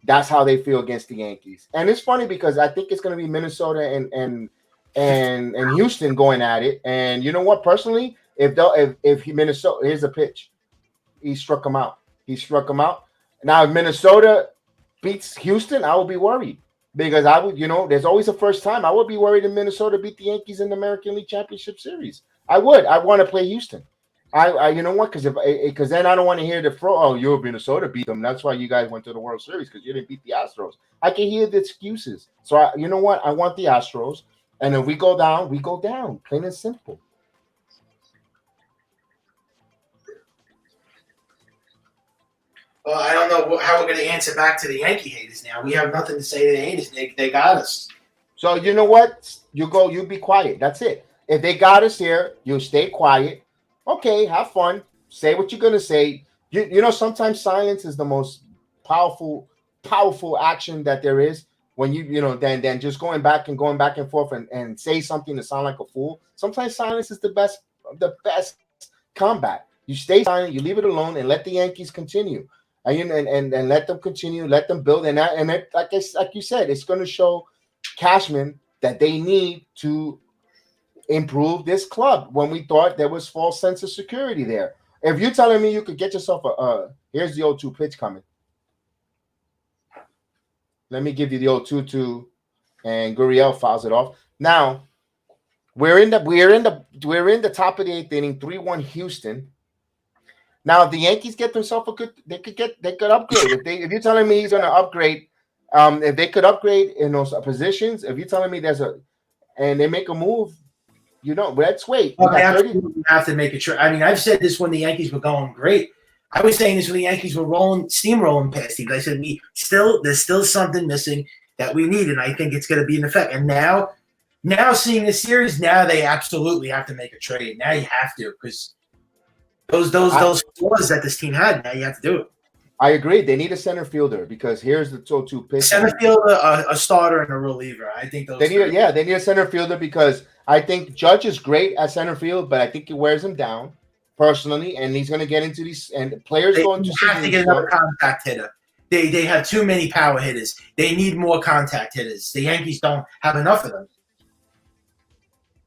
That's how they feel against the Yankees. And it's funny because I think it's going to be Minnesota and Houston going at it. And you know what? Personally, if Minnesota, here's a pitch. He struck him out. Now, if Minnesota beats Houston, I will be worried because I would, there's always a first time. I would be worried if Minnesota beat the Yankees in the American League Championship Series. I would. I want to play Houston. I you know what? Because then I don't want to hear Minnesota beat them. That's why you guys went to the World Series because you didn't beat the Astros. I can hear the excuses. So you know what? I want the Astros, and if we go down, we go down. Plain and simple. Well, I don't know how we're going to answer back to the Yankee haters now. We have nothing to say to the haters. They got us. So you know what? You be quiet. That's it. If they got us here, you stay quiet. Okay, have fun. Say what you're going to say. You know, sometimes silence is the most powerful action that there is. When then just going back and forth and say something to sound like a fool. Sometimes silence is the best combat. You stay silent, you leave it alone, and let the Yankees continue. And let them continue, let them build, like you said, it's going to show Cashman that they need to improve this club. When we thought there was false sense of security there, if you're telling me you could get yourself here's the 0-2 pitch coming. Let me give you the 0-2-2, and Gurriel fouls it off. Now we're in the top of the 8th inning, 3-1 Houston. Now, if the Yankees get themselves they could upgrade. If you're telling me he's going to upgrade, if they could upgrade in those positions, if you're telling me and they make a move, let's wait. Well, they have to make a trade. I mean, I've said this when the Yankees were going great. I was saying this when the Yankees were steamrolling past teams. I said, there's still something missing that we need, and I think it's going to be an effect. And now seeing this series, now they absolutely have to make a trade. Now you have to because those flaws that this team had, now you have to do it. I agree. They need a center fielder because here's the 2-2 pitch. Center fielder, a starter, and a reliever. I think they need a center fielder because I think Judge is great at center field, but I think he wears him down personally, and he's going to get into these and players going to have to get another contact hitter. They have too many power hitters. They need more contact hitters. The Yankees don't have enough of them.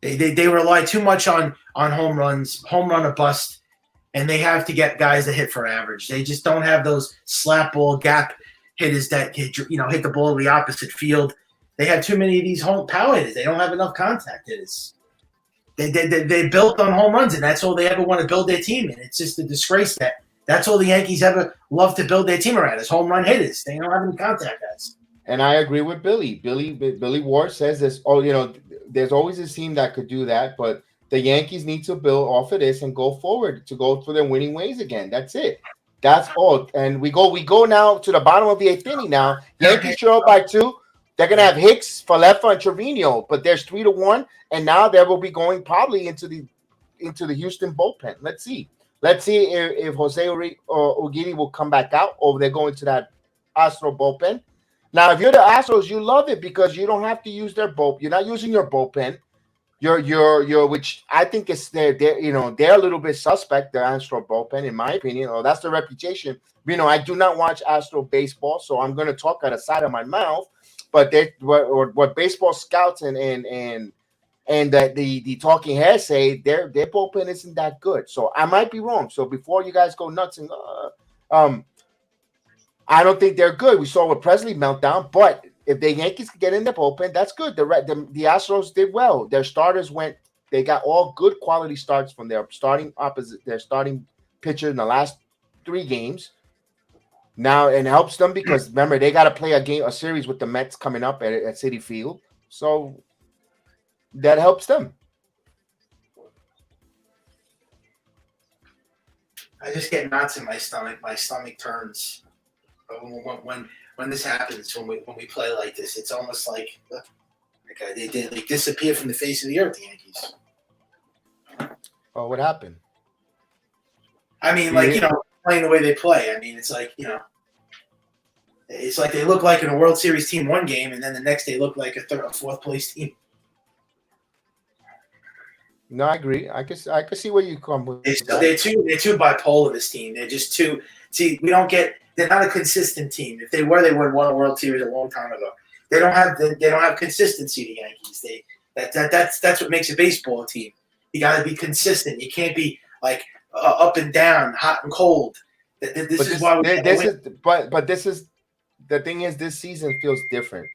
They rely too much on home runs, home run or bust. And they have to get guys that hit for average. They just don't have those slap ball gap hitters that hit the ball to the opposite field. They have too many of these home power hitters. They don't have enough contact hitters. They built on home runs, and that's all they ever want to build their team in. It's just a disgrace that's all the Yankees ever love to build their team around is home run hitters. They don't have any contact guys. And I agree with Billy. Billy Ward says this. There's always a team that could do that, but the Yankees need to build off of this and go forward to go for their winning ways again. That's it. That's all. And we go now to the bottom of the 8th inning now. Yankees trail by 2. They're gonna have Hicks, Falefa, and Trevino, but there's 3-1, and now they will be going probably into the Houston bullpen. Let's see if Jose Urquidy will come back out, or they're going to that Astro bullpen. Now, if you're the Astros, you love it because you don't have to use their bullpen. You're not using your bullpen. You're which I think is they're a little bit suspect, the Astro bullpen, in my opinion, or that's the reputation. I do not watch Astro baseball, so I'm going to talk out of the side of my mouth. But what baseball scouts and that the talking heads say, their bullpen isn't that good. So I might be wrong. So before you guys go nuts and I don't think they're good. We saw with Presley meltdown, but if the Yankees can get in the bullpen, that's good. The Astros did well. Their starters they got all good quality starts from their starting pitcher in the last 3 games. Now, it helps them because remember, they got to play a series with the Mets coming up at Citi Field. So that helps them. I just get knots in my stomach. My stomach turns when this happens. When we play like this, it's almost like they disappear from the face of the earth. The Yankees. Oh, what happened? I mean, playing the way they play. I mean, it's like it's like they look like in a World Series team one game, and then the next they look like a 4th place team. No, I agree. I can see where you come with. They're too bipolar. This team. They're just too. See, they're not a consistent team. If they were, they would have won a World Series a long time ago. They don't have consistency. The Yankees. That's what makes a baseball team. You got to be consistent. You can't be like up and down, hot and cold. This is the thing is, this season feels different.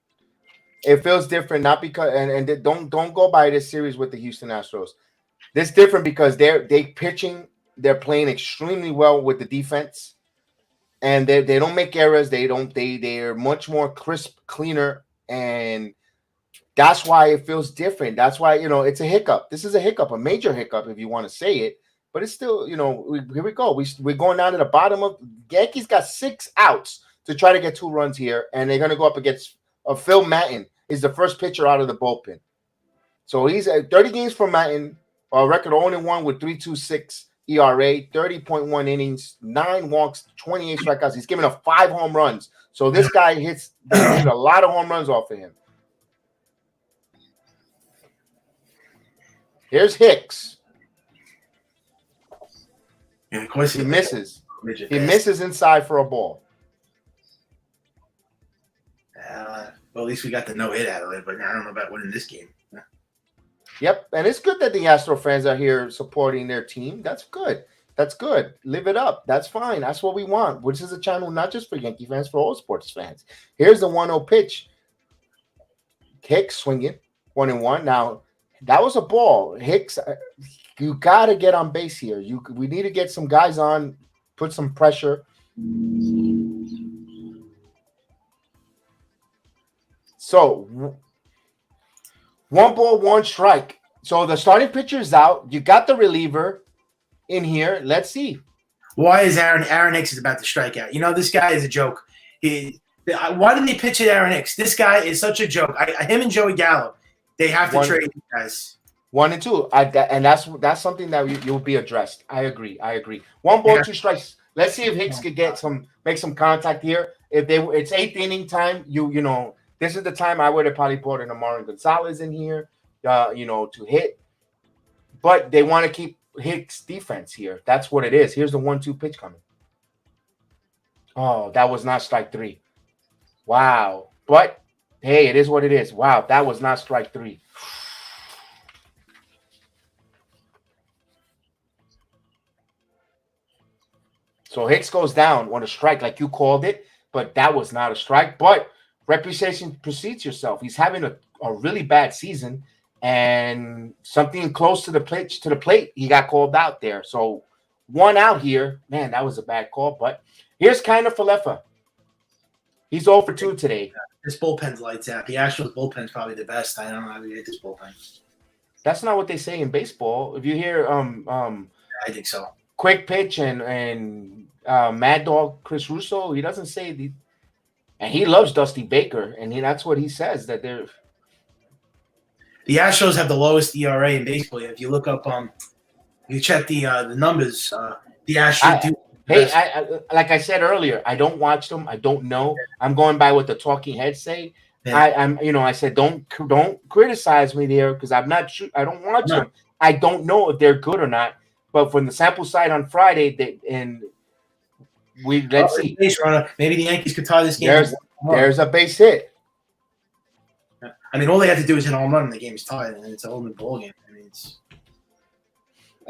It feels different, not because and don't go by this series with the Houston Astros. This is different because they're pitching, they're playing extremely well with the defense, and they don't make errors. They're much more crisp, cleaner, and that's why it feels different. That's why it's a hiccup. This is a hiccup, a major hiccup if you want to say it, but it's still here we go. We're going down to the bottom of Yankees got 6 outs to try to get 2 runs here, and they're going to go up against Phil Maton is the first pitcher out of the bullpen. So he's at 30 games for Maton, a record 0-1 with 3.26 ERA, 30.1 innings, 9 walks, 28 strikeouts. He's given up 5 home runs. So this guy hits a lot of home runs off of him. Here's Hicks. And of course he misses. He misses inside for a ball. Well, at least we got the no hit out of it, but I don't know about winning this game. Yep, and it's good that the Astro fans are here supporting their team. That's good. That's good. Live it up. That's fine. That's what we want. Which is a channel not just for Yankee fans, for all sports fans. Here's the 1-0 pitch. Hicks swinging 1-1. Now that was a ball. Hicks, you got to get on base here. We need to get some guys on, put some pressure. So 1 ball, 1 strike. So the starting pitcher is out. You got the reliever in here. Let's see. Why is Aaron Hicks is about to strike out? This guy is a joke. Why did they pitch at Aaron Hicks? This guy is such a joke. Him and Joey Gallo, they have to trade these guys. 1 and 2. And that's something that you'll be addressed. I agree. 1 ball, 2 strikes. Let's see if Hicks could make some contact here. It's 8th inning time, this is the time I would have probably put an Amari Gonzalez in here, to hit. But they want to keep Hicks' defense here. That's what it is. Here's the 1-2 pitch coming. Oh, that was not strike 3. Wow. But, hey, it is what it is. Wow, that was not strike 3. So Hicks goes down on a strike like you called it, but that was not a strike. But reputation precedes yourself. He's having a really bad season, and something close to the plate, he got called out there. So 1 out here, man, that was a bad call. But here's kind of Falefa. He's 0 for 2 today. This bullpen's lights out. The Astros bullpen's probably the best. I don't know how we hit this bullpen. That's not what they say in baseball. If you hear I think so. Quick pitch and Mad Dog Chris Russo, he doesn't say And he loves Dusty Baker, and that's what he says that they're. The Astros have the lowest ERA in baseball. If you look up, you check the numbers. The Astros do. Hey, like I said earlier, I don't watch them. I don't know. I'm going by what the talking heads say. Yeah. I said don't criticize me there because I don't watch them. I don't know if they're good or not. But from the sample side on Friday, let's see. Base runner. Maybe the Yankees could tie this game. There's a base hit. I mean, all they have to do is hit a home run, and the game's tied, and it's a whole new ball game. I mean,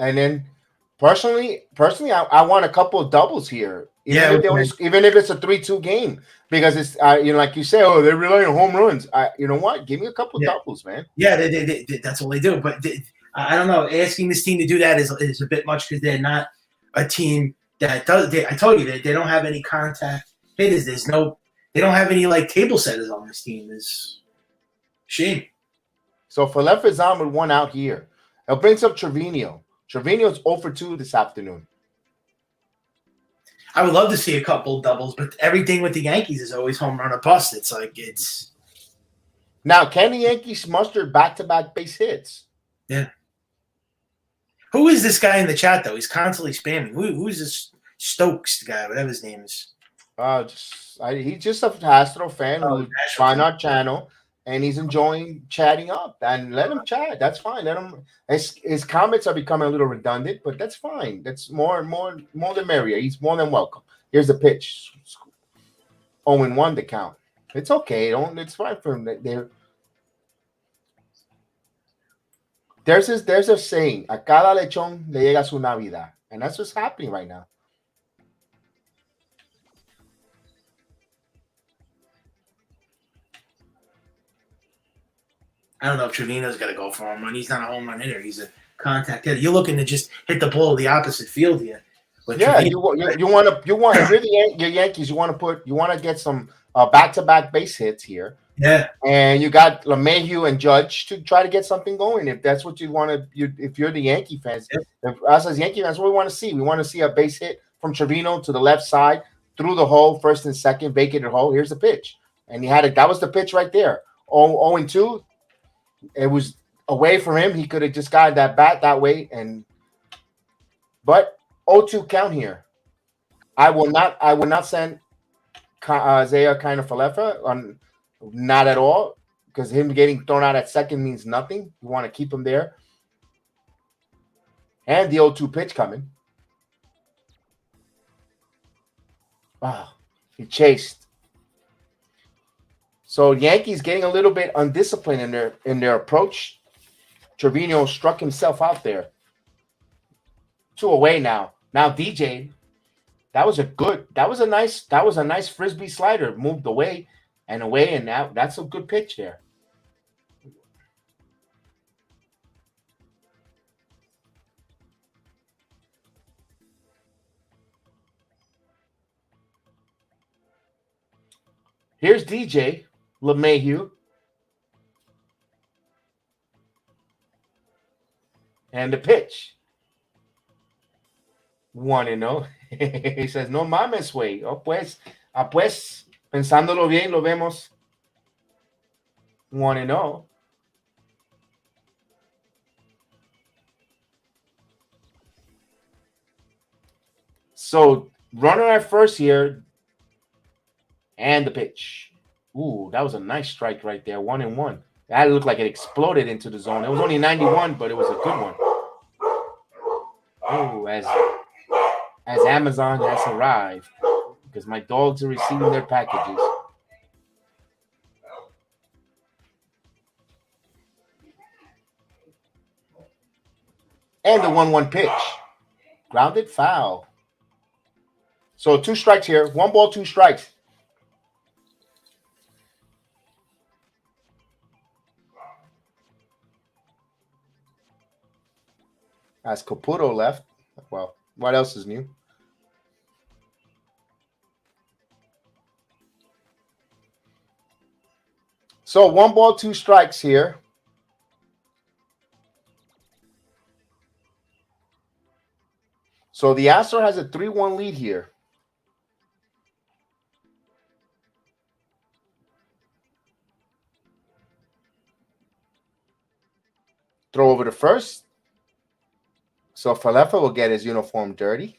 And then personally, I want a couple of doubles here. Even if it's a 3-2 game, because it's like you say, oh, they rely on home runs. You know what? Give me a couple of doubles, man. Yeah, they, that's all they do. But I don't know. Asking this team to do that is a bit much because they're not a team that does. I told you they don't have any contact hitters. They don't have any like table setters on this team. It's shame. So Falefa is on with 1 out here. It brings up Trevino. Trevino's 0 for 2 this afternoon. I would love to see a couple doubles, but everything with the Yankees is always home run or bust. It's like it's. Now, can the Yankees muster back-to-back base hits? Yeah. Who is this guy in the chat though? He's constantly spamming. Who's this Stokes guy? Whatever his name is. He's just a Astro fan who's on our channel, and he's enjoying chatting up. And let him chat. That's fine. Let him. His comments are becoming a little redundant, but that's fine. That's more the merrier. He's more than welcome. Here's the pitch. 0-1 to count. It's okay. It's fine for him. There's a saying, a cada lechón le llega su Navidad. And that's what's happening right now. I don't know if Trevino's got to go for a home run. He's not a home run hitter. He's a contact hitter. You're looking to just hit the ball the opposite field here. But yeah, you want if you're your Yankees, you want to get some back-to-back base hits here. Yeah, and you got LeMahieu and Judge to try to get something going. If that's what you want to, if you're the Yankee fans, if us as Yankee fans, what we want to see. We want to see a base hit from Trevino to the left side through the hole, first and second, vacated hole. Here's the pitch, and he had it. That was the pitch right there. 0-2. It was away from him. He could have just got that bat that way, but 0-2 count here. I will not send Isaiah kind of Falefa on. Not at all, because him getting thrown out at second means nothing. You want to keep him there. And the 0-2 pitch coming. Wow, he chased. So Yankees getting a little bit undisciplined in their approach. Trevino struck himself out there. 2 away now. Now DJ, that was a nice frisbee slider, moved away. And away, and that's a good pitch there. Here's DJ LeMahieu. And the pitch. 1-0. He says, no mames, güey. Oh, pues, pensándolo bien, lo vemos 1-0. So, runner at first here, and the pitch. Ooh, that was a nice strike right there, 1-1. That looked like it exploded into the zone. It was only 91, but it was a good one. Oh, as Amazon has arrived. Because my dogs are receiving their packages. And the 1-1 pitch. Grounded foul. So 2 strikes here. 1 ball, 2 strikes. As Caputo left. Well, what else is new? So 1 ball, 2 strikes here. So the Astros has a 3-1 lead here. Throw over to first. So Falefa will get his uniform dirty.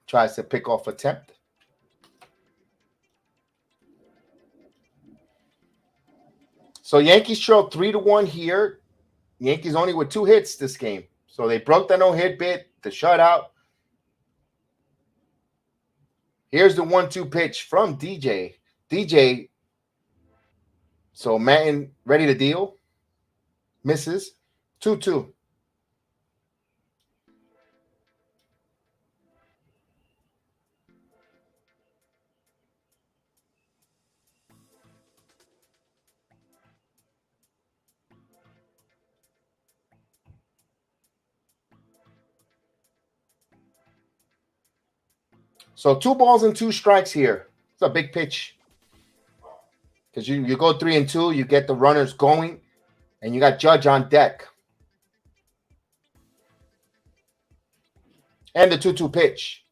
Tries to pick off attempt. So Yankees trail 3-1 here. Yankees only with 2 hits this game. So they broke the no-hit bit, the shutout. Here's the 1-2 pitch from DJ. DJ, so Manton ready to deal. Misses. 2-2. So 2 balls and 2 strikes here. It's a big pitch. Because you go 3-2, you get the runners going, and you got Judge on deck. And the 2-2 pitch.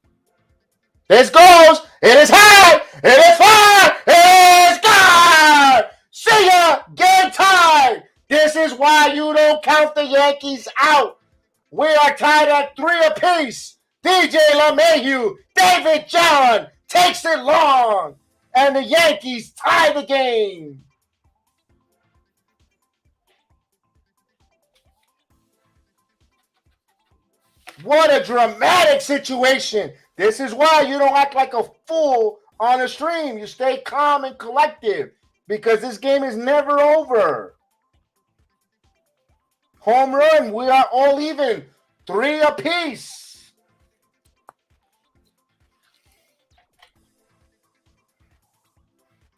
This goes. It is high. It is far. It is gone. See ya. Game time. This is why you don't count the Yankees out. We are tied at 3 apiece. DJ LeMahieu, David John takes it long. And the Yankees tie the game. What a dramatic situation. This is why you don't act like a fool on a stream. You stay calm and collective because this game is never over. Home run. We are all even. 3 apiece.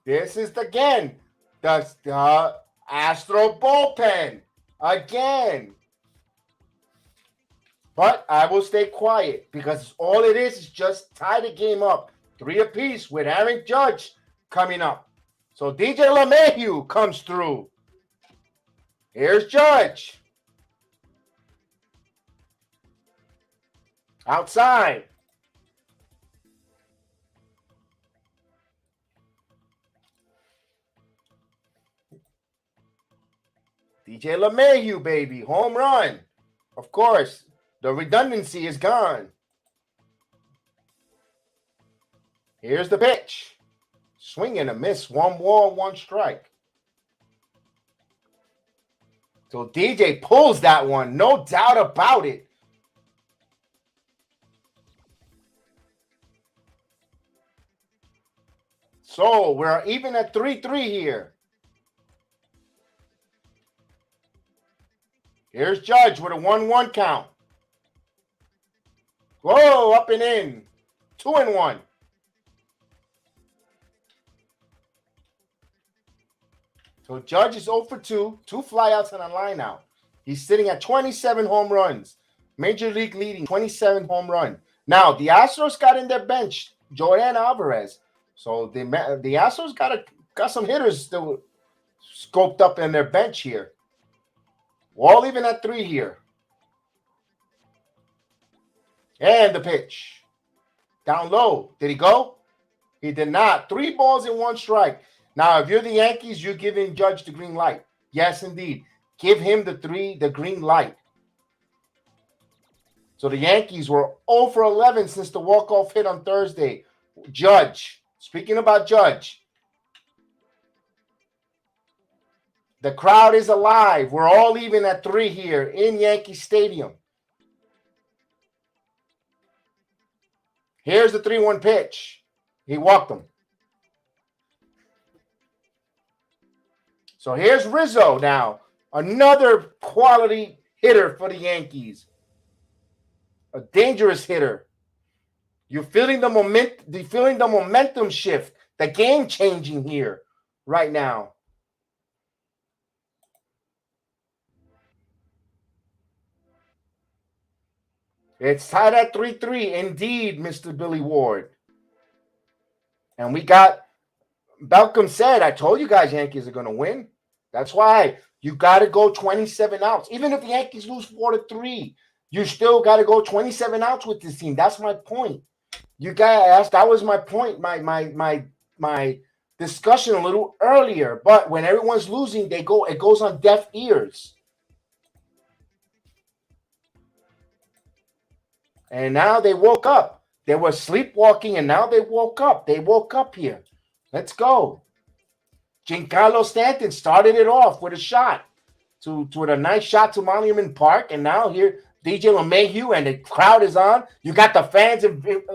This is the Astro bullpen again. But I will stay quiet because all it is just tie the game up. 3 apiece with Aaron Judge coming up. So DJ LeMahieu comes through. Here's Judge. Outside. DJ LeMahieu, baby. Home run. Of course, the redundancy is gone. Here's the pitch. Swing and a miss. 1 ball, 1 strike. So DJ pulls that one. No doubt about it. So we're even at 3-3 here. Here's Judge with a 1-1 count. Whoa, up and in. 2-1. So Judge is 0 for 2. 2 flyouts and a line out. He's sitting at 27 home runs. Major League leading 27 home run. Now, the Astros got in their bench. Jordan Alvarez. So the Astros got some hitters that were scoped up in their bench here. We're all even at 3 here. And the pitch. Down low. Did he go? He did not. 3 balls and 1 strike. Now, if you're the Yankees, you're giving Judge the green light. Yes, indeed. Give him the green light. So the Yankees were 0 for 11 since the walk-off hit on Thursday. Judge. Speaking about Judge. The crowd is alive. We're all even at 3 here in Yankee Stadium. Here's the 3-1 pitch. He walked him. So here's Rizzo now. Another quality hitter for the Yankees. A dangerous hitter. You're feeling the momentum shift. The game changing here right now. It's tied at 3-3. Indeed, Mr. Billy Ward. And we got, Belcom said, I told you guys Yankees are going to win. That's why you got to go 27 outs. Even if the Yankees lose 4-3, you still got to go 27 outs with this team. That's my point. You guys, that was my point. My discussion a little earlier. But when everyone's losing, it goes on deaf ears. And now they woke up. They were sleepwalking, and now they woke up. They woke up here. Let's go. Giancarlo Stanton started it off with a shot, with a nice shot to Monument Park, and now here DJ LeMahieu and the crowd is on. You got the fans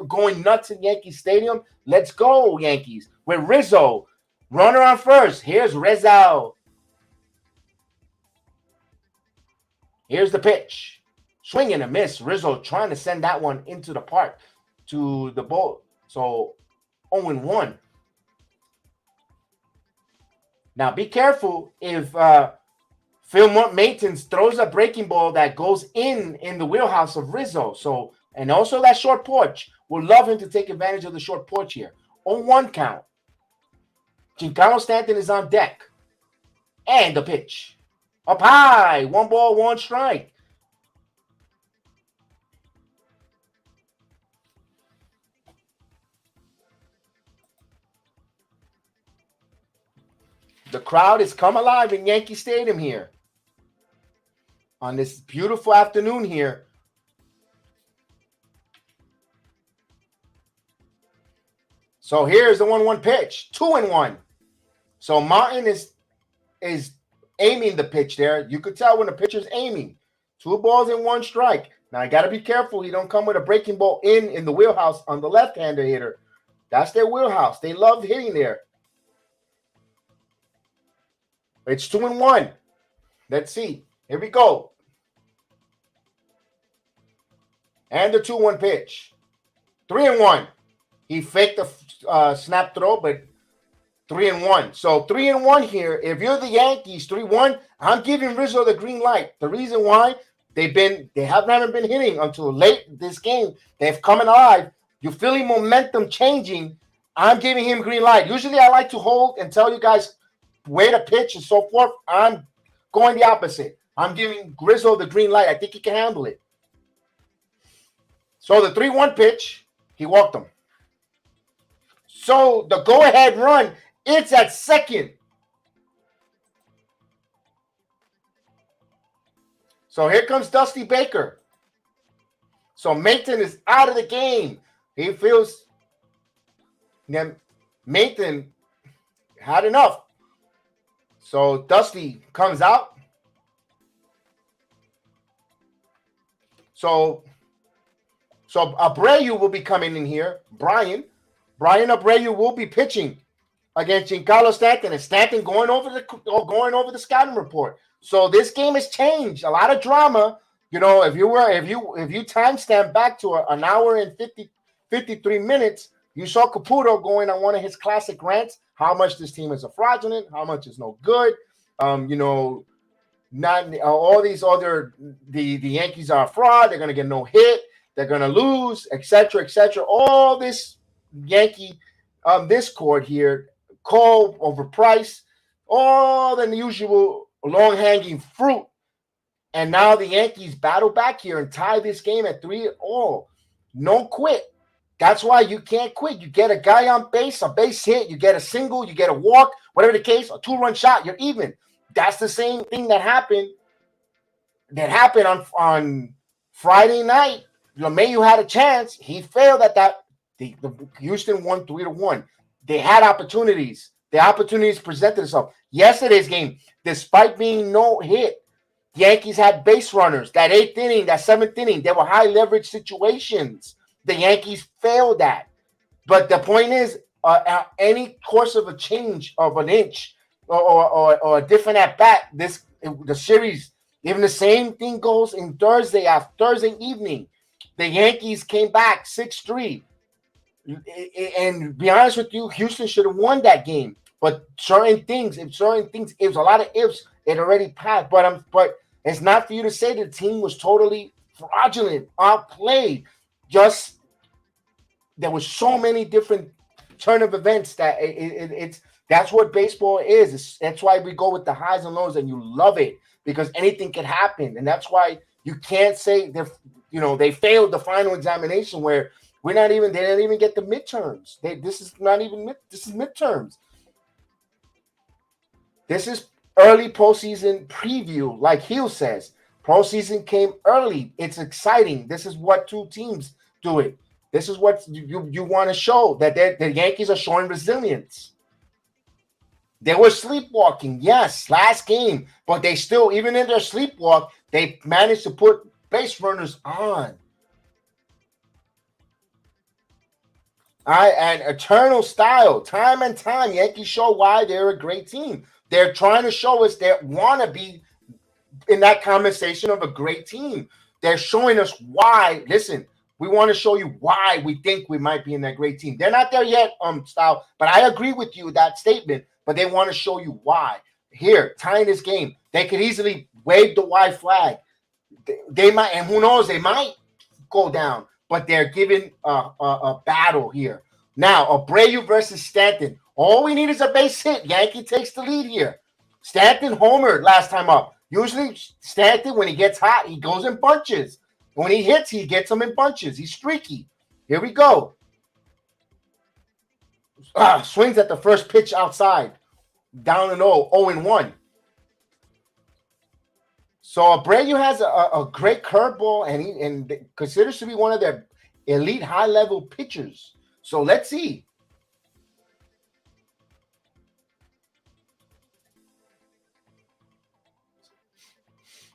going nuts in Yankee Stadium. Let's go, Yankees. With Rizzo, runner on first. Here's Rizzo. Here's the pitch. Swing and a miss. Rizzo trying to send that one into the park to the ball. So 0-1. Now be careful if Phil Maitons throws a breaking ball that goes in the wheelhouse of Rizzo. So, and also that short porch. Would love him to take advantage of the short porch here. 0-1 count. Giancarlo Stanton is on deck. And the pitch. Up high. 1 ball, 1 strike. The crowd has come alive in Yankee Stadium here on this beautiful afternoon here. So here's the 1-1 pitch, 2-1. So Martin is aiming the pitch there. You could tell when the pitcher's aiming. 2 balls and 1 strike. Now you got to be careful. You don't come with a breaking ball in the wheelhouse on the left-hander hitter. That's their wheelhouse. They love hitting there. It's 2-1. Let's see. Here we go. And the 2-1 pitch. 3-1. He faked the snap throw, but 3-1. So 3-1 here. If you're the Yankees, 3-1, I'm giving Rizzo the green light. The reason why they haven't been hitting until late this game. They've come alive. You're feeling momentum changing. I'm giving him green light. Usually I like to hold and tell you guys way to pitch and so forth. I'm going the opposite. I'm giving Rizzo the green light. I think he can handle it. So the 3-1 pitch, he walked him. So the go-ahead run, it's at second. So here comes Dusty Baker. So Maitland is out of the game. He feels that Maitland had enough. So Dusty comes out. So Abreu will be coming in here. Brian Abreu will be pitching against Giancarlo Stanton, and Stanton going over the scouting report. So this game has changed. A lot of drama. You know, if you timestamp back to an hour and 53 minutes, you saw Caputo going on one of his classic rants. How much this team is a fraudulent, how much is no good. Not all these other the Yankees are a fraud. They're gonna get no hit. They're gonna lose, etc., etc. All this Yankee discord here, Cole overpriced, all the usual long-hanging fruit. And now the Yankees battle back here and tie this game at 3-3. No quit. That's why you can't quit. You get a guy on base, a base hit, you get a single, you get a walk, whatever the case, a 2-run shot, you're even. That's the same thing that happened on Friday night. LeMahieu had a chance. He failed at that. The Houston won 3-1. They had opportunities. The opportunities presented themselves. Yesterday's game, despite being no hit, the Yankees had base runners. That 8th inning, that 7th inning, they were high leverage situations. The Yankees failed that. But the point is, any course of a change of an inch or a different at bat, the series, even the same thing goes in Thursday evening. The Yankees came back 6-3. And be honest with you, Houston should have won that game. But certain things, it was a lot of ifs. It already passed. But it's not for you to say the team was totally fraudulent, outplayed. Just there was so many different turn of events that that's what baseball is. That's why we go with the highs and lows, and you love it because anything can happen. And that's why you can't say they failed the final examination where they didn't even get the midterms. This is midterms. This is early postseason preview, like Hill says. Postseason came early. It's exciting. This is what two teams do it. This is what you want to show, that the Yankees are showing resilience. They were sleepwalking, yes, last game, but they still, even in their sleepwalk, they managed to put base runners on. And eternal style, time and time, Yankees show why they're a great team. They're trying to show us they want to be in that conversation of a great team. They're showing us why. Listen, we want to show you why we think we might be in that great team. They're not there yet, style, but I agree with you, that statement, but they want to show you why. Here, tying this game, they could easily wave the white flag. They might, and who knows, they might go down, but they're giving a battle here. Now, Abreu versus Stanton. All we need is a base hit. Yankee takes the lead here. Stanton homered last time up. Usually, Stanton, when he gets hot, he goes in bunches. When he hits, he gets them in bunches. He's streaky. Here we go. Swings at the first pitch outside. Down and 0-1. So Abreu has a great curveball, and considers to be one of their elite high-level pitchers. So let's see.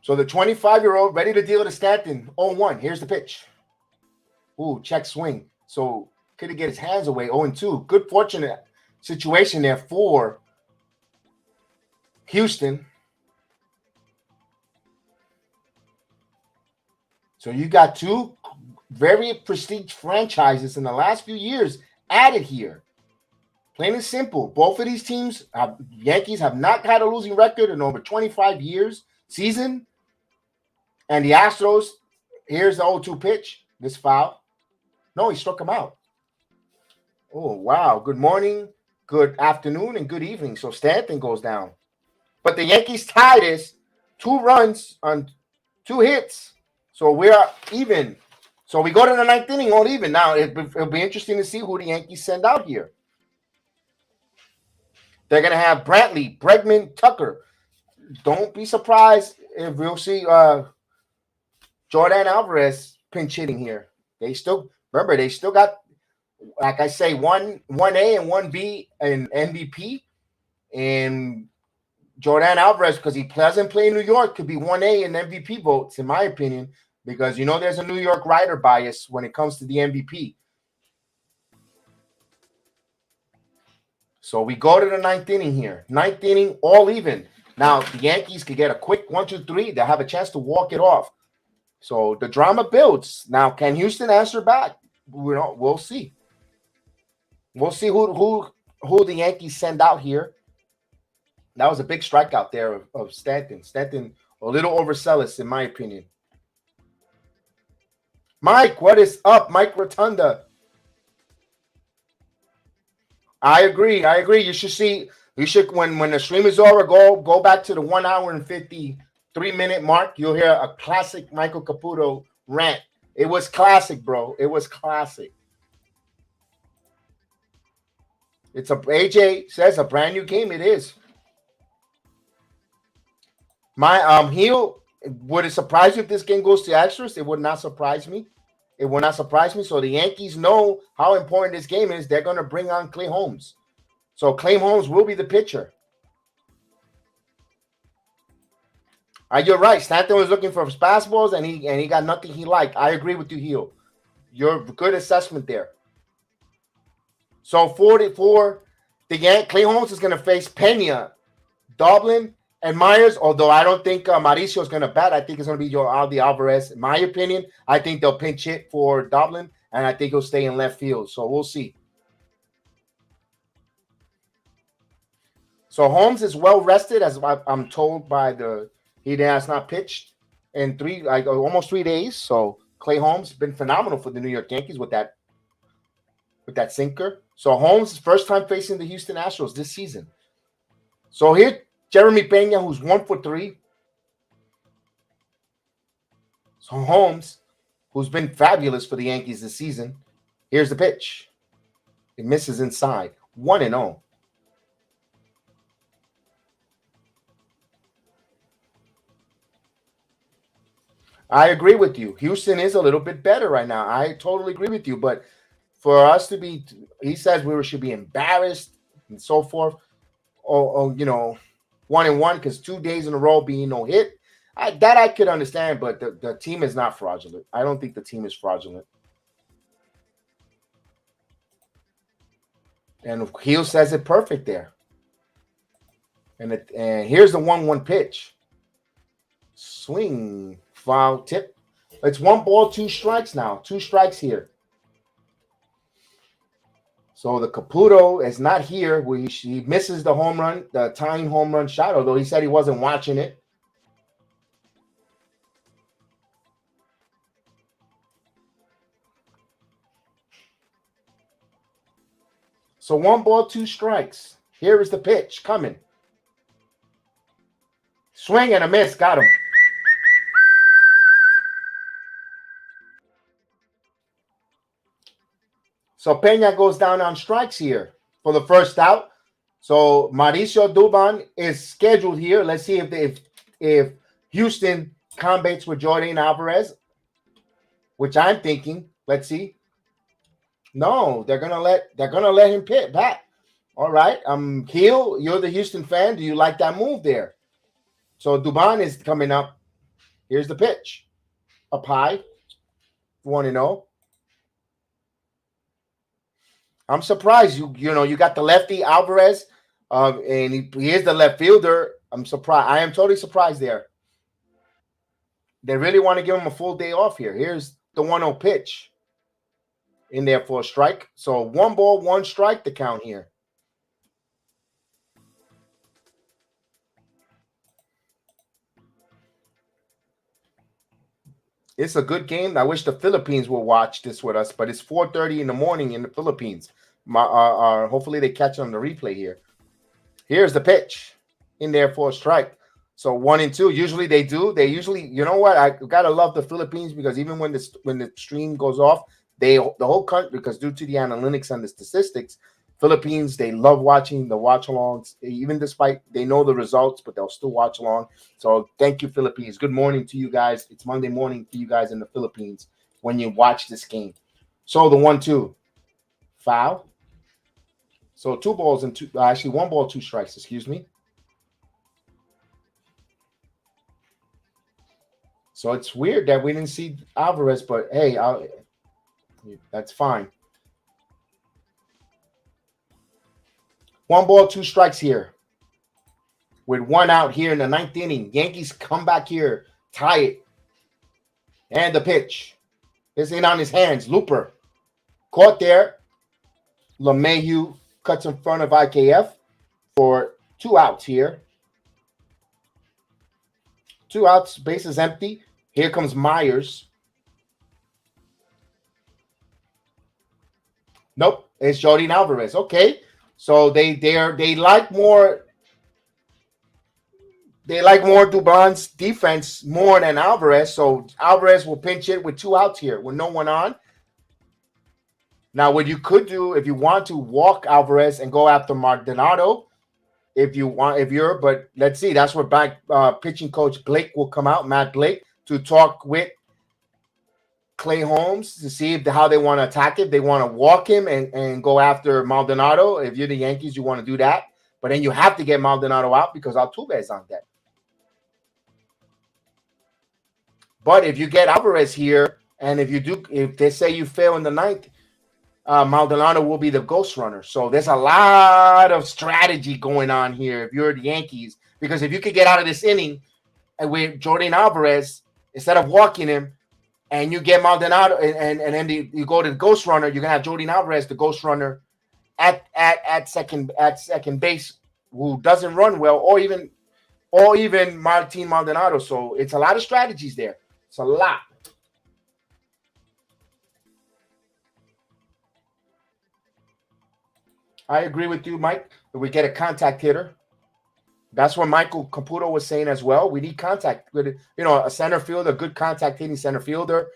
So the 25-year-old ready to deal to Stanton. 0-1. Here's the pitch. Ooh, check swing. So couldn't get his hands away. 0-2. Good fortunate situation there for Houston. So you got two very prestige franchises in the last few years added here. Plain and simple. Both of these teams, Yankees have not had a losing record in over 25 years season. And the Astros, here's the 0-2 pitch. This foul. No, he struck him out. Oh, wow. Good morning, good afternoon, and good evening. So Stanton goes down. But the Yankees tie this 2 runs on 2 hits. So we're even. So we go to the 9th inning all even. Now, it'll be interesting to see who the Yankees send out here. They're going to have Brantley, Bregman, Tucker. Don't be surprised if we'll see Jordan Alvarez pinch hitting here. They still got, like I say, 1A and 1B in MVP. And Jordan Alvarez, because he doesn't play in New York, could be 1A in MVP votes, in my opinion, because there's a New York rider bias when it comes to the MVP. So we go to the 9th inning here. 9th inning, all even. Now, the Yankees could get a quick 1-2-3. They'll have a chance to walk it off. So the drama builds. Now, can Houston answer back? We'll see. We'll see who the Yankees send out here. That was a big strikeout there of Stanton. Stanton, a little overzealous, in my opinion. Mike, what is up? Mike Rotunda. I agree. You should when the stream is over, go back to the 1 hour and 53-minute mark. You'll hear a classic Michael Caputo rant. It was classic, bro. It was classic. AJ says a brand new game. It is. My would it surprise you if this game goes to Astros? It would not surprise me. It will not surprise me. So the Yankees know how important this game is. They're going to bring on Clay Holmes. So Clay Holmes will be the pitcher. You're right. Stanton was looking for fastballs, and he got nothing he liked. I agree with you, Heel. Your good assessment there. So 44, Clay Holmes is going to face Pena, Doblin, and Myers, although I don't think Mauricio is going to bat. I think it's going to be Aldi Alvarez. In my opinion, I think they'll pinch hit for Doblin, and I think he'll stay in left field. So we'll see. So Holmes is well rested, as I'm told by he has not pitched in almost 3 days. So Clay Holmes has been phenomenal for the New York Yankees with that sinker. So Holmes' first time facing the Houston Astros this season. So here, Jeremy Pena, who's 1 for 3. So Holmes, who's been fabulous for the Yankees this season. Here's the pitch. It misses inside. 1-0. I agree with you. Houston is a little bit better right now. I totally agree with you. But for us to be, he says we should be embarrassed and so forth. Or 1-1 because 2 days in a row being no hit. That I could understand, but the team is not fraudulent. I don't think the team is fraudulent. And Heel says it perfect there. And here's the 1-1 pitch. Swing, foul, tip. It's 1 ball, 2 strikes now. 2 strikes here. So the Caputo is not here. He misses the home run, the tying home run shot, although he said he wasn't watching it. So 1 ball, 2 strikes. Here is the pitch coming. Swing and a miss. Got him. So Peña goes down on strikes here for the first out. So Mauricio Dubon is scheduled here. Let's see if Houston combats with Jordan Alvarez, which I'm thinking. Let's see. No, they're gonna let him pit back. All right. Heel, you're the Houston fan. Do you like that move there? So Dubon is coming up. Here's the pitch. Up high. 1-0. I'm surprised you got the lefty Alvarez, and he is the left fielder. I'm surprised. I am totally surprised there. They really want to give him a full day off here. Here's the 1-0 pitch in there for a strike. So 1 ball, 1 strike to count here. It's a good game. I wish the Philippines will watch this with us, but it's 4:30 in the morning in the Philippines. Hopefully they catch it on the replay here. Here's the pitch in there for a strike. So 1-2. Usually they do. They usually, you know what? I gotta love the Philippines because even when the stream goes off, the whole country, because due to the analytics and the statistics, Philippines, they love watching the watch-alongs, even despite they know the results, but they'll still watch along. So thank you, Philippines. Good morning to you guys. It's Monday morning to you guys in the Philippines when you watch this game. So the 1-2. Foul. So 2 balls and 1 ball, 2 strikes, excuse me. So it's weird that we didn't see Alvarez, but hey, that's fine. 1 ball, 2 strikes here. With 1 out here in the 9th inning. Yankees come back here, tie it. And the pitch. It's in on his hands. Looper. Caught there. LeMahieu cuts in front of IKF for 2 outs here. 2 outs, bases empty. Here comes Myers. Nope, it's Jordan Alvarez. Okay. So they like more Dubon's defense more than Alvarez. So Alvarez will pinch it with 2 outs here with no one on. Now, what you could do if you want to walk Alvarez and go after Maldonado, but let's see, that's where pitching coach Blake will come out, Matt Blake, to talk with Clay Holmes to see how they want to attack it. They want to walk him and go after Maldonado. If you're the Yankees, you want to do that. But then you have to get Maldonado out because Altuve is on deck. But if you get Alvarez here, and if they say you fail in the 9th, Maldonado will be the ghost runner. So there's a lot of strategy going on here if you're the Yankees. Because if you could get out of this inning and with Jordan Alvarez, instead of walking him, and you get Maldonado, and then you go to the ghost runner, you're gonna have Jordan Alvarez, the ghost runner, at second base, who doesn't run well, or even Martin Maldonado. So it's a lot of strategies there. It's a lot. I agree with you, Mike. If we get a contact hitter, that's what Michael Caputo was saying as well. We need contact with, a center fielder, a good contact hitting center fielder.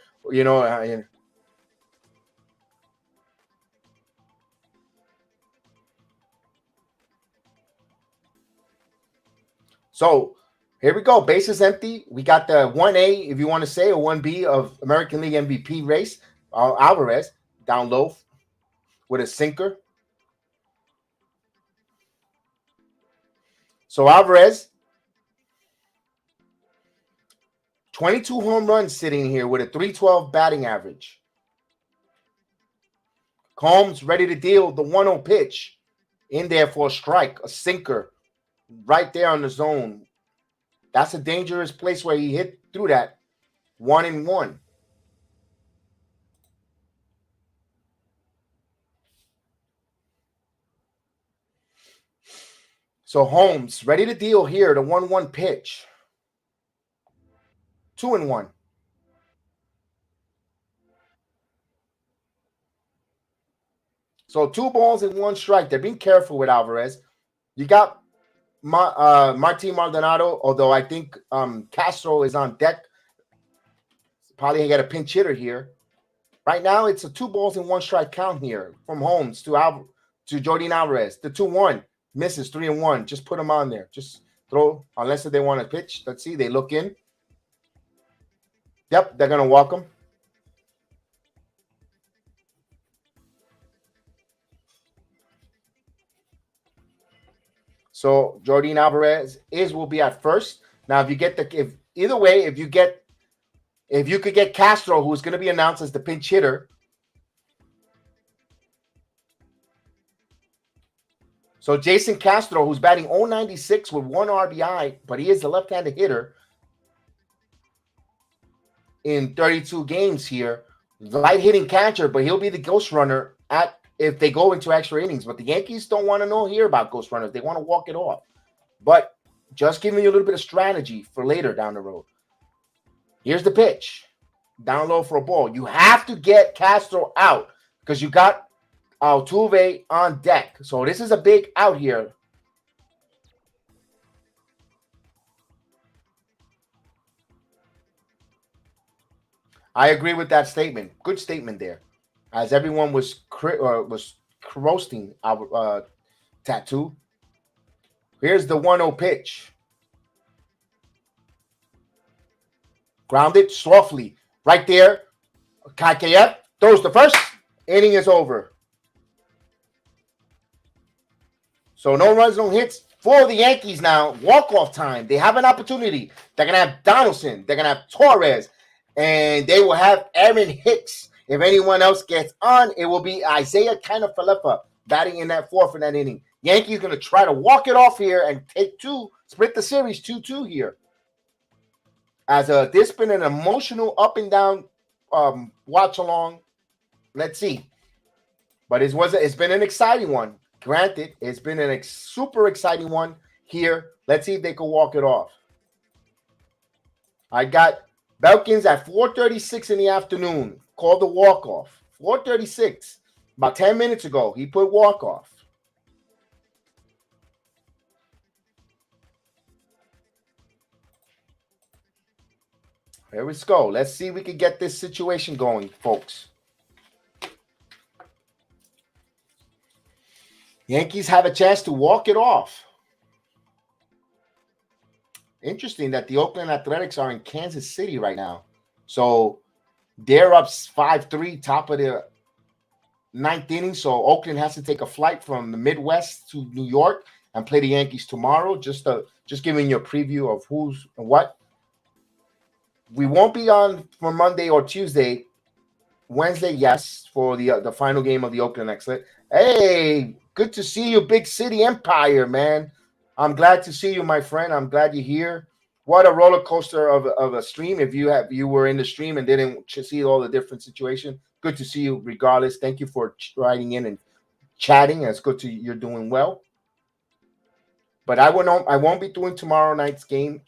So Here we go. Base is empty. We got the 1A, if you want to say, or 1B of American League MVP race. Alvarez down low with a sinker. So Alvarez, 22 home runs sitting here with a 312 batting average. Combs ready to deal the 1-0 pitch. In there for a strike, a sinker right there on the zone. That's a dangerous place where he hit through that 1-1. So Holmes ready to deal here, the 1-1 pitch. 2-1. So 2 balls and 1 strike. They're being careful with Alvarez. You got Martin Maldonado, although I think Castro is on deck. Probably got a pinch hitter here. Right now, it's a 2 balls and 1 strike count here from Holmes to Jordan Alvarez. The 2-1 misses 3-1. Just put them on there. Just throw, unless they want to pitch. Let's see. They look in. Yep, they're going to walk him. So Jordan Alvarez will be at first. Now, if you could get Castro, who's going to be announced as the pinch hitter. So Jason Castro, who's batting .096 with 1 RBI, but he is a left-handed hitter in 32 games here. Light hitting catcher, but he'll be the ghost runner if they go into extra innings. But the Yankees don't want to hear about ghost runners. They want to walk it off. But just giving you a little bit of strategy for later down the road. Here's the pitch. Down low for a ball. You have to get Castro out because you got Altuve on deck. So this is a big out here. I agree with that statement. Good statement there. As everyone was roasting our Tattoo. Here's the 1-0 pitch. Grounded softly. Right there. Kakayef throws the first. Inning is over. So no runs, no hits for the Yankees now. Walk-off time. They have an opportunity. They're going to have Donaldson. They're going to have Torres. And they will have Aaron Hicks. If anyone else gets on, it will be Isaiah Kiner-Falefa batting in that 4th in that inning. Yankees going to try to walk it off here and take 2, split the series 2-2 here. This been an emotional up and down watch along. Let's see. But it's been an exciting one. Granted, it's been a super exciting one here. Let's see if they can walk it off. I got Belkins at 4:36 in the afternoon. Called the walk-off. 4:36. About 10 minutes ago, he put walk-off. Here we go. Let's see if we can get this situation going, folks. Yankees have a chance to walk it off. Interesting that the Oakland Athletics are in Kansas City right now. So they're up 5-3, top of the 9th inning. So Oakland has to take a flight from the Midwest to New York and play the Yankees tomorrow. Just giving you a preview of who's and what. We won't be on for Monday or Tuesday. Wednesday, yes, for the final game of the Oakland Excellent. Hey, good to see you, Big City Empire, man. I'm glad to see you, my friend. I'm glad you're here. What a roller coaster of a stream. If you were in the stream and didn't see all the different situations, good to see you regardless. Thank you for writing in and chatting. It's good to you're doing well. But I won't be doing tomorrow night's game,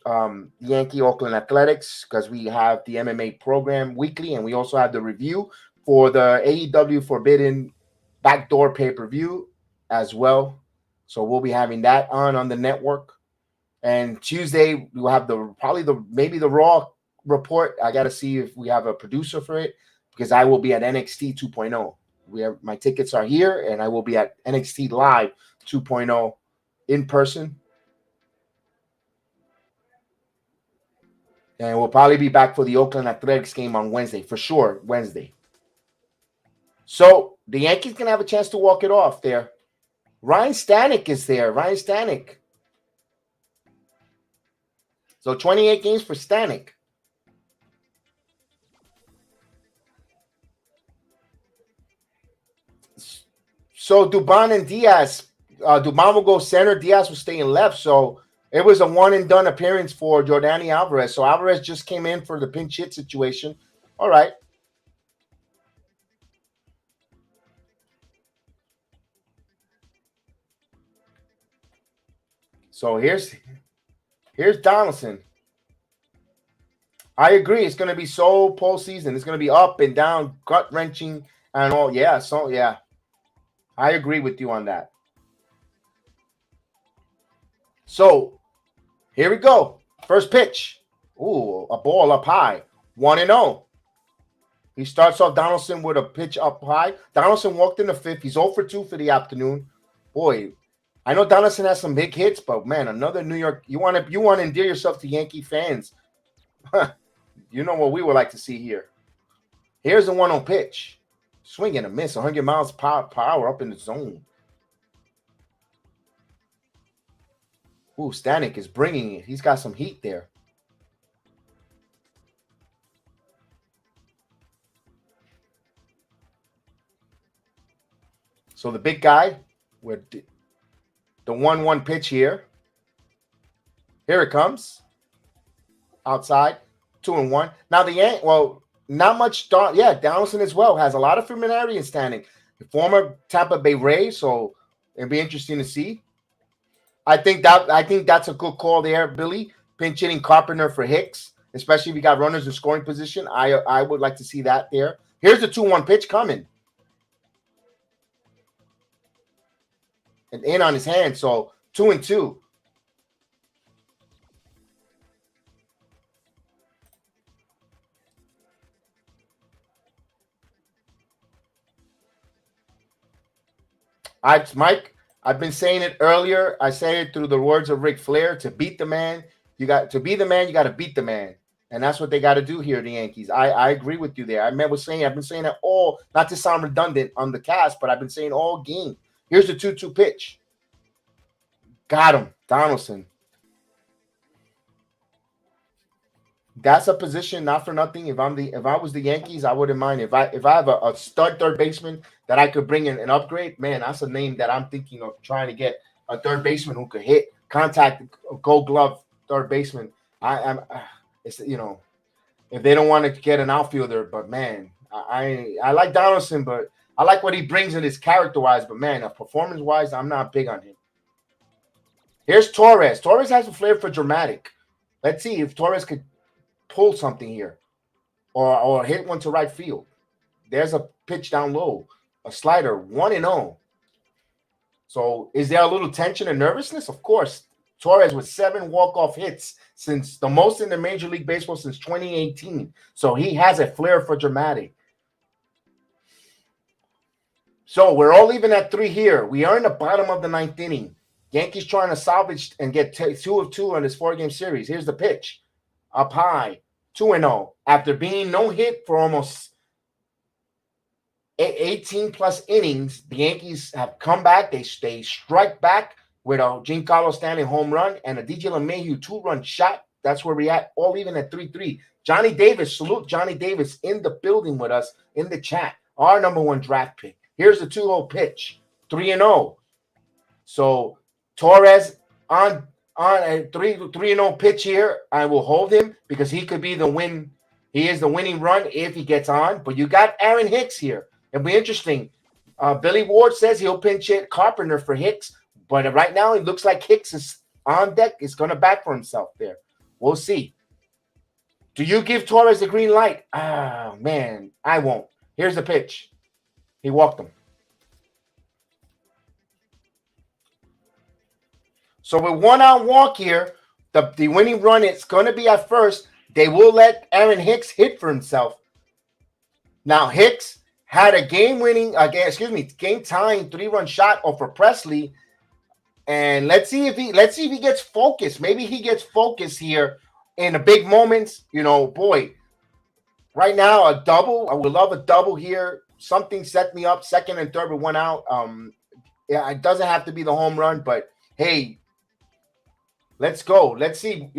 Yankee Oakland Athletics, because we have the MMA program weekly, and we also have the review for the AEW Forbidden Backdoor pay-per-view as well. So we'll be having that on the network. And Tuesday we'll have maybe the Raw report. I got to see if we have a producer for it because I will be at NXT 2.0. My tickets are here, and I will be at NXT Live 2.0 in person. And we'll probably be back for the Oakland Athletics game on Wednesday, for sure, Wednesday. So the Yankees can have a chance to walk it off there. Ryan Stanek is there. Ryan Stanek. So 28 games for Stanek. So Dubon and Diaz. Dubon will go center. Diaz will stay in left. So it was a one-and-done appearance for Jordani Alvarez. So Alvarez just came in for the pinch hit situation. All right. So here's Donaldson. I agree. It's going to be so postseason. It's going to be up and down, gut-wrenching, and all. Yeah, so, yeah. I agree with you on that. So, here we go. First pitch. Ooh, a ball up high. 1-0. He starts off Donaldson with a pitch up high. Donaldson walked in the fifth. He's 0 for 2 for the afternoon. Boy, I know Donaldson has some big hits, but man, another New York. You want to endear yourself to Yankee fans. You know what we would like to see here. Here's the 1-0 pitch. Swing and a miss. 100 miles per hour up in the zone. Ooh, Stanek is bringing it. He's got some heat there. So the big guy with the 1-1 pitch here. Here it comes. Outside. 2-1. Now not much. Yeah, Donaldson as well has a lot of familiarity in Stanek. The former Tampa Bay Rays, so it'll be interesting to see. I think that's a good call there, Billy. Pinch hitting Carpenter for Hicks, especially if you got runners in scoring position. I would like to see that there. Here's the 2-1 pitch coming. And in on his hand, so 2-2. Mike, I've been saying it earlier. I say it through the words of Ric Flair. To beat the man, you got to be the man. You got to beat the man, and that's what they got to do here. The Yankees. I agree with you there. I've been saying that all. Not to sound redundant on the cast, but I've been saying all game. Here's the 2-2 pitch. Got him, Donaldson. That's a position, not for nothing. If I was the Yankees, I wouldn't mind. If I have a stud third baseman that I could bring in an upgrade, man, that's a name that I'm thinking of trying to get a third baseman who could hit, contact, Gold Glove third baseman. It's if they don't want to get an outfielder, but man, I like Donaldson, but I like what he brings in his character-wise, but man, performance-wise, I'm not big on him. Here's Torres. Torres has a flair for dramatic. Let's see if Torres could pull something here or hit one to right field. There's a pitch down low, a slider, 1-0. So is there a little tension and nervousness? Of course. Torres with 7 walk-off hits since the most in the Major League Baseball since 2018. So he has a flair for dramatic. So we're all even at 3 here. We are in the bottom of the 9th inning. Yankees trying to salvage and get 2 of 2 on this 4-game series. Here's the pitch. Up high, 2-0. After being no hit for almost 18-plus innings, the Yankees have come back. They strike back with a Giancarlo Stanton home run and a DJ LeMahieu 2-run shot. That's where we're at, all even at 3-3. Johnny Davis, salute Johnny Davis in the building with us in the chat. Our number 1 draft pick. Here's the 2-0 pitch, 3-0. So Torres on a 3-0 pitch here. I will hold him because he could be the win. He is the winning run if he gets on. But you got Aaron Hicks here. It'll be interesting. Billy Ward says he'll pinch hit Carpenter for Hicks. But right now it looks like Hicks is on deck. Is going to bat for himself there. We'll see. Do you give Torres the green light? Ah, man, I won't. Here's the pitch. He walked him. So with 1-out walk here, the winning run, it's going to be at first. They will let Aaron Hicks hit for himself. Now, Hicks had a game-tying 3-run shot over Presley. And let's see if he gets focused. Maybe he gets focused here in the big moments, boy, right now a double. I would love a double here. Something set me up, second and third with one out. Yeah, it doesn't have to be the home run, but hey, let's go. Let's see,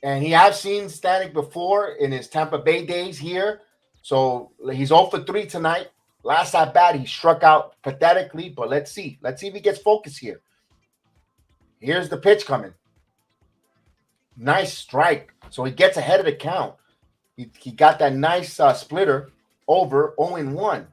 and he has seen Stanek before in his Tampa Bay days here. So he's 0 for 3 tonight. Last at bat, he struck out pathetically, but let's see. Let's see if he gets focused here. Here's the pitch coming. Nice strike. So he gets ahead of the count. He got that nice splitter over 0-1.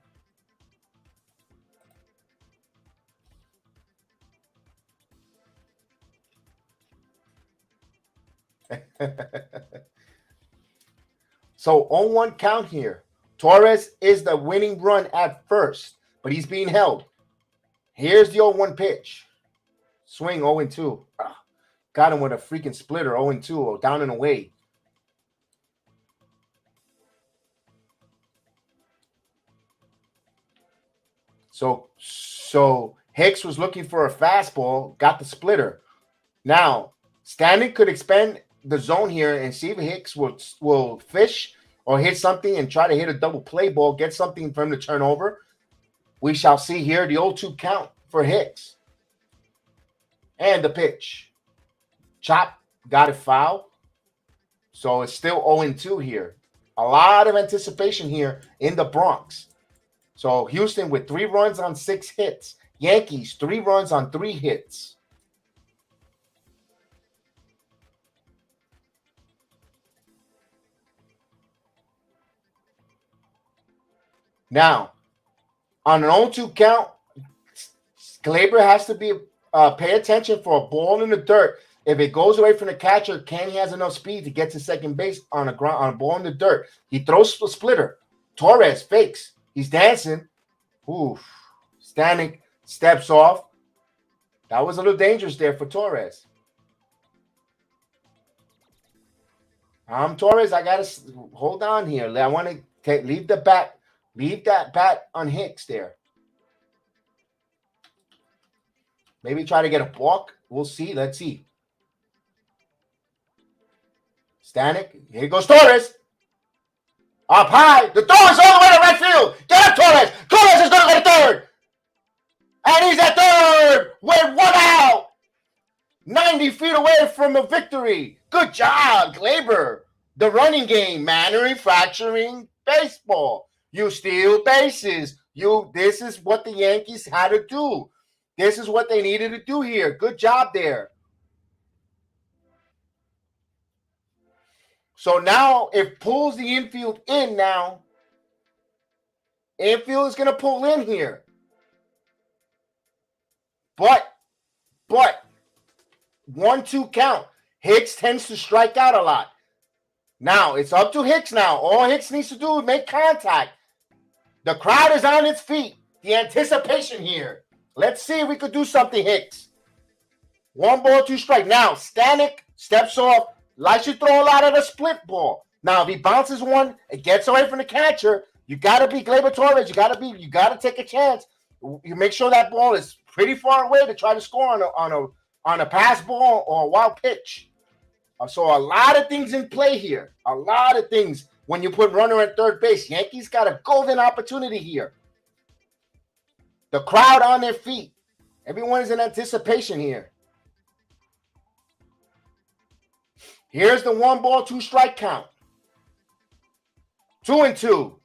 So 0-1 count here. Torres is the winning run at first, but he's being held. Here's the 0-1 pitch. Swing 0-2. Got him with a freaking splitter 0-2, down and away. So Hicks was looking for a fastball, got the splitter. Now, Stanek could expand the zone here and see if Hicks will fish or hit something and try to hit a double play ball, get something for him to turn over. We shall see here the 0-2 count for Hicks. And the pitch. Chop, got it foul. So it's still 0-2 here. A lot of anticipation here in the Bronx. So Houston with 3 runs on 6 hits. Yankees 3 runs on 3 hits. Now, on an 0-2 count, Glaber has to be pay attention for a ball in the dirt. If it goes away from the catcher, Kenny has enough speed to get to second base on a ball in the dirt. He throws the splitter. Torres fakes. He's dancing. Oof. Stanek steps off. That was a little dangerous there for Torres. Torres, I gotta hold on here. I want to leave the bat. Leave that bat on Hicks there. Maybe try to get a walk. We'll see. Let's see. Stanek. Here goes Torres. Up high. The throw is all the way to right field. Get up, Torres. Torres is going to go to third. And he's at third with 1 out. 90 feet away from a victory. Good job, Glaber. The running game, manufacturing baseball. You steal bases. This is what the Yankees had to do. This is what they needed to do here. Good job there. So now it pulls the infield in now. Infield is going to pull in here. But 1-2 count. Hicks tends to strike out a lot. Now it's up to Hicks now. All Hicks needs to do is make contact. The crowd is on its feet. The anticipation here. Let's see if we could do something, Hicks. 1 ball, 2 strike. Now, Stanek steps off. Likes to throw a lot of the split ball. Now, if he bounces one, it gets away from the catcher. You got to be Glaber Torres. You got to take a chance. You make sure that ball is pretty far away to try to score on a pass ball or a wild pitch. So a lot of things in play here. A lot of things when you put runner at third base. Yankees got a golden opportunity here. The crowd on their feet. Everyone is in anticipation here. Here's the 1 ball, 2 strike count. 2-2.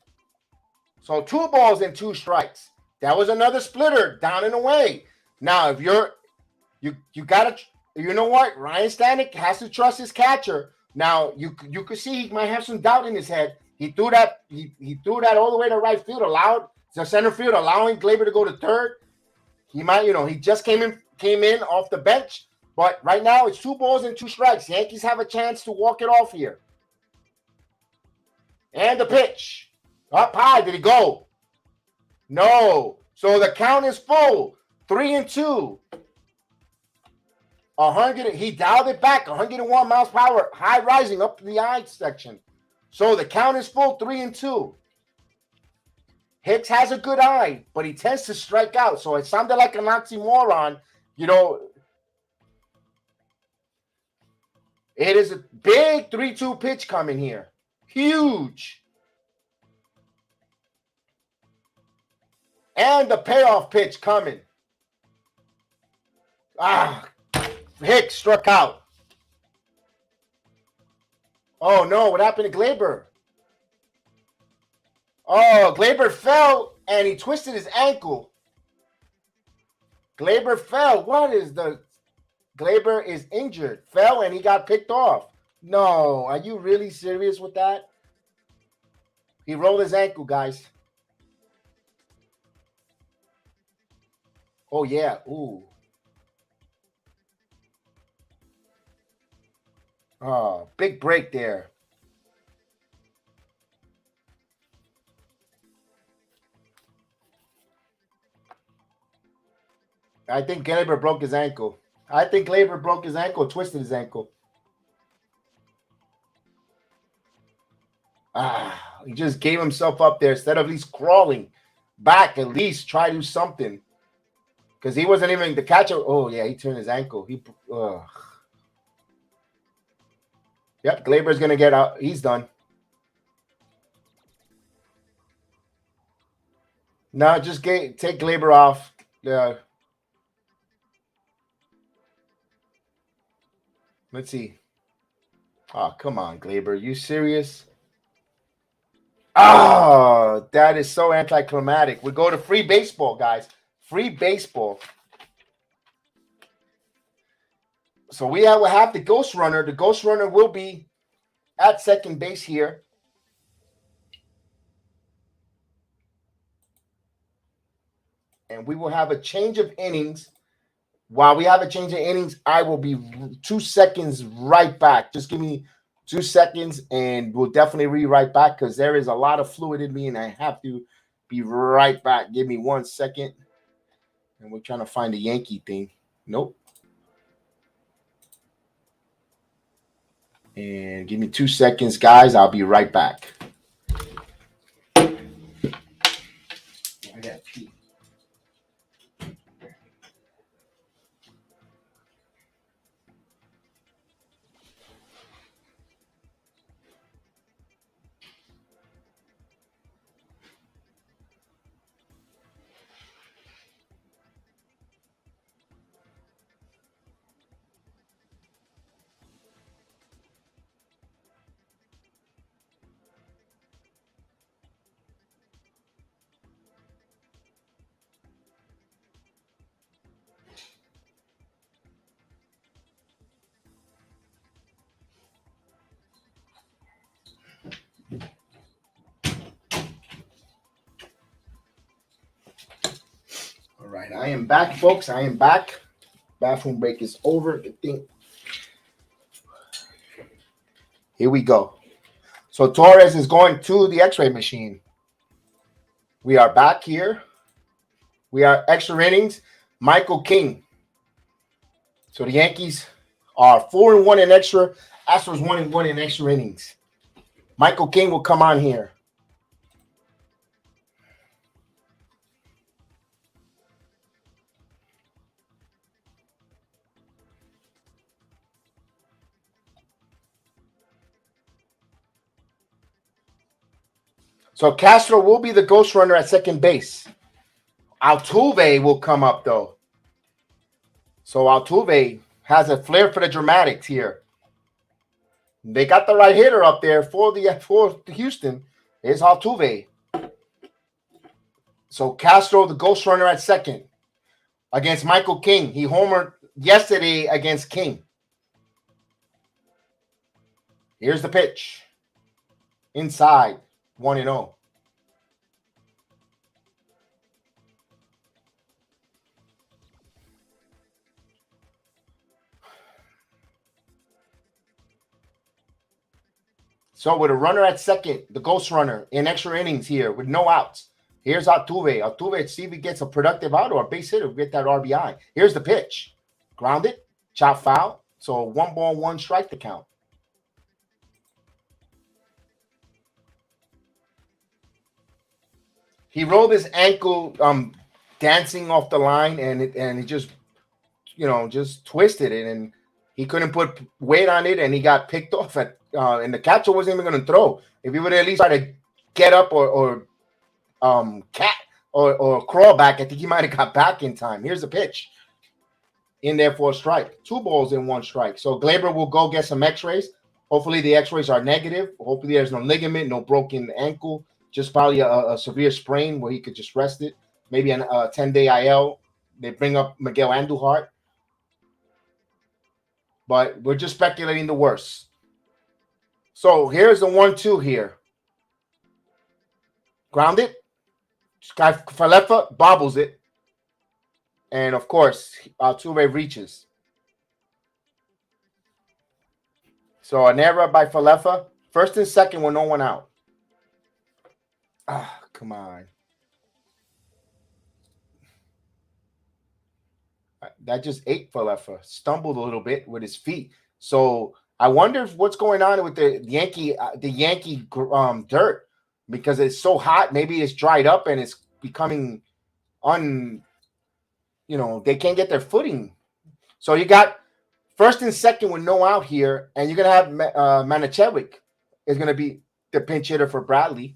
So 2 balls and 2 strikes. That was another splitter down and away. Now, if you gotta, you know what? Ryan Stanek has to trust his catcher. Now you could see he might have some doubt in his head. He threw that. He threw that all the way to right field, allowed the center field, allowing Glaber to go to third. He might, he just came in off the bench. But right now, it's 2 balls and 2 strikes. Yankees have a chance to walk it off here. And the pitch. Up high. Did he go? No. So the count is full. 3-2. 100. He dialed it back. 101 miles per hour. High rising up to the eye section. So the count is full. 3-2. Hicks has a good eye, but he tends to strike out. So it sounded like an oxymoron. It is a big 3-2 pitch coming here. Huge. And the payoff pitch coming. Hicks struck out. Oh, no. What happened to Gleyber? Oh, Gleyber fell, and he twisted his ankle. Gleyber fell. What is the... Gleyber is injured. Fell, and he got picked off. No. Are you really serious with that? He rolled his ankle, guys. Oh, yeah. Ooh. Oh, big break there. I think Gleyber broke his ankle. Twisted his ankle. He just gave himself up there instead of at least crawling back. At least try to do something. Because he wasn't even the catcher. Oh, yeah, he turned his ankle. Yep, Gleyber's going to get out. He's done. No, just take Gleyber off. Let's see. Oh, come on, Gleyber. You serious? Oh, that is so anticlimactic. We go to free baseball, guys. Free baseball. So we will have the ghost runner. The ghost runner will be at second base here. And we will have a change of innings. While we have a change of innings, I will be 2 seconds right back. Just give me 2 seconds, and we'll definitely be right back because there is a lot of fluid in me, and I have to be right back. Give me 1 second. And we're trying to find the Yankee thing. Nope. And give me 2 seconds, guys. I'll be right back. I got pee. All right, I am back, folks. I am back. Bathroom break is over. Here we go. So Torres is going to the X-ray machine. We are back here. We are extra innings. Michael King. So the Yankees are 4-1 in extra. Astros 1-1 in extra innings. Michael King will come on here. So Castro will be the ghost runner at second base. Altuve will come up, though. So Altuve has a flair for the dramatics here. They got the right hitter up there for Houston. Is Altuve. So Castro, the ghost runner at second against Michael King. He homered yesterday against King. Here's the pitch. Inside. 1-0. So with a runner at second, the ghost runner in extra innings here with no outs. Here's Altuve. Altuve, see if he gets a productive out or a base hit or get that RBI. Here's the pitch. Grounded, chop foul. So 1 ball, 1 strike to count. He rolled his ankle dancing off the line, and he just, just twisted it, and He couldn't put weight on it, and he got picked off and the catcher wasn't even going to throw. If he would at least try to get up or crawl back, I think he might have got back in time. Here's the pitch. In there for a strike. 2 balls in 1 strike. So Glaber will go get some x-rays. Hopefully the x-rays are negative. Hopefully there's no ligament, no broken ankle, just probably a severe sprain where he could just rest it. Maybe a 10-day IL. They bring up Miguel Andujar. But we're just speculating the worst. So here's the 1-2 here. Grounded. Sky Falefa bobbles it. And of course, Altuve reaches. So an error by Falefa. First and second with no one out. Ah, come on. That just ate Falefa. Stumbled a little bit with his feet. So I wonder what's going on with the Yankee dirt, because it's so hot. Maybe it's dried up and it's becoming they can't get their footing. So you got first and second with no out here, and you're gonna have Manichewicz is gonna be the pinch hitter for Bradley.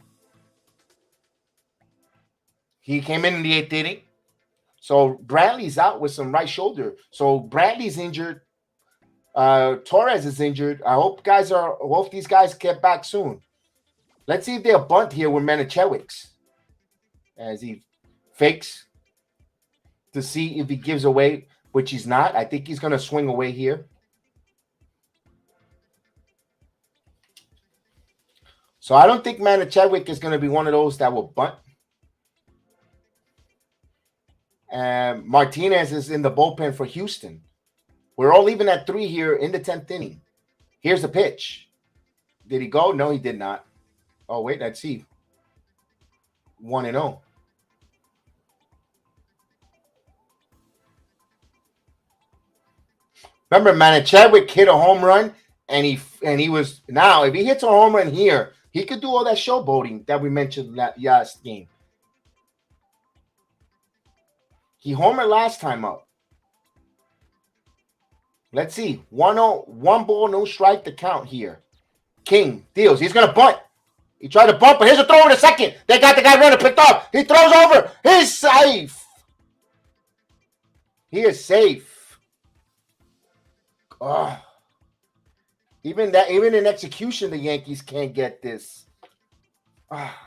He came in the 8th inning. So Bradley's out with some right shoulder. So Bradley's injured. Torres is injured. I hope these guys get back soon. Let's see if they'll bunt here with Manichewicz as he fakes to see if he gives away, which he's not. I think he's going to swing away here. So I don't think Manichewicz is going to be one of those that will bunt. And Martinez is in the bullpen for Houston. We're all even at 3 here in the 10th inning. Here's the pitch. Did he go? No, he did not. Oh, wait, let's see. 1-0. Remember, Manichewicz hit a home run, and he was now. If he hits a home run here, he could do all that showboating that we mentioned last game. He homered last time up. Let's see. 1-0, 1 ball, no strike to count here. King deals. He's going to bunt. He tried to bunt, but here's a throw in the second. They got the guy running, picked up. He throws over. He's safe. He is safe. Oh. Even in execution, the Yankees can't get this. Oh.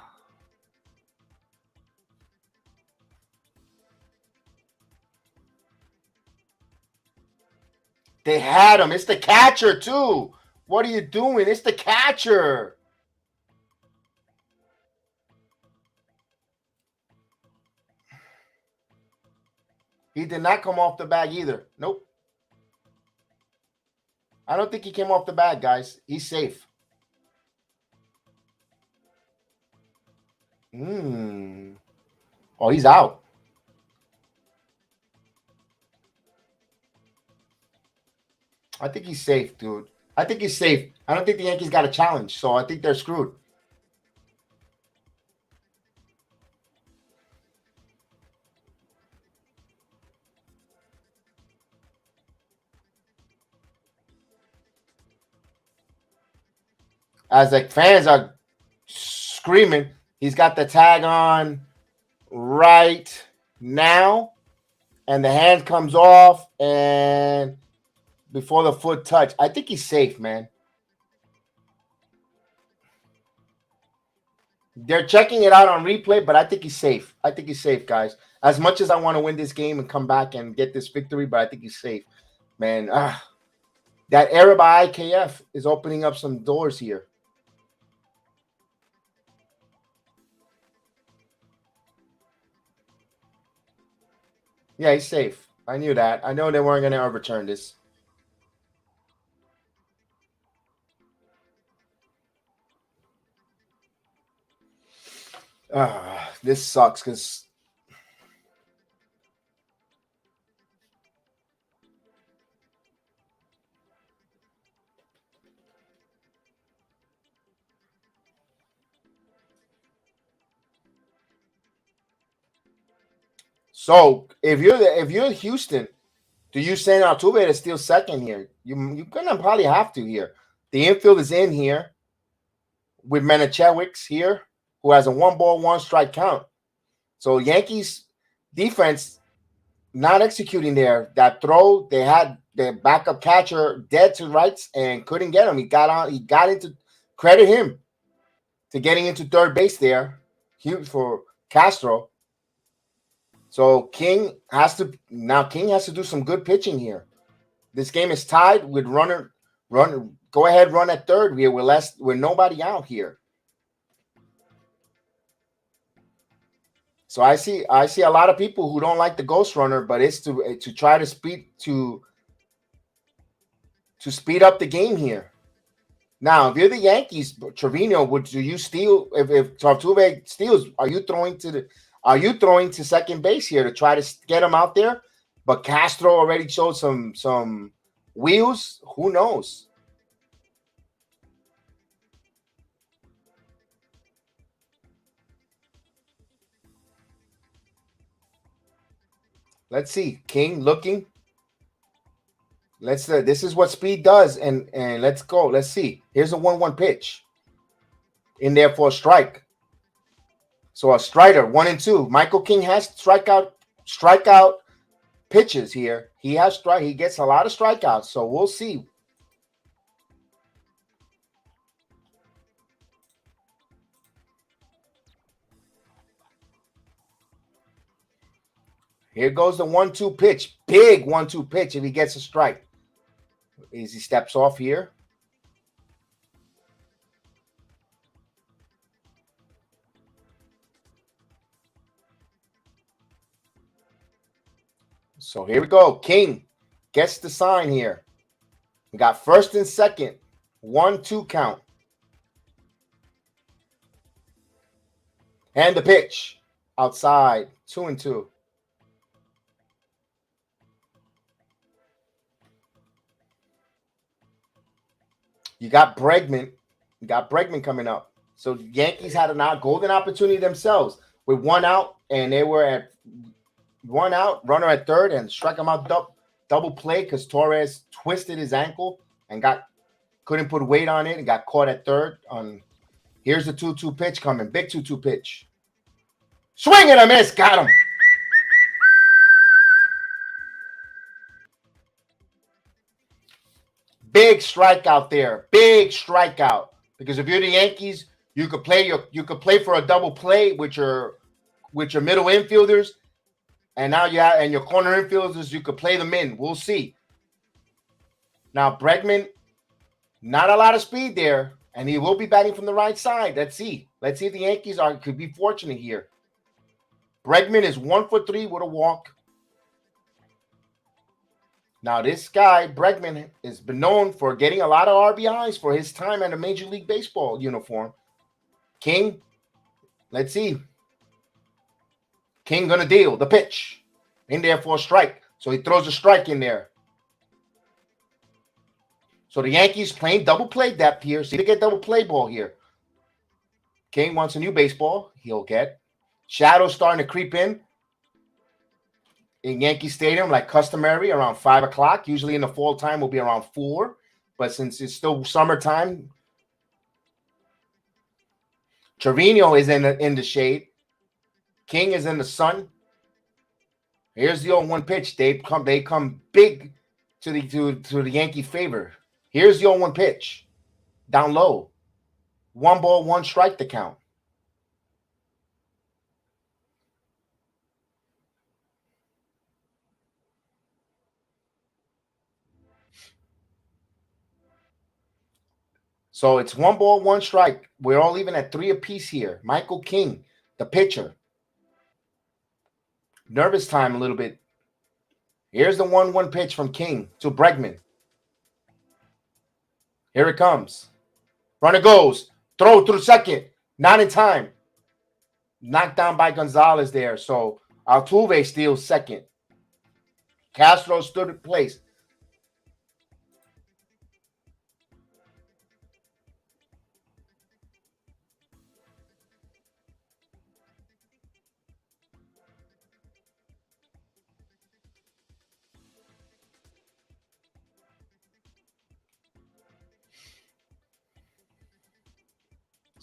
They had him. It's the catcher, too. What are you doing? It's the catcher. He did not come off the bag either. Nope. I don't think he came off the bag, guys. He's safe. Oh, he's out. I think he's safe, dude. I think he's safe. I don't think the Yankees got a challenge, so I think they're screwed. As the fans are screaming, he's got the tag on right now, and the hand comes off, and before the foot touch. I think he's safe, man. They're checking it out on replay, but I think he's safe. I think he's safe, guys. As much as I want to win this game and come back and get this victory, but I think he's safe. Man, that error by IKF is opening up some doors here. Yeah, he's safe. I knew that. I know they weren't going to overturn this. This sucks because so if you're Houston, Do you send Altuve to steal second here? You're gonna probably have to here. The infield is in here with Manichewicz here, who has a 1-ball, 1-strike count. So Yankees defense not executing there. That throw, they had their backup catcher dead to rights and couldn't get him. He got into credit him to getting into third base there. Huge for Castro. So King has to do some good pitching here. This game is tied with go ahead, run at third here with nobody out here. So I see a lot of people who don't like the ghost runner, but it's to try to speed up the game here. Now, if you're the Yankees, Trevino, do you steal if Altuve steals? Are you throwing to second base here to try to get him out there? But Castro already showed some wheels. Who knows? Let's see. King looking. This is what speed does, and let's go. Let's see. Here's a 1-1 pitch in there for a strike. So a strider, 1-2. Michael King has strikeout pitches here. He gets a lot of strikeouts. So we'll see. Here goes the 1-2 pitch. Big 1-2 pitch if he gets a strike. As he steps off here. So here we go. King gets the sign here. We got first and second. 1-2 count. And the pitch. Outside. 2-2. You got Bregman. You got Bregman coming up. So Yankees had a golden opportunity themselves with 1 out, and they were at 1 out, runner at third, and struck him out double play because Torres twisted his ankle and couldn't put weight on it and got caught at third. Here's the 2-2 pitch coming. Big 2-2 pitch. Swing and a miss. Got him. Big strikeout there. Big strikeout. Because if you're the Yankees, you could play for a double play with your middle infielders, and now and your corner infielders, you could play them in. We'll see. Now Bregman, not a lot of speed there, and he will be batting from the right side. Let's see. Let's see if the Yankees could be fortunate here. Bregman is 1 for 3 with a walk. Now, this guy, Bregman, has been known for getting a lot of RBIs for his time in a Major League Baseball uniform. King, let's see. King gonna deal the pitch in there for a strike. So he throws a strike in there. So the Yankees playing double play depth here. See, they get double play ball here. King wants a new baseball. He'll get. Shadows starting to creep in Yankee Stadium, like customary, around 5 o'clock. Usually in the fall time will be around 4. But since it's still summertime, Trevino is in the shade. King is in the sun. Here's the 0-1 pitch. They come big to the Yankee favor. Here's the 0-1 pitch. Down low. 1 ball, 1 strike to count. So it's 1 ball, 1 strike. We're all even at 3 apiece here. Michael King, the pitcher. Nervous time a little bit. Here's the 1-1 pitch from King to Bregman. Here it comes. Runner goes. Throw through second. Not in time. Knocked down by Gonzalez there. So Altuve steals second. Castro stood in place.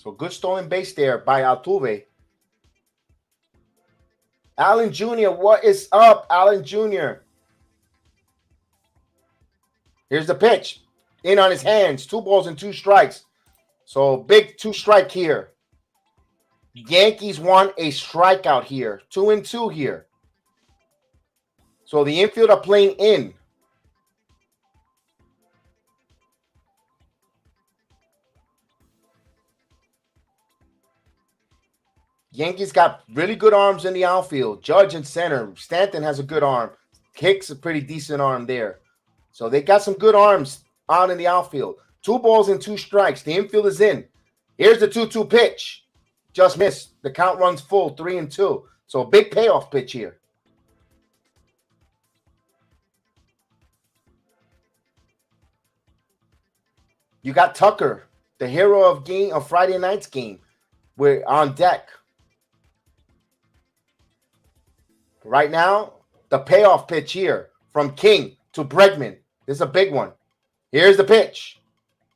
So good stolen base there by Altuve. Allen Jr., what is up, Allen Jr.? Here's the pitch. In on his hands. 2 balls and 2 strikes. So big 2-strike here. Yankees want a strikeout here. 2-2 here. So the infield are playing in. Yankees got really good arms in the outfield. Judge in center. Stanton has a good arm. Hicks a pretty decent arm there. So they got some good arms out in the outfield. 2 balls and 2 strikes. The infield is in. Here's the 2-2 pitch. Just missed. The count runs full, 3-2. So a big payoff pitch here. You got Tucker, the hero of Friday night's game. We're on deck. Right now, the payoff pitch here from King to Bregman. This is a big one. Here's the pitch.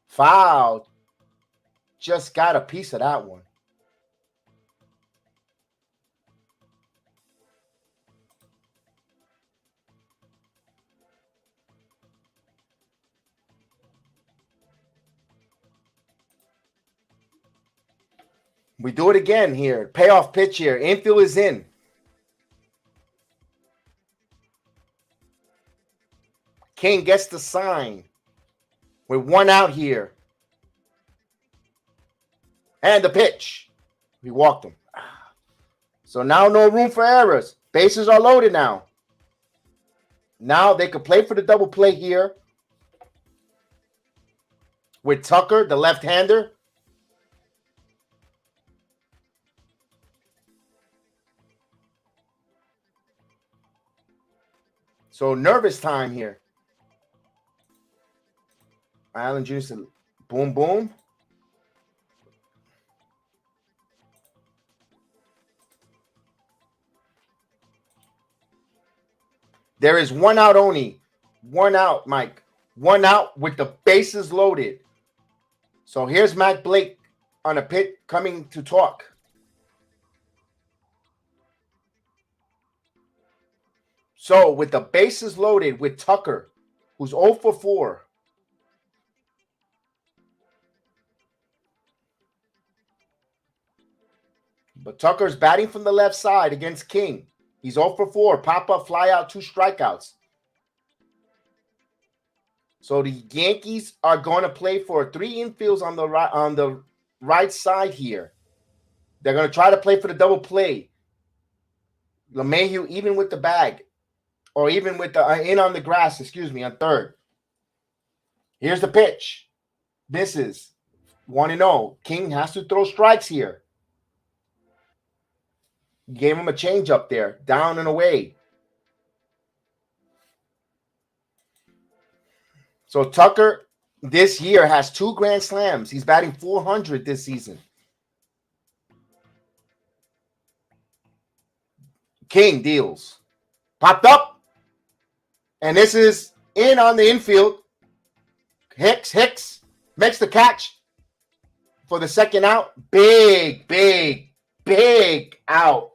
Foul. Just got a piece of that one. We do it again here. Payoff pitch here. Infield is in. King gets the sign. With 1 out here. And the pitch. We walked him. So now no room for errors. Bases are loaded now. Now they could play for the double play here. With Tucker, the left-hander. So nervous time here. Allen Jr. said, boom, boom. There is 1 out only. 1 out, Mike. 1 out with the bases loaded. So here's Matt Blake on a pit coming to talk. So with the bases loaded with Tucker, who's 0 for 4. But Tucker's batting from the left side against King. He's 0 for 4. Pop up, fly out, 2 strikeouts. So the Yankees are going to play for 3 infields on the right side here. They're going to try to play for the double play. LeMahieu even with the bag. Or even with the in on the grass, on third. Here's the pitch. Misses. 1-0. King has to throw strikes here. Gave him a change up there. Down and away. So Tucker this year has 2 grand slams. He's batting .400 this season. King deals. Popped up. And this is in on the infield. Hicks makes the catch for the 2nd out. Big out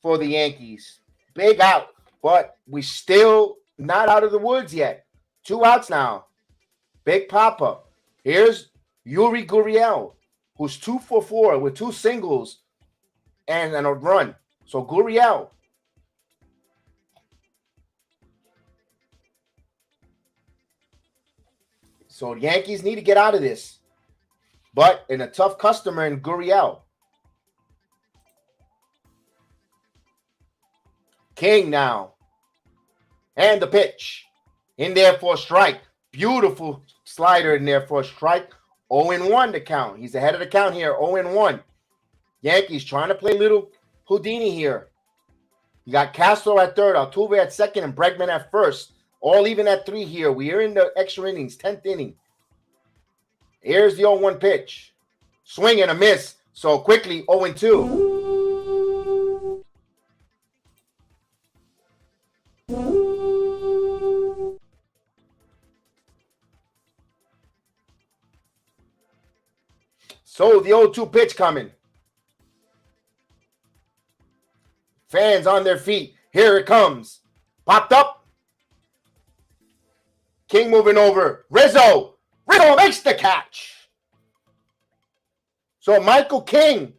for the Yankees. Big out. But we still not out of the woods yet. 2 outs now. Big pop-up. Here's Yuri Gurriel, who's 2 for 4 with 2 singles and a run. So Gurriel. So Yankees need to get out of this. But in a tough customer in Gurriel. King now. And the pitch. In there for a strike. Beautiful slider in there for a strike. 0-1 to count. He's ahead of the count here. 0-1. Yankees trying to play little Houdini here. You got Castro at third, Altuve at second, and Bregman at first. All even at 3 here. We are in the extra innings, 10th inning. Here's the 0-1 pitch. Swing and a miss. So quickly, 0-2. So the 0-2 pitch coming. Fans on their feet. Here it comes. Popped up. King moving over. Rizzo makes the catch. So Michael King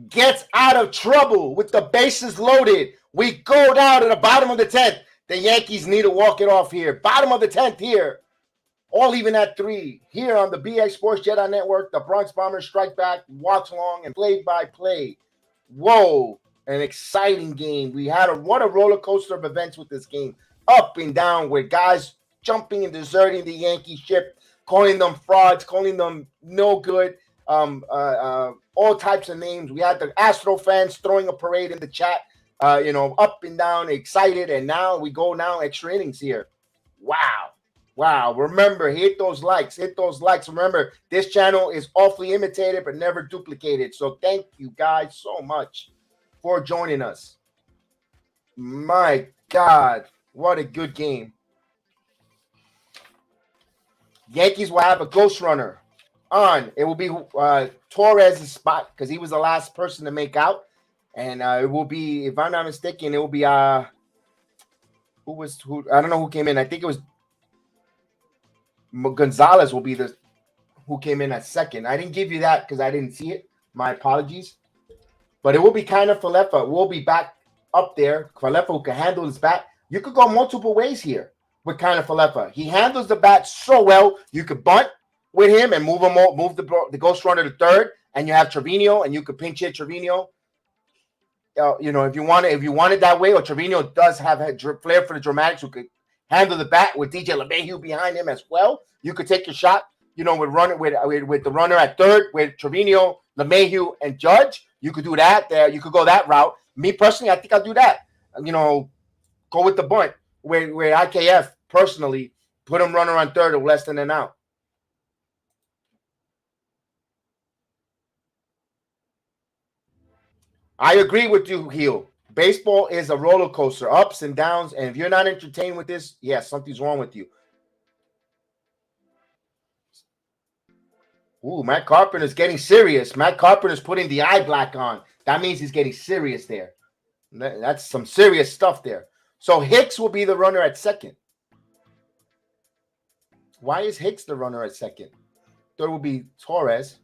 gets out of trouble with the bases loaded. We go down to the bottom of the 10th. The Yankees need to walk it off here. Bottom of the 10th here. All even at 3. Here on the BX Sports JEDI Network, the Bronx Bombers strike back, watch along, and play-by-play. Whoa, an exciting game. We had what a roller coaster of events with this game. Up and down with guys jumping and deserting the Yankee ship, calling them frauds, calling them no good, all types of names. We had the Astro fans throwing a parade in the chat, up and down, excited, and now we go extra innings here. Wow. Remember, hit those likes. Remember, this channel is awfully imitated but never duplicated. So thank you guys so much for joining us. My God, what a good game. Yankees will have a ghost runner on. It will be Torres' spot because he was the last person to make out. And it will be, if I'm not mistaken, it will be who I don't know who came in. I think it was Gonzalez will be who came in at second. I didn't give you that because I didn't see it. My apologies. But it will be kind of Falefa. We'll be back up there. Falefa who can handle his bat. You could go multiple ways here with kind of Falefa. He handles the bat so well. You could bunt with him and move the ghost runner to third, and you have Trevino, and you could pinch hit Trevino. If you want it that way, or Trevino does have a flair for the dramatics, who could handle the bat with DJ LeMahieu behind him as well. You could take your shot, with the runner at third with Trevino, LeMahieu, and Judge. You could do that there. You could go that route. Me personally, I think I'll do that. Go with the bunt where IKF personally put him runner on third or less than an out. I agree with you, Heel. Baseball is a roller coaster, ups and downs. And if you're not entertained with this, yes, something's wrong with you. Ooh, Matt Carpenter's getting serious. Matt Carpenter's putting the eye black on. That means he's getting serious there. That's some serious stuff there. So Hicks will be the runner at second. Why is Hicks the runner at second? Third will be Torres.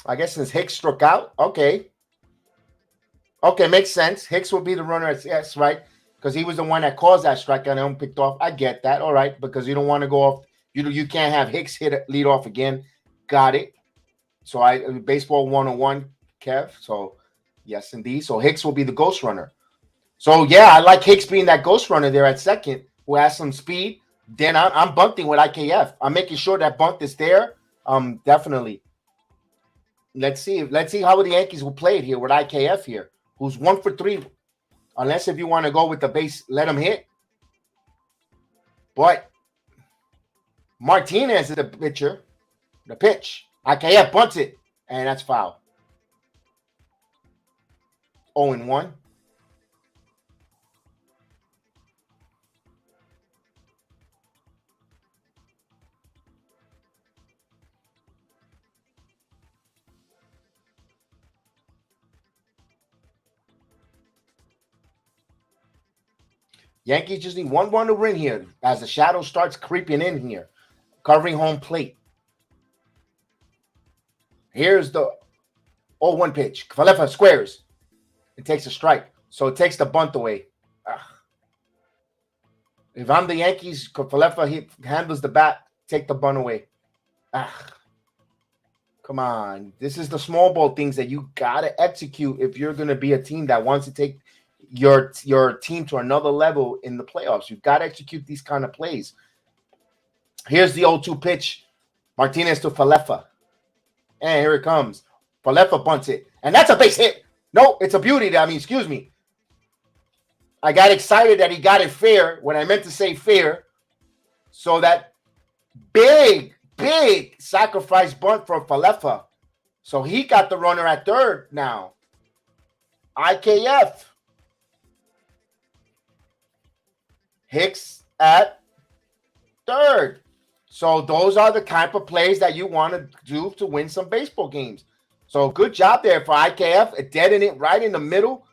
I guess since Hicks struck out, okay. Okay, makes sense. Hicks will be the runner at yes, right? Because he was the one that caused that strikeout and picked off. I get that. All right, because you don't want to go off. You can't have Hicks lead off again. Got it. So baseball 101, Kev. So yes, indeed. So Hicks will be the ghost runner. So yeah, I like Hicks being that ghost runner there at second, who has some speed. Then I'm bunting with IKF. I'm making sure that bunt is there. Definitely. Let's see how the Yankees will play it here with IKF here, who's 1 for 3. Unless if you want to go with the base, let him hit. But Martinez is the pitcher. The pitch. IKF bunts it, and that's foul. 0-1. Yankees just need one run to win here as the shadow starts creeping in here, covering home plate. Here's the 0-1 pitch. Falefa squares. It takes a strike. So it takes the bunt away. Ugh. If I'm the Yankees, Falefa handles the bat, take the bunt away. Ugh. Come on. This is the small ball things that you got to execute if you're going to be a team that wants to take your team to another level in the playoffs. You've got to execute these kind of plays. Here's the 0-2 pitch. Martinez to Falefa. And here it comes. Falefa bunts it. And that's a base hit. No, it's a beauty. Excuse me. I got excited that he got it fair when I meant to say fair. So that big sacrifice bunt for Falefa. So he got the runner at third now. IKF. Hicks at third. So those are the type of plays that you want to do to win some baseball games. So good job there for IKF, deading it right in the middle.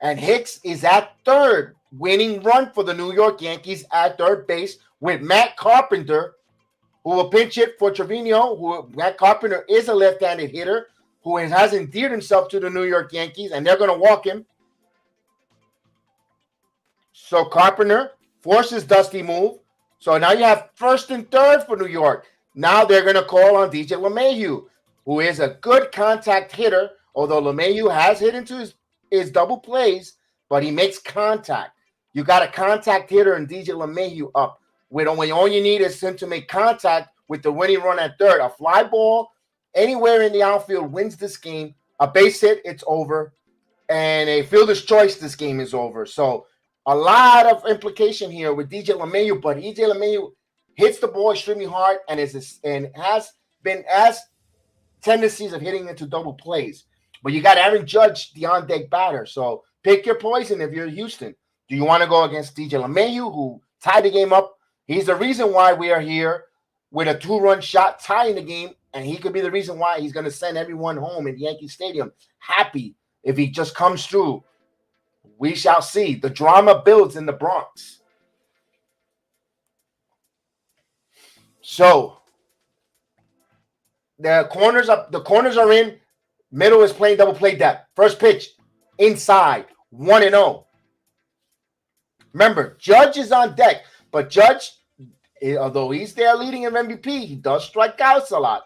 And Hicks is at third, winning run for the New York Yankees at third base with Matt Carpenter, who will pinch hit for Trevino. Matt Carpenter is a left-handed hitter who has endeared himself to the New York Yankees, and they're going to walk him. So Carpenter forces Dusty move. So now you have first and third for New York. Now they're going to call on DJ LeMahieu, who is a good contact hitter, although LeMahieu has hit into his double plays, but he makes contact. You got a contact hitter and DJ LeMahieu up. When all you need is him to make contact with the winning run at third. A fly ball anywhere in the outfield wins this game. A base hit, it's over. And a fielder's choice, this game is over. So a lot of implication here with DJ LeMahieu, but DJ LeMahieu hits the ball extremely hard and has been as tendencies of hitting into double plays. But you got Aaron Judge, the on-deck batter. So pick your poison if you're Houston. Do you want to go against DJ LeMahieu, who tied the game up? He's the reason why we are here with a 2-run shot tying the game, and he could be the reason why he's going to send everyone home in Yankee Stadium happy if he just comes through. We shall see. The drama builds in the Bronx. So the corners are in. Middle is playing double play depth. First pitch inside, 1-0. Remember, Judge is on deck, but Judge, although he's there leading in MVP, he does strike outs a lot.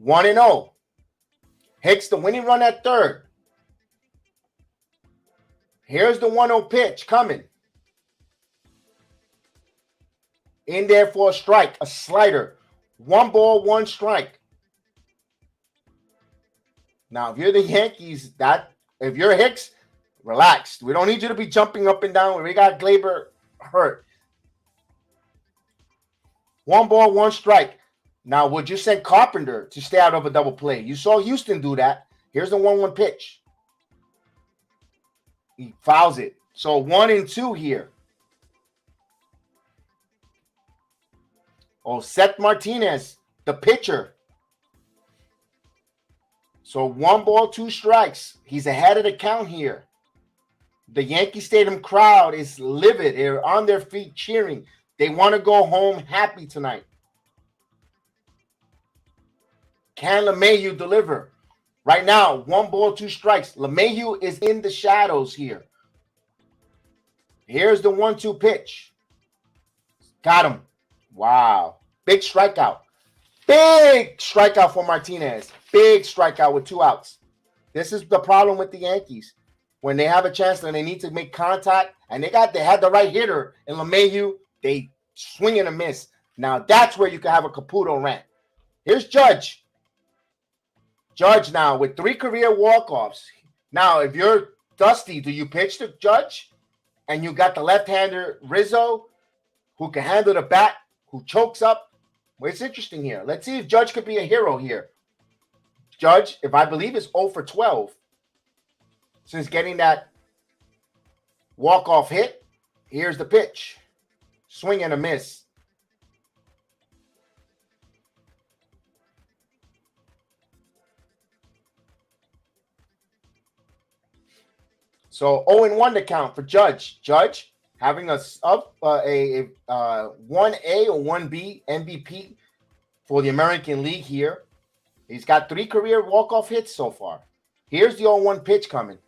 1-0. Hicks the winning run at third. Here's the 1-0 pitch coming. In there for a strike, a slider. 1 ball, 1 strike. Now, if you're the Yankees, if you're Hicks, relax. We don't need you to be jumping up and down. We got Glaber hurt. 1 ball, 1 strike. Now, would you send Carpenter to stay out of a double play? You saw Houston do that. Here's the 1-1 pitch. He fouls it. So 1-2 here. Oh, Seth Martinez, the pitcher. So 1 ball, 2 strikes. He's ahead of the count here. The Yankee Stadium crowd is livid. They're on their feet cheering. They want to go home happy tonight. Can LeMahieu deliver? Right now, 1 ball, 2 strikes. LeMahieu is in the shadows here. Here's the 1-2 pitch. Got him. Wow. Big strikeout. Big strikeout for Martinez. Big strikeout with 2 outs. This is the problem with the Yankees. When they have a chance and they need to make contact, and they had the right hitter in LeMahieu, they swing and a miss. Now that's where you can have a Caputo rant. Here's Judge. Judge now with 3 career walk-offs. Now, if you're Dusty, do you pitch to Judge? And you got the left-hander Rizzo, who can handle the bat, who chokes up. Well, it's interesting here. Let's see if Judge could be a hero here. Judge, if I believe, is 0 for 12 since getting that walk-off hit. Here's the pitch. Swing and a miss. So 0-1 to count for Judge. Judge having a 1A or 1B MVP for the American League here. He's got 3 career walk-off hits so far. Here's the 0-1 pitch coming.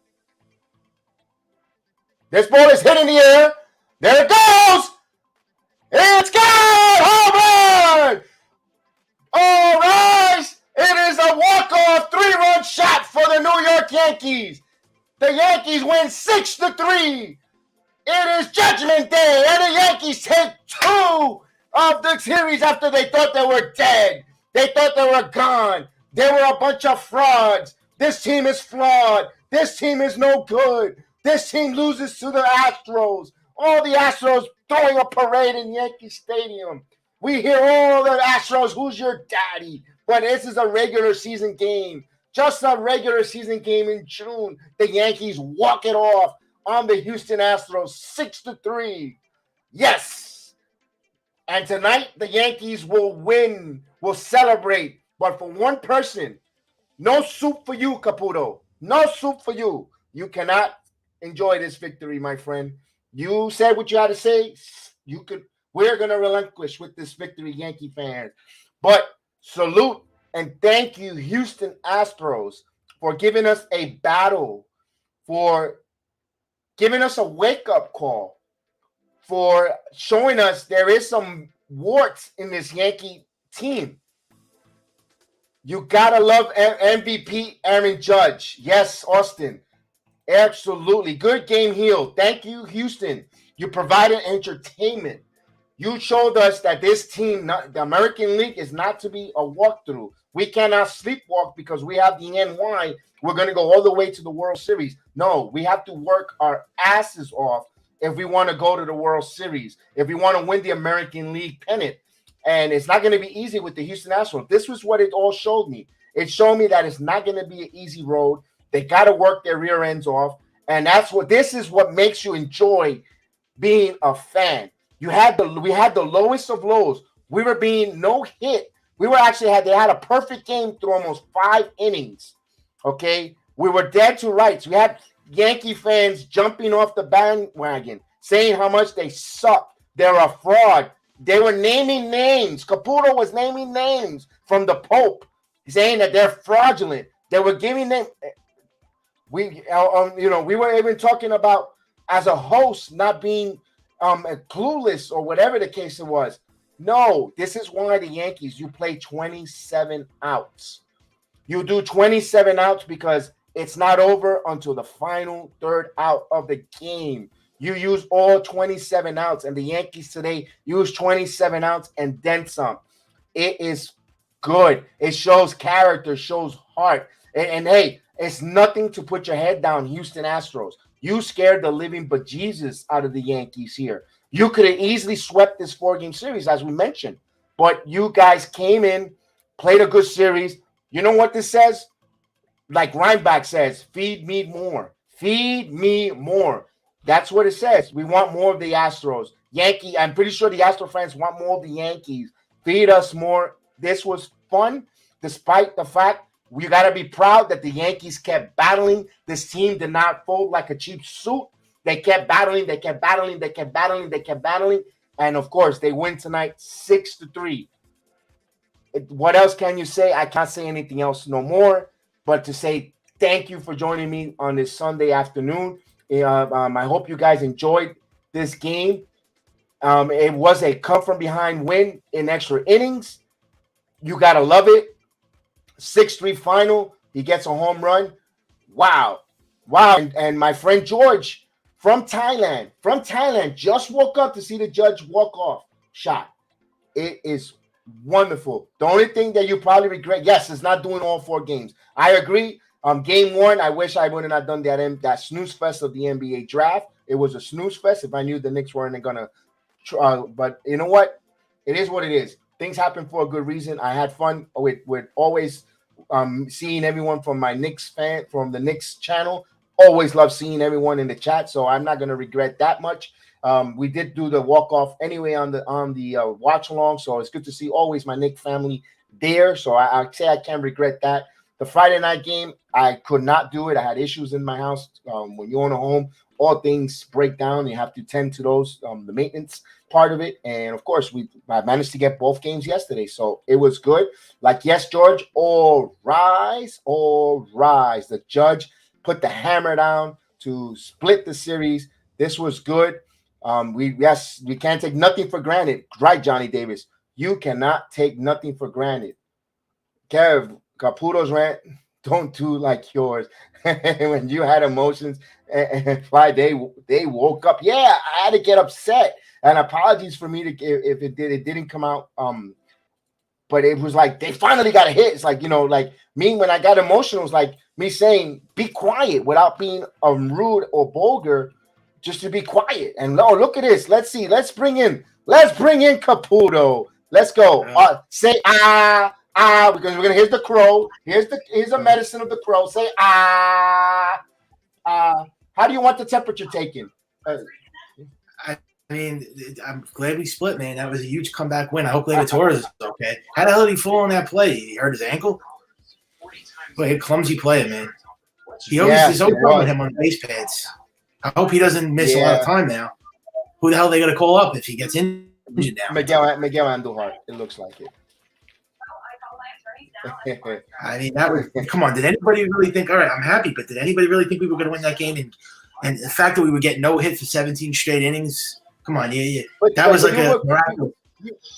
This ball is hit in the air. There it goes. It's good. Home run. All rise. It is a walk-off 3-run shot for the New York Yankees. The Yankees win 6-3. It is Judgment Day, and the Yankees take 2 of the series after they thought they were dead. They thought they were gone. They were a bunch of frauds. This team is flawed. This team is no good. This team loses to the Astros. All the Astros throwing a parade in Yankee Stadium. We hear all the Astros, who's your daddy? But this is a regular season game. Just a regular season game in June. The Yankees walk it off on the Houston Astros 6-3. Yes. And tonight, the Yankees will win, will celebrate. But for one person, no soup for you, Caputo. No soup for you. You cannot enjoy this victory, my friend. You said what you had to say. We're going to relinquish with this victory, Yankee fans. But salute and thank you, Houston Astros, for giving us a battle, for giving us a wake-up call, for showing us there is some warts in this Yankee team. You got to love MVP Aaron Judge. Yes, Austin. Absolutely. Good game healed. Thank you, Houston. You provided entertainment. You showed us that this team, the American League, is not to be a walkthrough. We cannot sleepwalk because we have the NY. We're going to go all the way to the World Series. No, we have to work our asses off if we want to go to the World Series, if we want to win the American League pennant. And it's not going to be easy with the Houston Astros. This was what it all showed me. It showed me that it's not going to be an easy road. They got to work their rear ends off. And this is what makes you enjoy being a fan. We had the lowest of lows. We were being no hit. They had a perfect game through almost 5 innings. Okay. We were dead to rights. We had Yankee fans jumping off the bandwagon, saying how much they suck. They're a fraud. They were naming names. Caputo was naming names from the Pope, saying that they're fraudulent. They were giving them. We were even talking about as a host not being clueless or whatever the case it was. No, this is why the Yankees, you play 27 outs. You do 27 outs because it's not over until the final third out of the game. You use all 27 outs, and the Yankees today use 27 outs and then some. It is good. It shows character, shows heart. And hey, it's nothing to put your head down, Houston Astros. You scared the living bejesus out of the Yankees here. You could have easily swept this 4-game series, as we mentioned. But you guys came in, played a good series. You know what this says? Like Rhinebeck says, feed me more. Feed me more. That's what it says. We want more of the Astros. I'm pretty sure the Astro fans want more of the Yankees. Feed us more. This was fun, despite the fact we got to be proud that the Yankees kept battling. This team did not fold like a cheap suit. They kept battling. They kept battling. They kept battling. They kept battling. And, of course, they win tonight 6-3. What else can you say? I can't say anything else no more but to say thank you for joining me on this Sunday afternoon. I hope you guys enjoyed this game. It was a come-from-behind win in extra innings. You got to love it. 6-3 final. He gets a home run. Wow. And my friend George from Thailand, just woke up to see the Judge walk-off shot. It is wonderful. The only thing that you probably regret, yes, is not doing all 4 games. I agree. Game 1, I wish I would have not done that snooze fest of the NBA draft. It was a snooze fest if I knew the Knicks weren't going to. But you know what? It is what it is. Things happen for a good reason. I had fun with always seeing everyone from my Knicks fan, from the Knicks channel. Always love seeing everyone in the chat, so I'm not going to regret that much. We did do the walk-off anyway on the watch-along, so it's good to see always my Knicks family there. So I say I can't regret that. The Friday night game, I could not do it. I had issues in my house. When you own a home, all things break down. You have to tend to those, the maintenance part of it. And, of course, I managed to get both games yesterday, so it was good. Like, yes, George, all rise, all rise. The Judge put the hammer down to split the series. This was good. We can't take nothing for granted. Right, Johnny Davis. You cannot take nothing for granted. Kev, Caputo's rant, don't do like yours. When you had emotions and fly, they woke up. Yeah, I had to get upset. And apologies for me if it didn't come out. But it was like they finally got a hit. It's like, like me when I got emotional, it was like me saying, be quiet without being rude or vulgar, just to be quiet. And look at this. Let's see. Let's bring in Caputo. Let's go. Say because we're gonna here's the crow. Here's the medicine of the crow. Say How How do you want the temperature taken? I mean, I'm glad we split, man. That was a huge comeback win. I hope Torres is okay. How the hell did he fall on that play? He hurt his ankle? Boy, a clumsy player, man. There's always problem with him on base pads. I hope he doesn't miss a lot of time now. Who the hell are they going to call up if he gets injured now? Miguel Andujar. It looks like it. I mean, that was – come on. Did anybody really think – all right, I'm happy, but did anybody really think we were going to win that game? And the fact that we would get no hit for 17 straight innings, come on. Yeah. That was like a miracle.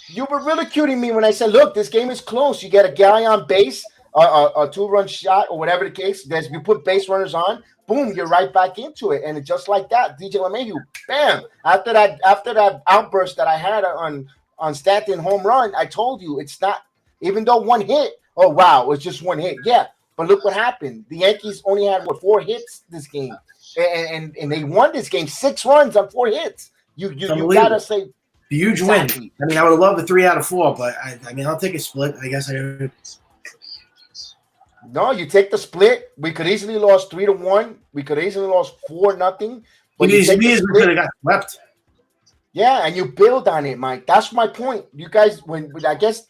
You were ridiculing me when I said, look, this game is close. You get a guy on base, a 2-run shot or whatever the case. You put base runners on, boom, you're right back into it. And just like that, DJ LeMahieu, bam. After that outburst that I had on Stanton home run, I told you it's not – even though one hit, oh, wow, it's just one hit. Yeah, but look what happened. The Yankees only had, 4 hits this game. And they won this game 6 runs on 4 hits. You gotta say huge win. I mean, I would have loved a 3 out of 4, but I mean, I'll take a split. I guess No, you take the split. We could easily lost 3-1. We could easily lost 4-0. But we could have got swept. Yeah, and you build on it, Mike. That's my point. You guys, when I guess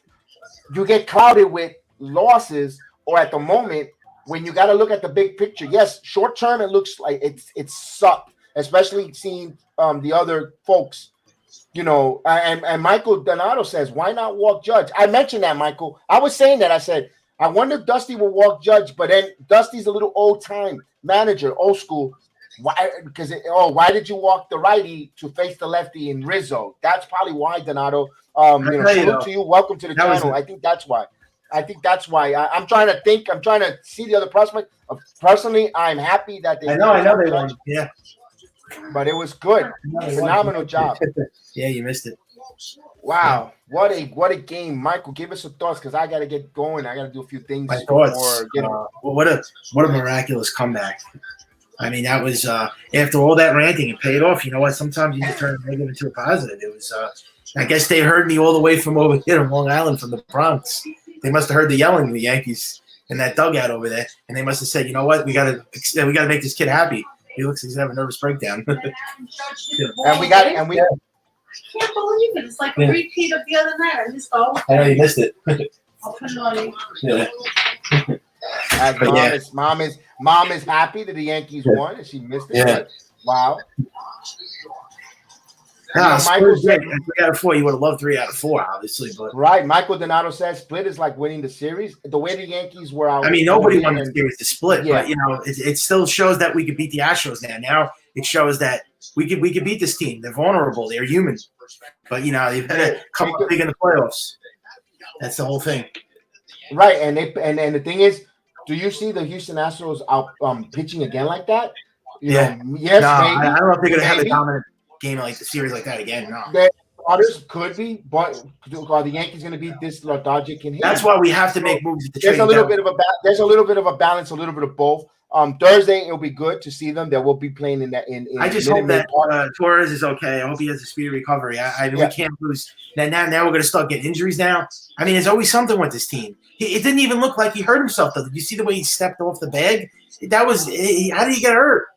you get clouded with losses, or at the moment. When you got to look at the big picture, yes, short term it looks like it sucked, especially seeing the other folks, And Michael Donato says, "Why not walk Judge?" I mentioned that, Michael. I was saying that. I said, I wonder if Dusty will walk Judge, but then Dusty's a little old time manager, old school. Why? Because why did you walk the righty to face the lefty in Rizzo? That's probably why, Donato. Salute to you. Welcome to the channel. I think that's why. I'm trying to think. I'm trying to see the other prospect. Personally, I'm happy that they. I know they won. Yeah, but it was good. Phenomenal job. Yeah, you missed it. Wow, what a game, Michael. Give us some thoughts because I got to get going. I got to do a few things. My thoughts. What a miraculous comeback. I mean, that was after all that ranting, it paid off. You know what? Sometimes you can turn a negative into a positive. It was. I guess they heard me all the way from over here in Long Island, from the Bronx. They must have heard the yelling of the Yankees in that dugout over there, and they must have said, "You know what? We got to make this kid happy. He looks like he's having a nervous breakdown." I can't believe it. It's like a repeat of the other night. I missed all. I know you missed it. I'll put it on you. Yeah. Mom is happy that the Yankees won, and she missed it. Yeah. Wow. Michael said, if we got a 4, you would have loved 3 out of 4, obviously. But right, Michael Donato says split is like winning the series. The way the Yankees were out. I mean, nobody wanted the series to split, but it still shows that we could beat the Astros now. Now it shows that we could beat this team. They're vulnerable. They're human, but they've got to come up big in the playoffs. That's the whole thing. Right, and the thing is, do you see the Houston Astros out pitching again like that? Yes, maybe. I don't know if they're going to have a dominant game like the series like that again. No, others could be, but are the Yankees going to be this lethargic in here? That's why we have to make moves at the There's a little bit of a balance, a little bit of both. Thursday it'll be good to see them. They will be playing in that. I just hope that Torres is okay. I hope he has a speedy recovery. I mean, we can't lose. Now we're going to start getting injuries now. I mean, there's always something with this team. It didn't even look like he hurt himself though. Did you see the way he stepped off the bag? How did he get hurt?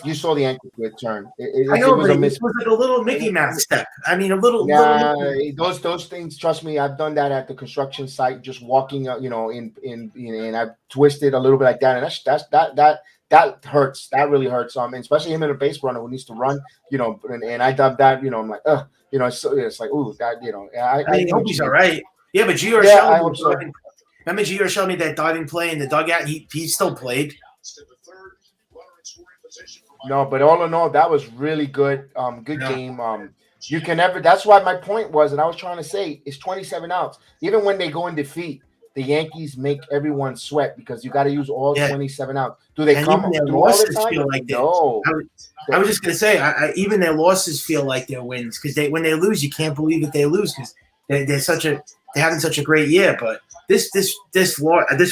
You saw the ankle return. I know, but it was like a little Mickey Mouse step. I mean, a little. Yeah, those things. Trust me, I've done that at the construction site, just walking. And I've twisted a little bit like that, and that hurts. That really hurts. Especially him in a base runner who needs to run. And I dubbed that. I'm like, it's like, ooh, that. I hope he's all right. Yeah, but Gio I hope so. Remember Gio showed me that diving play in the dugout. He still played. No, but all in all, that was really good. Good game. You can never. That's why my point was, and I was trying to say, it's 27 outs. Even when they go in defeat, the Yankees make everyone sweat because you got to use all 27 outs. Do they come through all the time? Feel like no. I was just gonna say, even their losses feel like their wins because when they lose, you can't believe that they lose because they're having such a great year. But this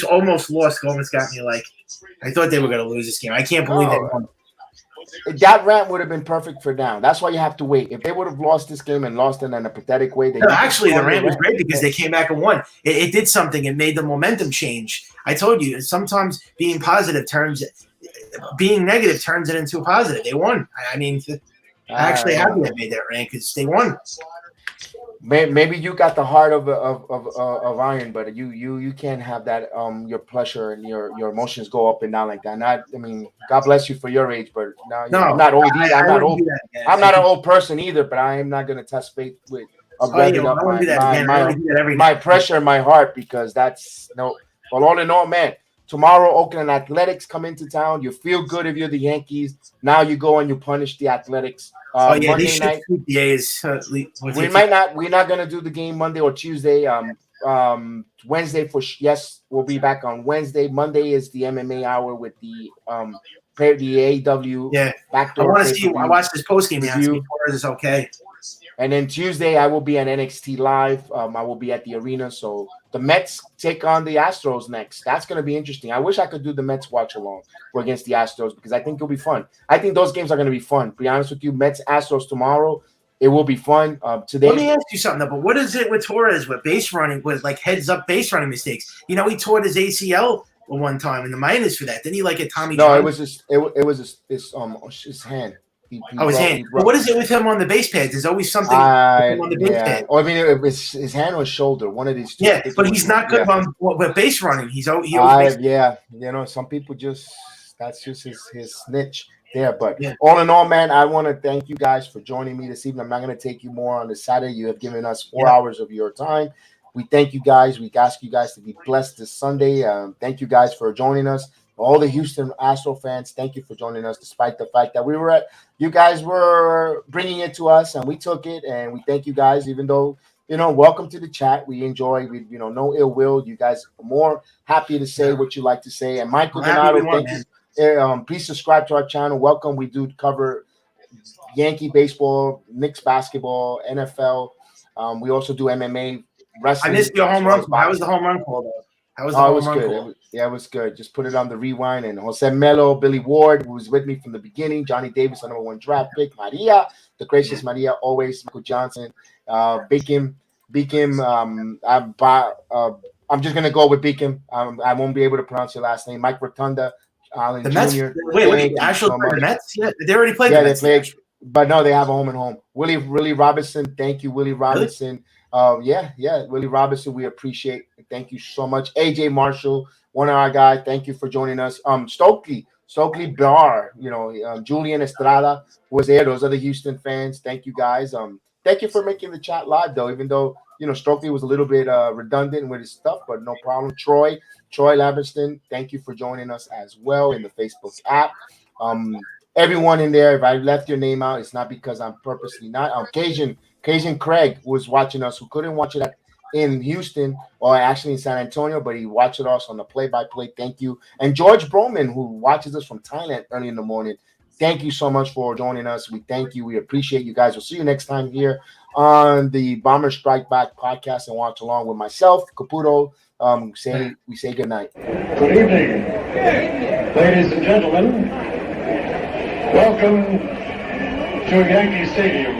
almost loss almost got me like I thought they were gonna lose this game. I can't believe they won. That rant would have been perfect for now. That's why you have to wait. If they would have lost this game and lost it in a pathetic way, actually the rant was great because they came back and won. It did something. It made the momentum change. I told you sometimes being positive turns being negative turns it into a positive. They won. I mean, I actually happy I made that rank because they won. Maybe you got the heart of iron, but you can't have that your pleasure and your emotions go up and down like that. Not, I mean, God bless you for your age, but no, I'm not old either. I'm not old. I'm not an old person either, but I am not going to test faith with revving up my pressure in my heart, because that's no. But all in all, man, tomorrow Oakland Athletics come into town. You feel good if you're the Yankees. Now you go and you punish the Athletics. Monday night. We're not gonna do the game Monday or Tuesday. Wednesday we'll be back on Wednesday. Monday is the MMA hour with the AEW. Yeah, backdoor. I watched this post game. Cortes is okay. And then Tuesday I will be at NXT Live. I will be at the arena. So the Mets take on the Astros next. That's going to be interesting. I wish I could do the Mets watch along against the Astros, because I think it'll be fun. I think those games are going to be fun. To be honest with you, Mets Astros tomorrow, it will be fun. Today, let me ask you something though. But what is it with Torres with base running, with like heads up base running mistakes? You know, he tore his ACL one time in the minors for that. Didn't he like a Tommy? No, John? it was his hand. His hand. But what is it with him on the base pads? There's always something on the base pad. I mean, it was his hand or shoulder. One of these two. Yeah, but he's not good with base running. He always you know, some people that's just his niche there. But all in all, man, I want to thank you guys for joining me this evening. I'm not going to take you more on the Saturday. You have given us 4 hours of your time. We thank you guys. We ask you guys to be blessed this Sunday. Thank you guys for joining us. All the Houston Astro fans, thank you for joining us, despite the fact that you guys were bringing it to us, and we took it, and we thank you guys. Even though, welcome to the chat. We enjoy. No ill will. You guys are more happy to say what you like to say. And Michael Donato, thank you. Please subscribe to our channel. Welcome. We do cover Yankee baseball, Knicks basketball, NFL. We also do MMA, wrestling. I missed your home run. How was the home run call though? It was good. It was good. Just put it on the rewind. And Jose Melo, Billy Ward, who was with me from the beginning, Johnny Davis, the #1 draft pick, Maria, the gracious Maria, always, Michael Johnson, Beacom. I'm just gonna go with Beacom. I won't be able to pronounce your last name. Mike Rotunda, Allen the Jr. Mets. Wait, actually, the Mets? Yeah, they already played. Yeah, they played, but no, they have a home and home. Willie Robinson, thank you, Willie Robinson. Really? Willie Robinson, we appreciate it. Thank you so much. AJ Marshall, one of our guys, thank you for joining us. Stokely Barr, Julian Estrada was there. Those are the Houston fans. Thank you guys. Thank you for making the chat live though, even though Stokely was a little bit redundant with his stuff, but no problem. Troy Laverston, thank you for joining us as well in the Facebook app. Everyone in there, if I left your name out, it's not because I'm purposely not. Cajun Craig was watching us, who couldn't watch it in Houston or actually in San Antonio, but he watched us on the play-by-play. Thank you. And George Broman, who watches us from Thailand early in the morning. Thank you so much for joining us. We thank you. We appreciate you guys. We'll see you next time here on the Bomber Strike Back podcast and watch along with myself, Caputo. We say good night. Good evening, ladies and gentlemen. Welcome to Yankee Stadium.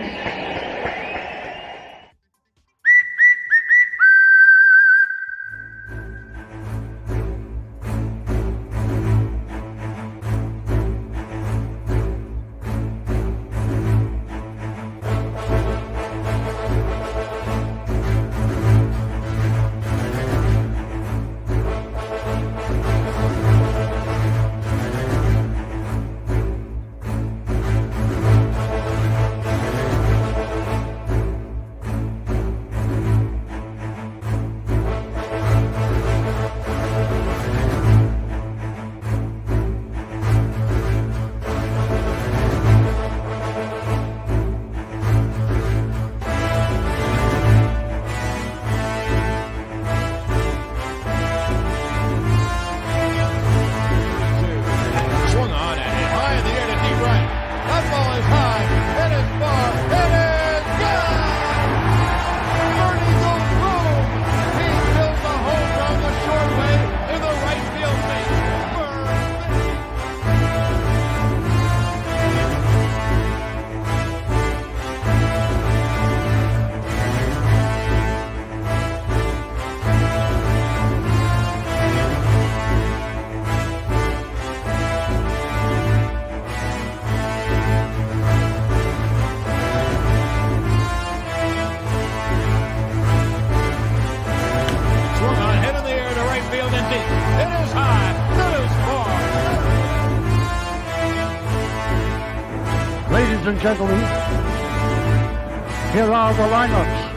Ladies and gentlemen, here are the lineups.